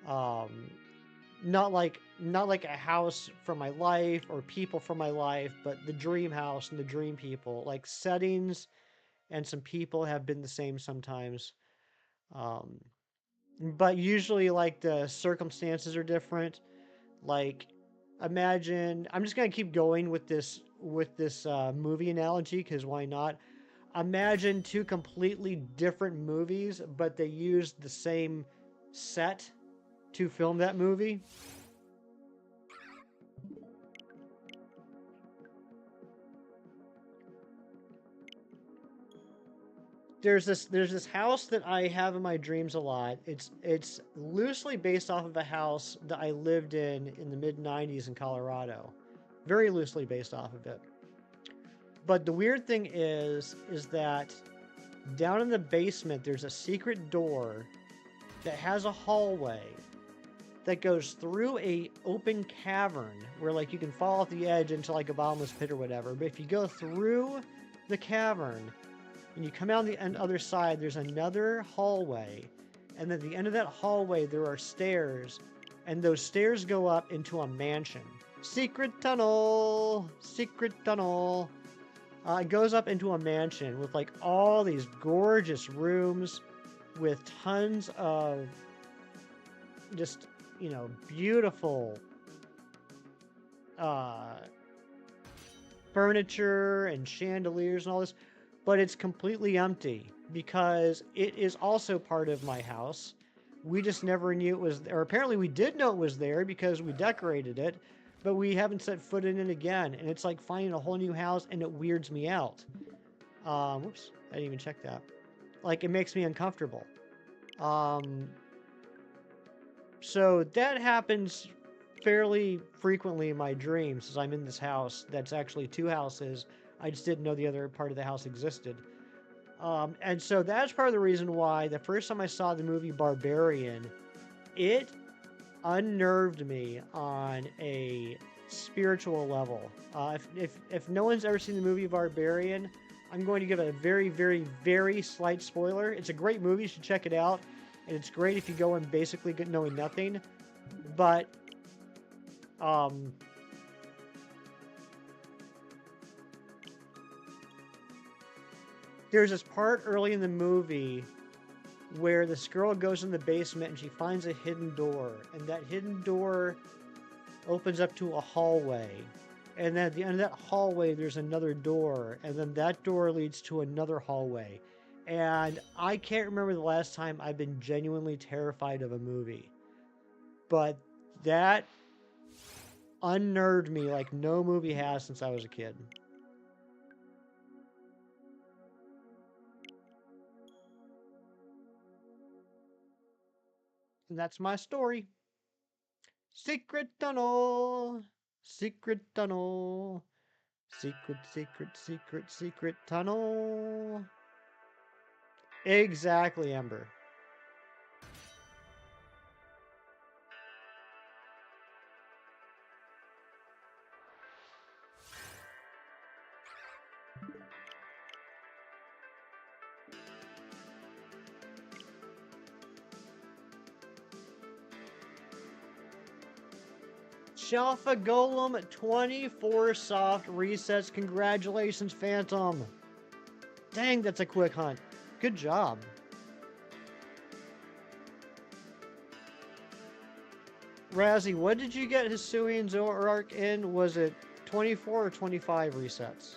Not like a house from my life or people from my life, but the dream house and the dream people. Like, settings and some people have been the same sometimes. But usually, like, the circumstances are different. Like, imagine, I'm just gonna keep going with this movie analogy, because why not? Imagine two completely different movies, but they used the same set to film that movie. There's this house that I have in my dreams a lot. It's loosely based off of a house that I lived in the mid 90s in Colorado. Very loosely based off of it. But the weird thing is that down in the basement, there's a secret door that has a hallway that goes through a open cavern where like you can fall off the edge into like a bottomless pit or whatever. But if you go through the cavern and you come out on the other side, there's another hallway. And at the end of that hallway, there are stairs. And those stairs go up into a mansion. Secret tunnel! Secret tunnel! It goes up into a mansion with like all these gorgeous rooms with tons of just, you know, beautiful furniture and chandeliers and all this, but it's completely empty because it is also part of my house. We just never knew it was, or apparently we did know it was there because we decorated it, but we haven't set foot in it again. And it's like finding a whole new house, and it weirds me out. Whoops, I didn't even check that. Like, it makes me uncomfortable. So that happens fairly frequently in my dreams as I'm in this house that's actually two houses. I just didn't know the other part of the house existed. And so that's part of the reason why the first time I saw the movie Barbarian, it unnerved me on a spiritual level. If no one's ever seen the movie Barbarian, I'm going to give it a very, very, very slight spoiler. It's a great movie. You should check it out. And it's great if you go in basically knowing nothing. But, there's this part early in the movie where this girl goes in the basement and she finds a hidden door. And that hidden door opens up to a hallway. And then at the end of that hallway, there's another door. And then that door leads to another hallway. And I can't remember the last time I've been genuinely terrified of a movie. But that unnerved me like no movie has since I was a kid. And that's my story. Secret tunnel. Secret tunnel. Secret, secret, secret, secret tunnel. Exactly, Ember. Shalfa Golem 24 soft resets. Congratulations, Phantom. Dang, that's a quick hunt. Good job. Razzie, what did you get Hisuian Zoroark in? Was it 24 or 25 resets?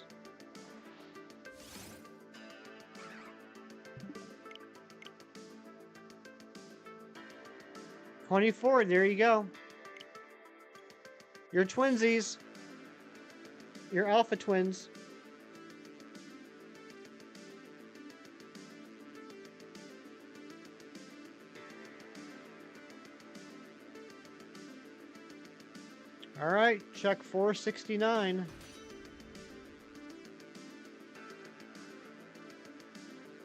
$24, there you go. You're twinsies. You're alpha twins. All right, check 469.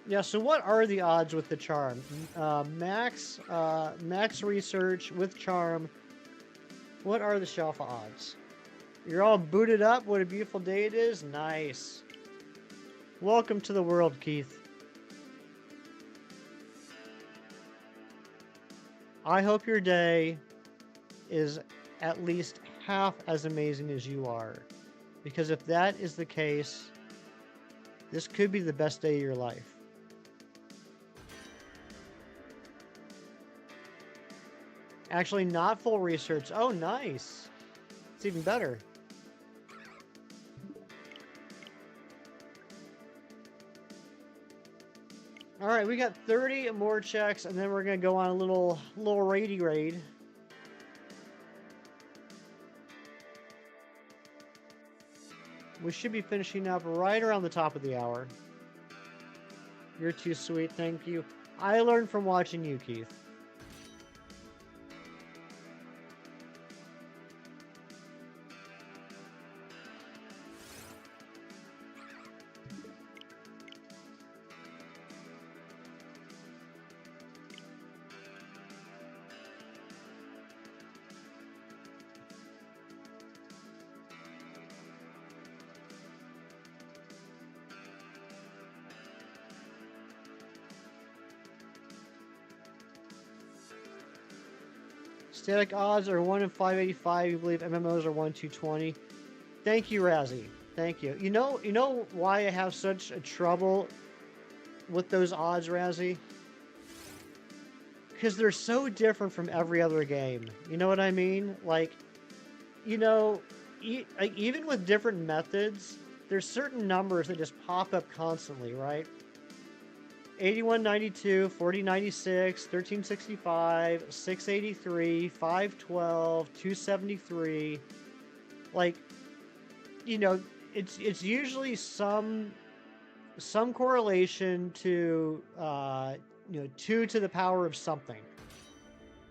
Yeah, so what are the odds with the charm? Max research with charm. What are the Shalfa odds? You're all booted up. What a beautiful day it is. Nice. Welcome to the world, Keith. I hope your day is at least half as amazing as you are. Because if that is the case, this could be the best day of your life. Actually, not full research. Oh, nice. It's even better. All right, we got 30 more checks, and then we're gonna go on a little raidy raid. We should be finishing up right around the top of the hour. You're too sweet, thank you. I learned from watching you, Keith. Static odds are 1 in 585. You believe MMOs are 1 in 220. Thank you, Razzie. Thank you. You know why I have such a trouble with those odds, Razzie? Because they're so different from every other game. You know what I mean? Like, you know, like even with different methods, there's certain numbers that just pop up constantly, right? 8192, 4096, 1365, 683, 512, 273. Like, you know, it's usually some correlation to you know, 2 to the power of something.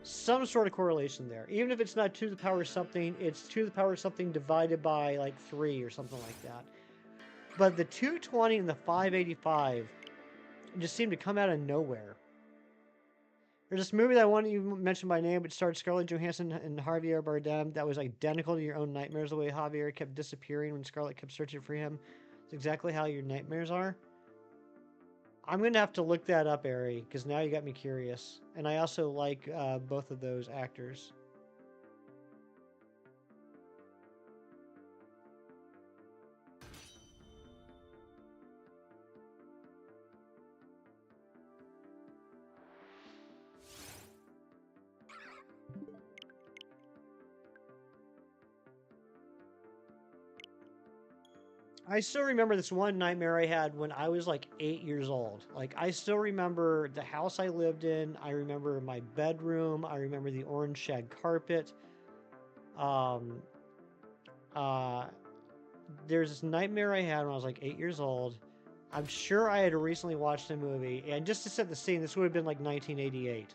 Some sort of correlation there. Even if it's not 2 to the power of something, it's 2 to the power of something divided by like 3 or something like that. But the 220 and the 585 just seem to come out of nowhere. There's this movie that I want you mention by name, but starred Scarlett Johansson and Javier Bardem that was identical to your own nightmares. The way Javier kept disappearing when Scarlett kept searching for him. It's exactly how your nightmares are. I'm going to have to look that up, Ari, because now you got me curious. And I also like both of those actors. I still remember this one nightmare I had when I was like 8 years old. Like, I still remember the house I lived in. I remember my bedroom. I remember the orange shag carpet. Um, there's this nightmare I had when I was like 8 years old. I'm sure I had recently watched a movie. And just to set the scene, this would have been like 1988.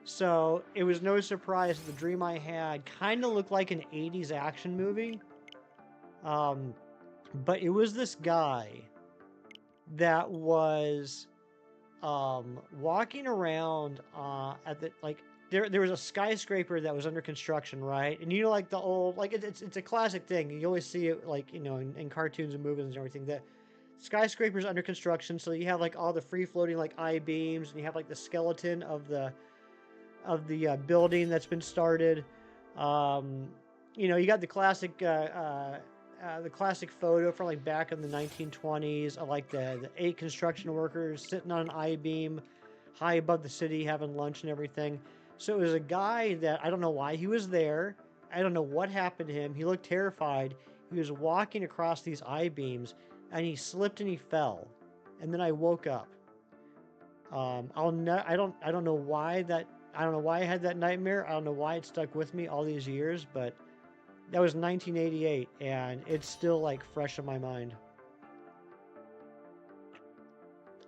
So it was no surprise that the dream I had kind of looked like an 80s action movie. But it was this guy that was walking around at the like there was a skyscraper that was under construction, right? And you know, like the old like it's a classic thing. You always see it like, you know, in cartoons and movies and everything, that skyscrapers under construction. So you have like all the free floating like I-beams, and you have like the skeleton of the building that's been started. You know, you got the classic photo from like back in the 1920s of like the 8 construction workers sitting on an I-beam high above the city having lunch and everything. So it was a guy that I don't know why he was there. I don't know what happened to him. He looked terrified. He was walking across these I-beams and he slipped and he fell. And then I woke up. I don't know why I had that nightmare. I don't know why it stuck with me all these years, but that was 1988, and it's still like fresh in my mind.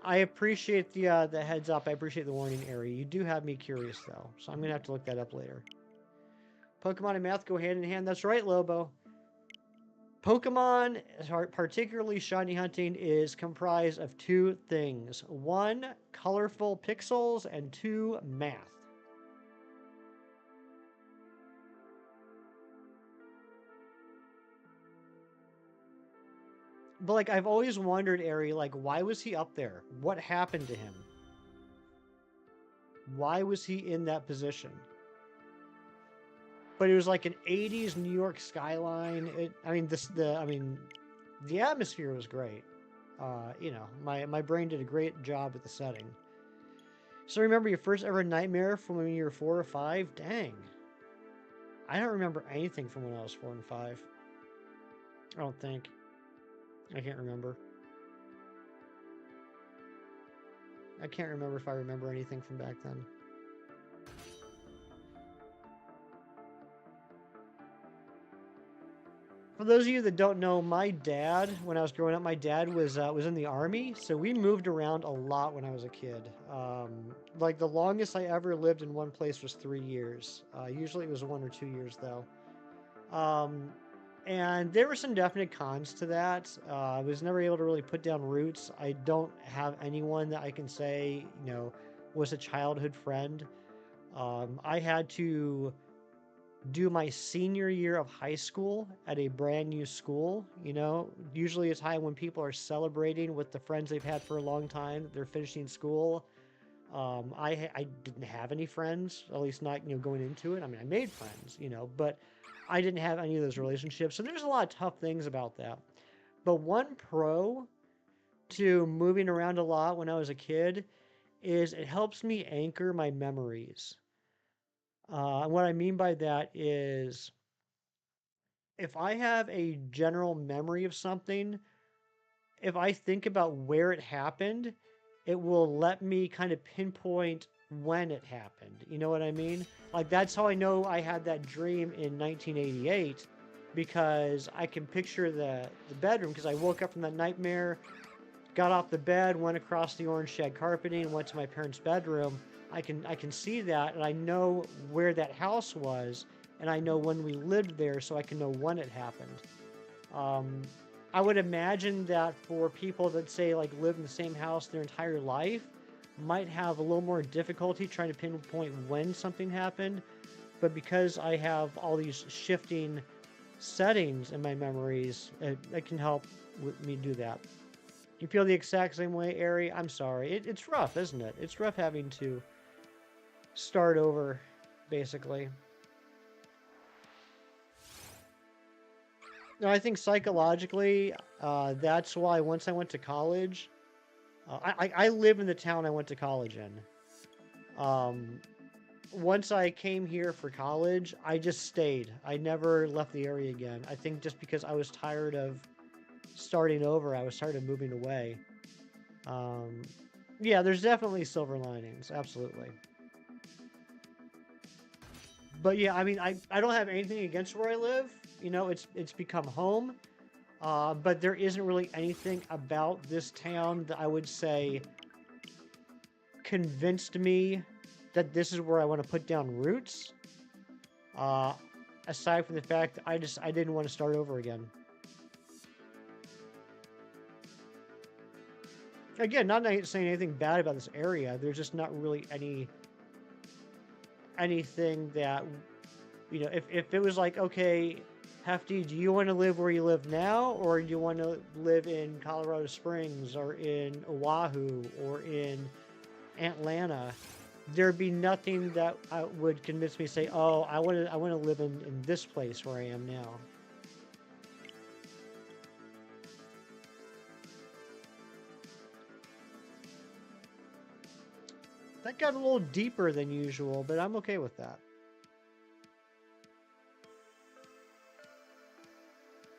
I appreciate the heads up. I appreciate the warning, Ari. You do have me curious though, so I'm gonna have to look that up later. Pokemon and math go hand in hand. That's right, Lobo. Pokemon, particularly shiny hunting, is comprised of 2 things: 1, colorful pixels, and 2, math. But like, I've always wondered, Ari, like, why was he up there? What happened to him? Why was he in that position? But it was like an 80s New York skyline. The atmosphere was great. You know, my brain did a great job with the setting. So remember your first ever nightmare from when you were 4 or 5? Dang. I don't remember anything from when I was 4 and 5. I don't think. I can't remember. I can't remember if I remember anything from back then. For those of you that don't know, my dad, when I was growing up, my dad was in the Army, so we moved around a lot when I was a kid. Like the longest I ever lived in one place was 3 years. Usually it was 1 or 2 years though. And there were some definite cons to that. I was never able to really put down roots. I don't have anyone that I can say, you know, was a childhood friend. I had to do my senior year of high school at a brand new school. You know, usually a time when people are celebrating with the friends they've had for a long time, they're finishing school. I didn't have any friends, at least not, going into it. I mean, I made friends, but I didn't have any of those relationships. So there's a lot of tough things about that. But one pro to moving around a lot when I was a kid is it helps me anchor my memories. And what I mean by that is if I have a general memory of something, if I think about where it happened, it will let me kind of pinpoint when it happened. You know what I mean? Like that's how I know I had that dream in 1988 because I can picture the bedroom because I woke up from that nightmare, got off the bed, went across the orange shag carpeting, and went to my parents' bedroom. I can see that and I know where that house was and I know when we lived there so I can know when it happened. Um, I would imagine that for people that say like live in the same house their entire life, might have a little more difficulty trying to pinpoint when something happened. But because I have all these shifting settings in my memories, it can help with me do that. You feel the exact same way, Ari? I'm sorry. It's rough, isn't it? It's rough having to start over, basically. No, I think psychologically, that's why once I went to college, I live in the town I went to college in. Um, Once I came here for college, I just stayed. I never left the area again. I think just because I was tired of starting over, I was tired of moving away. Um, yeah, there's definitely silver linings, absolutely. But yeah, I mean, I don't have anything against where I live. It's become home. But there isn't really anything about this town that I would say convinced me that this is where I want to put down roots. Uh, Aside from the fact that I didn't want to start over again. Again, not saying anything bad about this area. There's just not really anything that if it was like, okay, Hefty, do you want to live where you live now, or do you want to live in Colorado Springs or in Oahu or in Atlanta? There'd be nothing that would convince me to say, oh, I want to live in this place where I am now. That got a little deeper than usual, but I'm okay with that.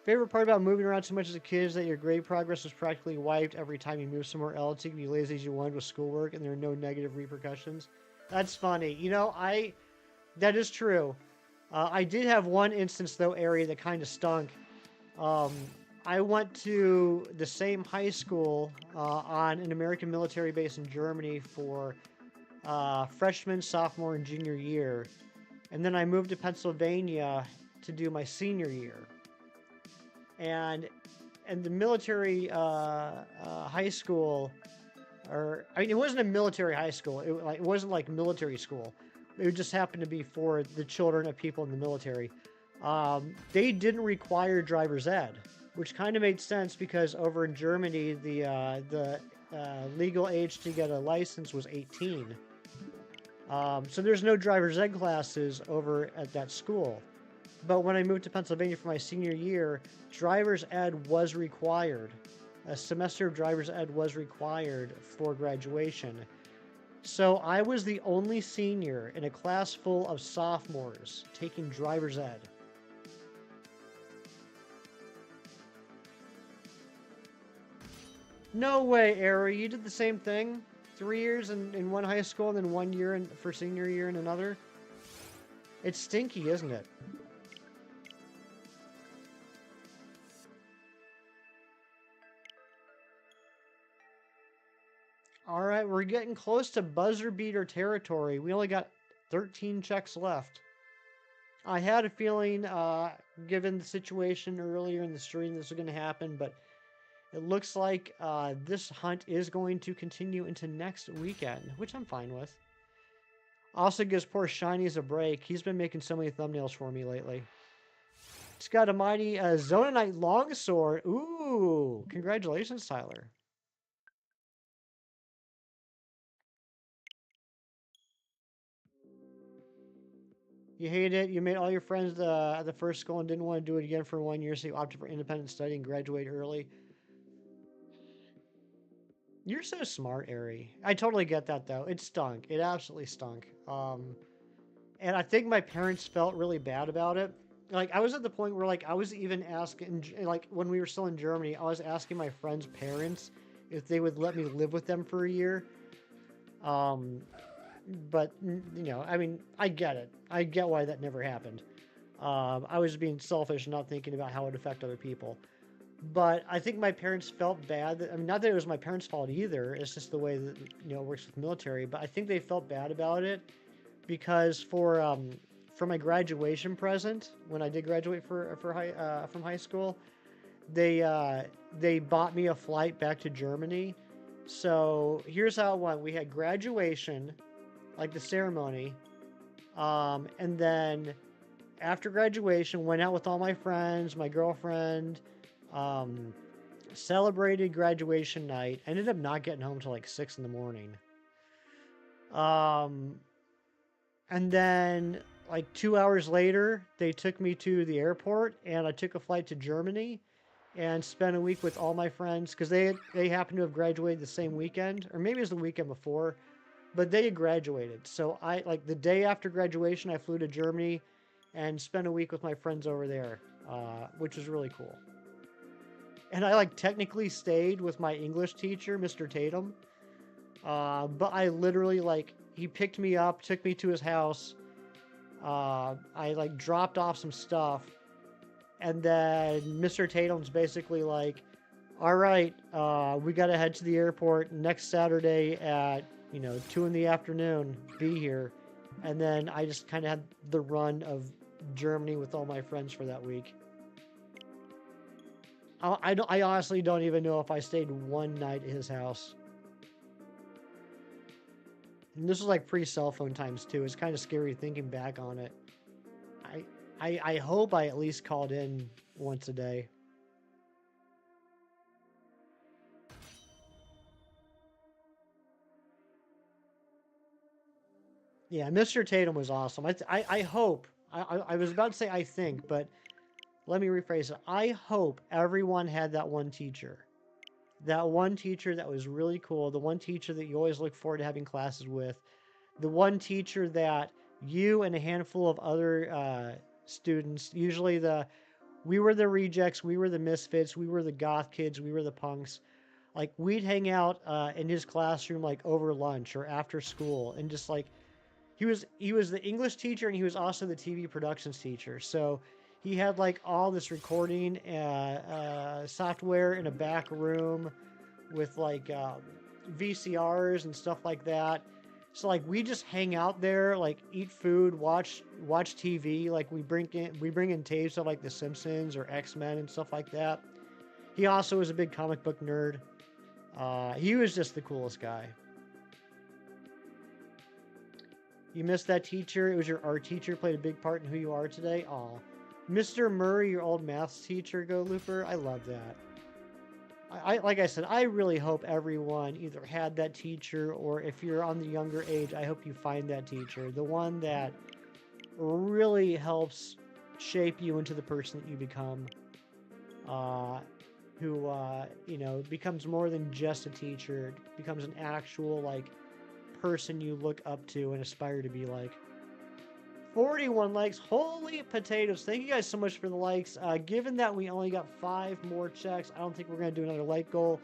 Favorite part about moving around so much as a kid is that your grade progress was practically wiped every time you moved somewhere else. You can be lazy as you wanted with schoolwork, and there are no negative repercussions. That's funny. That is true. I did have one instance though, area that kind of stunk. Um, I went to the same high school on an American military base in Germany for freshman, sophomore, and junior year, and then I moved to Pennsylvania to do my senior year. And the military high school, or I mean, it wasn't a military high school. It wasn't like military school. It just happened to be for the children of people in the military. They didn't require driver's ed, which kind of made sense because over in Germany, the legal age to get a license was 18. So there's no driver's ed classes over at that school. But when I moved to Pennsylvania for my senior year, driver's ed was required. A semester of driver's ed was required for graduation. So I was the only senior in a class full of sophomores taking driver's ed. No way, Ari. You did the same thing? 3 years in one high school and then 1 year for senior year in another? It's stinky, isn't it? All right, we're getting close to buzzer beater territory. We only got 13 checks left. I had a feeling, given the situation earlier in the stream, this was going to happen, but it looks like this hunt is going to continue into next weekend, which I'm fine with. Also gives poor Shinies a break. He's been making so many thumbnails for me lately. It's got a mighty Zononite longsword. Ooh, congratulations, Tyler. You hated it. You made all your friends at the first school and didn't want to do it again for 1 year, so you opted for independent study and graduate early. You're so smart, Ari. I totally get that though. It stunk. It absolutely stunk. And I think my parents felt really bad about it. Like I was at the point where like I was even asking, like when we were still in Germany, I was asking my friends' parents if they would let me live with them for a year. Um, but I mean, I get it. I get why that never happened. I was being selfish, not thinking about how it would affect other people. But I think my parents felt bad. I mean, not that it was my parents' fault either. It's just the way that it works with military. But I think they felt bad about it because for my graduation present when I did graduate from high school, they bought me a flight back to Germany. So here's how it went: we had graduation, like the ceremony, and then after graduation, went out with all my friends, my girlfriend, um, celebrated graduation night. Ended up not getting home till like 6 in the morning. Um, and then like 2 hours later, they took me to the airport, and I took a flight to Germany, and spent a week with all my friends because they happened to have graduated the same weekend, or maybe it was the weekend before, but they had graduated. So I like the day after graduation, I flew to Germany and spent a week with my friends over there, which was really cool. And I like technically stayed with my English teacher, Mr. Tatum. But I literally like he picked me up, took me to his house. I like dropped off some stuff, and then Mr. Tatum's basically like, "All right, we got to head to the airport next Saturday at 2 in the afternoon. Be here." And then I just kind of had the run of Germany with all my friends for that week. I honestly don't even know if I stayed one night at his house. And this was like pre-cell phone times too. It's kind of scary thinking back on it. I I hope I at least called in once a day. Yeah, Mr. Tatum was awesome. I hope. I was about to say I think, but let me rephrase it. I hope everyone had that one teacher. That one teacher that was really cool. The one teacher that you always look forward to having classes with. The one teacher that you and a handful of other students, usually we were the rejects, we were the misfits, we were the goth kids, we were the punks. Like we'd hang out in his classroom like over lunch or after school, and just like he was the English teacher, and he was also the TV productions teacher. So he had like all this recording software in a back room with like VCRs and stuff like that. So like we just hang out there, like eat food, watch TV. Like we bring in tapes of like The Simpsons or X-Men and stuff like that. He also was a big comic book nerd. He was just the coolest guy. You missed that teacher. It was your art teacher, played a big part in who you are today. Aw. Mr. Murray, your old maths teacher, Go Looper. I love that. Like I said, I really hope everyone either had that teacher, or if you're on the younger age, I hope you find that teacher. The one that really helps shape you into the person that you become. Uh, who, becomes more than just a teacher, becomes an actual, like, person you look up to and aspire to be like. 41 likes. Holy potatoes. Thank you guys so much for the likes. Given that we only got 5 more checks, I don't think we're going to do another like goal.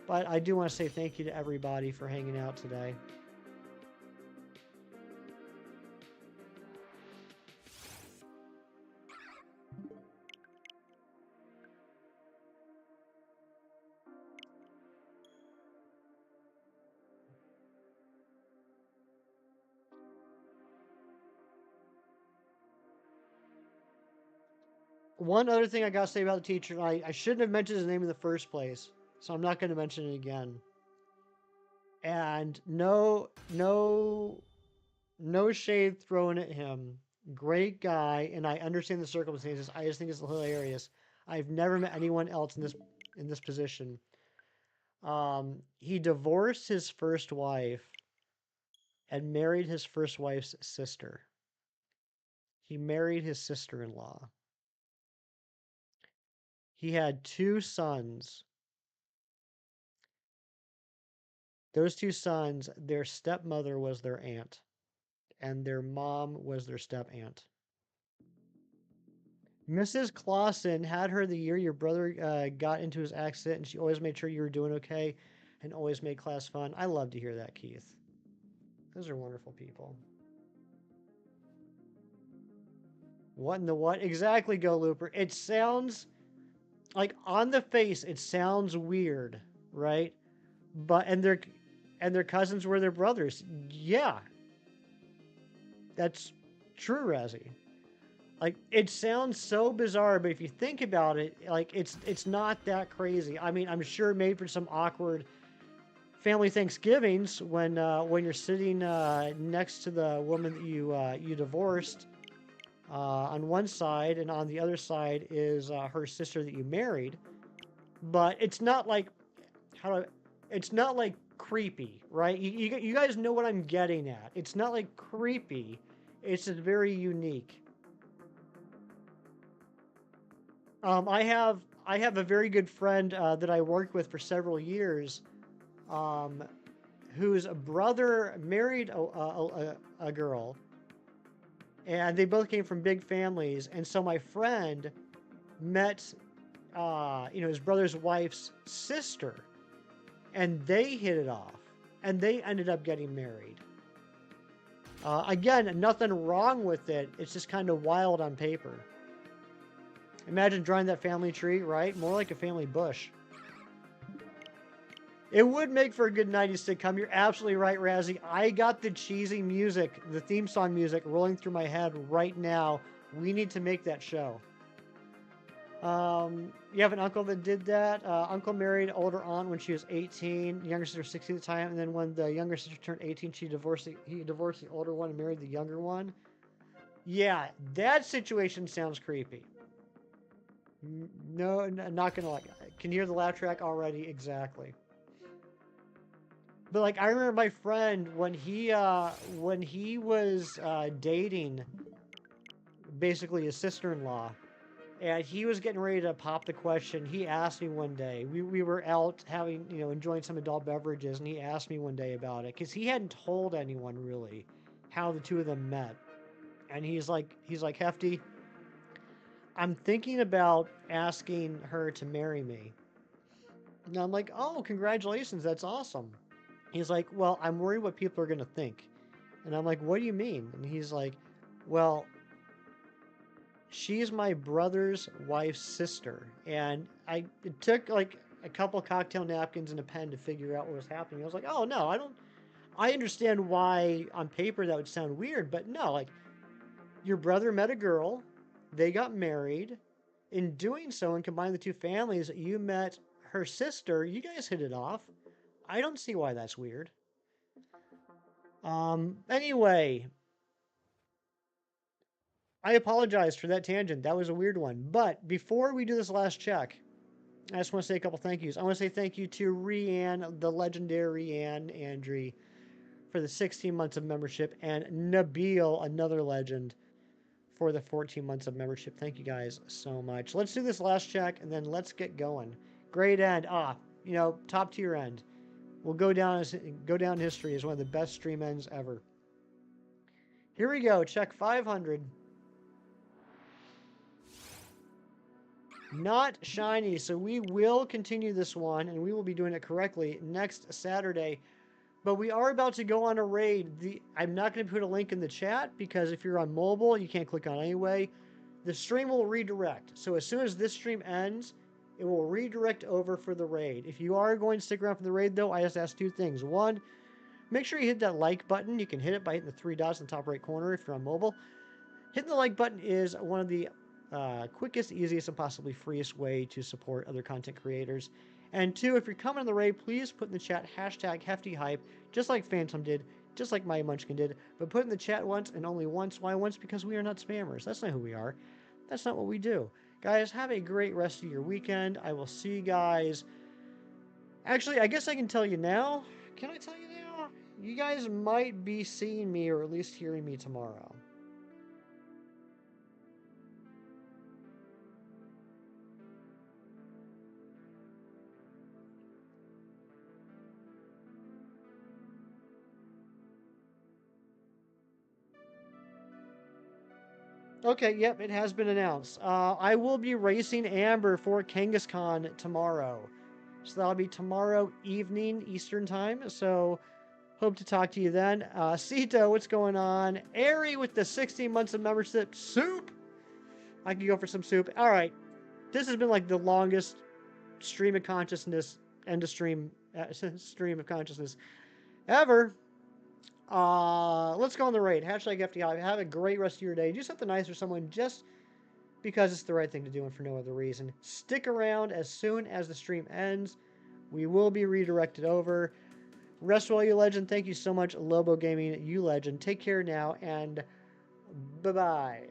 But I do want to say thank you to everybody for hanging out today. One other thing I got to say about the teacher, I shouldn't have mentioned his name in the first place, so I'm not going to mention it again. And no shade thrown at him. Great guy, and I understand the circumstances. I just think it's hilarious. I've never met anyone else in this position. He divorced his first wife and married his first wife's sister. he married his sister-in-law. He had 2 sons. Those 2 sons, their stepmother was their aunt, and their mom was their step-aunt. Mrs. Clausen had her the year your brother got into his accident, and she always made sure you were doing okay and always made class fun. I love to hear that, Keith. Those are wonderful people. What in the what? Exactly, Go Looper. It sounds like on the face, it sounds weird, right? But and their cousins were their brothers. Yeah, that's true, Razzie. Like it sounds so bizarre, but if you think about it, like it's not that crazy. I mean, I'm sure it made for some awkward family Thanksgivings when you're sitting next to the woman that you divorced on one side, and on the other side is her sister that you married. But it's not like it's not like creepy, right? You guys know what I'm getting at. It's not like creepy. It's just very unique. I have a very good friend that I worked with for several years, um, whose brother married a girl, and they both came from big families. And so my friend met, his brother's wife's sister, and they hit it off, and they ended up getting married. Again, nothing wrong with it. It's just kind of wild on paper. Imagine drawing that family tree, right? More like a family bush. It would make for a good 90s sitcom. You're absolutely right, Razzie. I got the cheesy music, the theme song music, rolling through my head right now. We need to make that show. You have an uncle that did that. Uncle married older aunt when she was 18, younger sister 16 at the time, and then when the younger sister turned 18, he divorced the older one and married the younger one. Yeah, that situation sounds creepy. No, not gonna like. Can you hear the laugh track already? Exactly. But like, I remember my friend when he was dating basically his sister-in-law, and he was getting ready to pop the question. He asked me one day. We were out having enjoying some adult beverages, and he asked me one day about it because he hadn't told anyone really how the two of them met. And he's like, Hefty, I'm thinking about asking her to marry me. And I'm like, oh, congratulations, that's awesome. He's like, well, I'm worried what people are going to think. And I'm like, what do you mean? And he's like, well, she's my brother's wife's sister. And it took like a couple cocktail napkins and a pen to figure out what was happening. I was like, oh, no, I understand why on paper that would sound weird, but no, like your brother met a girl, they got married. In doing so and combining the two families, you met her sister, you guys hit it off. I don't see why that's weird. Anyway, I apologize for that tangent. That was a weird one. But before we do this last check, I just want to say a couple thank yous. I want to say thank you to Rianne, the legendary Rianne Andre, for the 16 months of membership, and Nabil, another legend, for the 14 months of membership. Thank you guys so much. Let's do this last check, and then let's get going. Great end. Top tier end. Will go down in history as one of the best stream ends ever. Here we go. Check 500. Not shiny, so we will continue this one, and we will be doing it correctly next Saturday. But we are about to go on a raid. I'm not going to put a link in the chat because if you're on mobile, you can't click on it anyway. The stream will redirect. So as soon as this stream ends, it will redirect over for the raid. If you are going to stick around for the raid, though, I just ask two things. One, make sure you hit that like button. You can hit it by hitting the 3 dots in the top right corner if you're on mobile. Hitting the like button is one of the quickest, easiest, and possibly freest way to support other content creators. And two, if you're coming on the raid, please put in the chat hashtag HeftyHype, just like Phantom did, just like Mighty Munchkin did, but put in the chat once and only once. Why once? Because we are not spammers. That's not who we are. That's not what we do. Guys, have a great rest of your weekend. I will see you guys. Actually, I guess I can tell you now. Can I tell you now? You guys might be seeing me or at least hearing me tomorrow. Okay, yep, it has been announced. I will be racing Amber for Kangaskhan tomorrow. So that'll be tomorrow evening Eastern time. So hope to talk to you then. Sito, what's going on? Ari with the 16 months of membership. Soup! I can go for some soup. All right. This has been like the longest stream of consciousness, end of stream, stream of consciousness ever. Let's go on the raid. Hashtag FDI. Have a great rest of your day. Do something nice for someone just because it's the right thing to do and for no other reason. Stick around as soon as the stream ends. We will be redirected over. Rest well, you legend. Thank you so much, Lobo Gaming, you legend. Take care now, and bye-bye.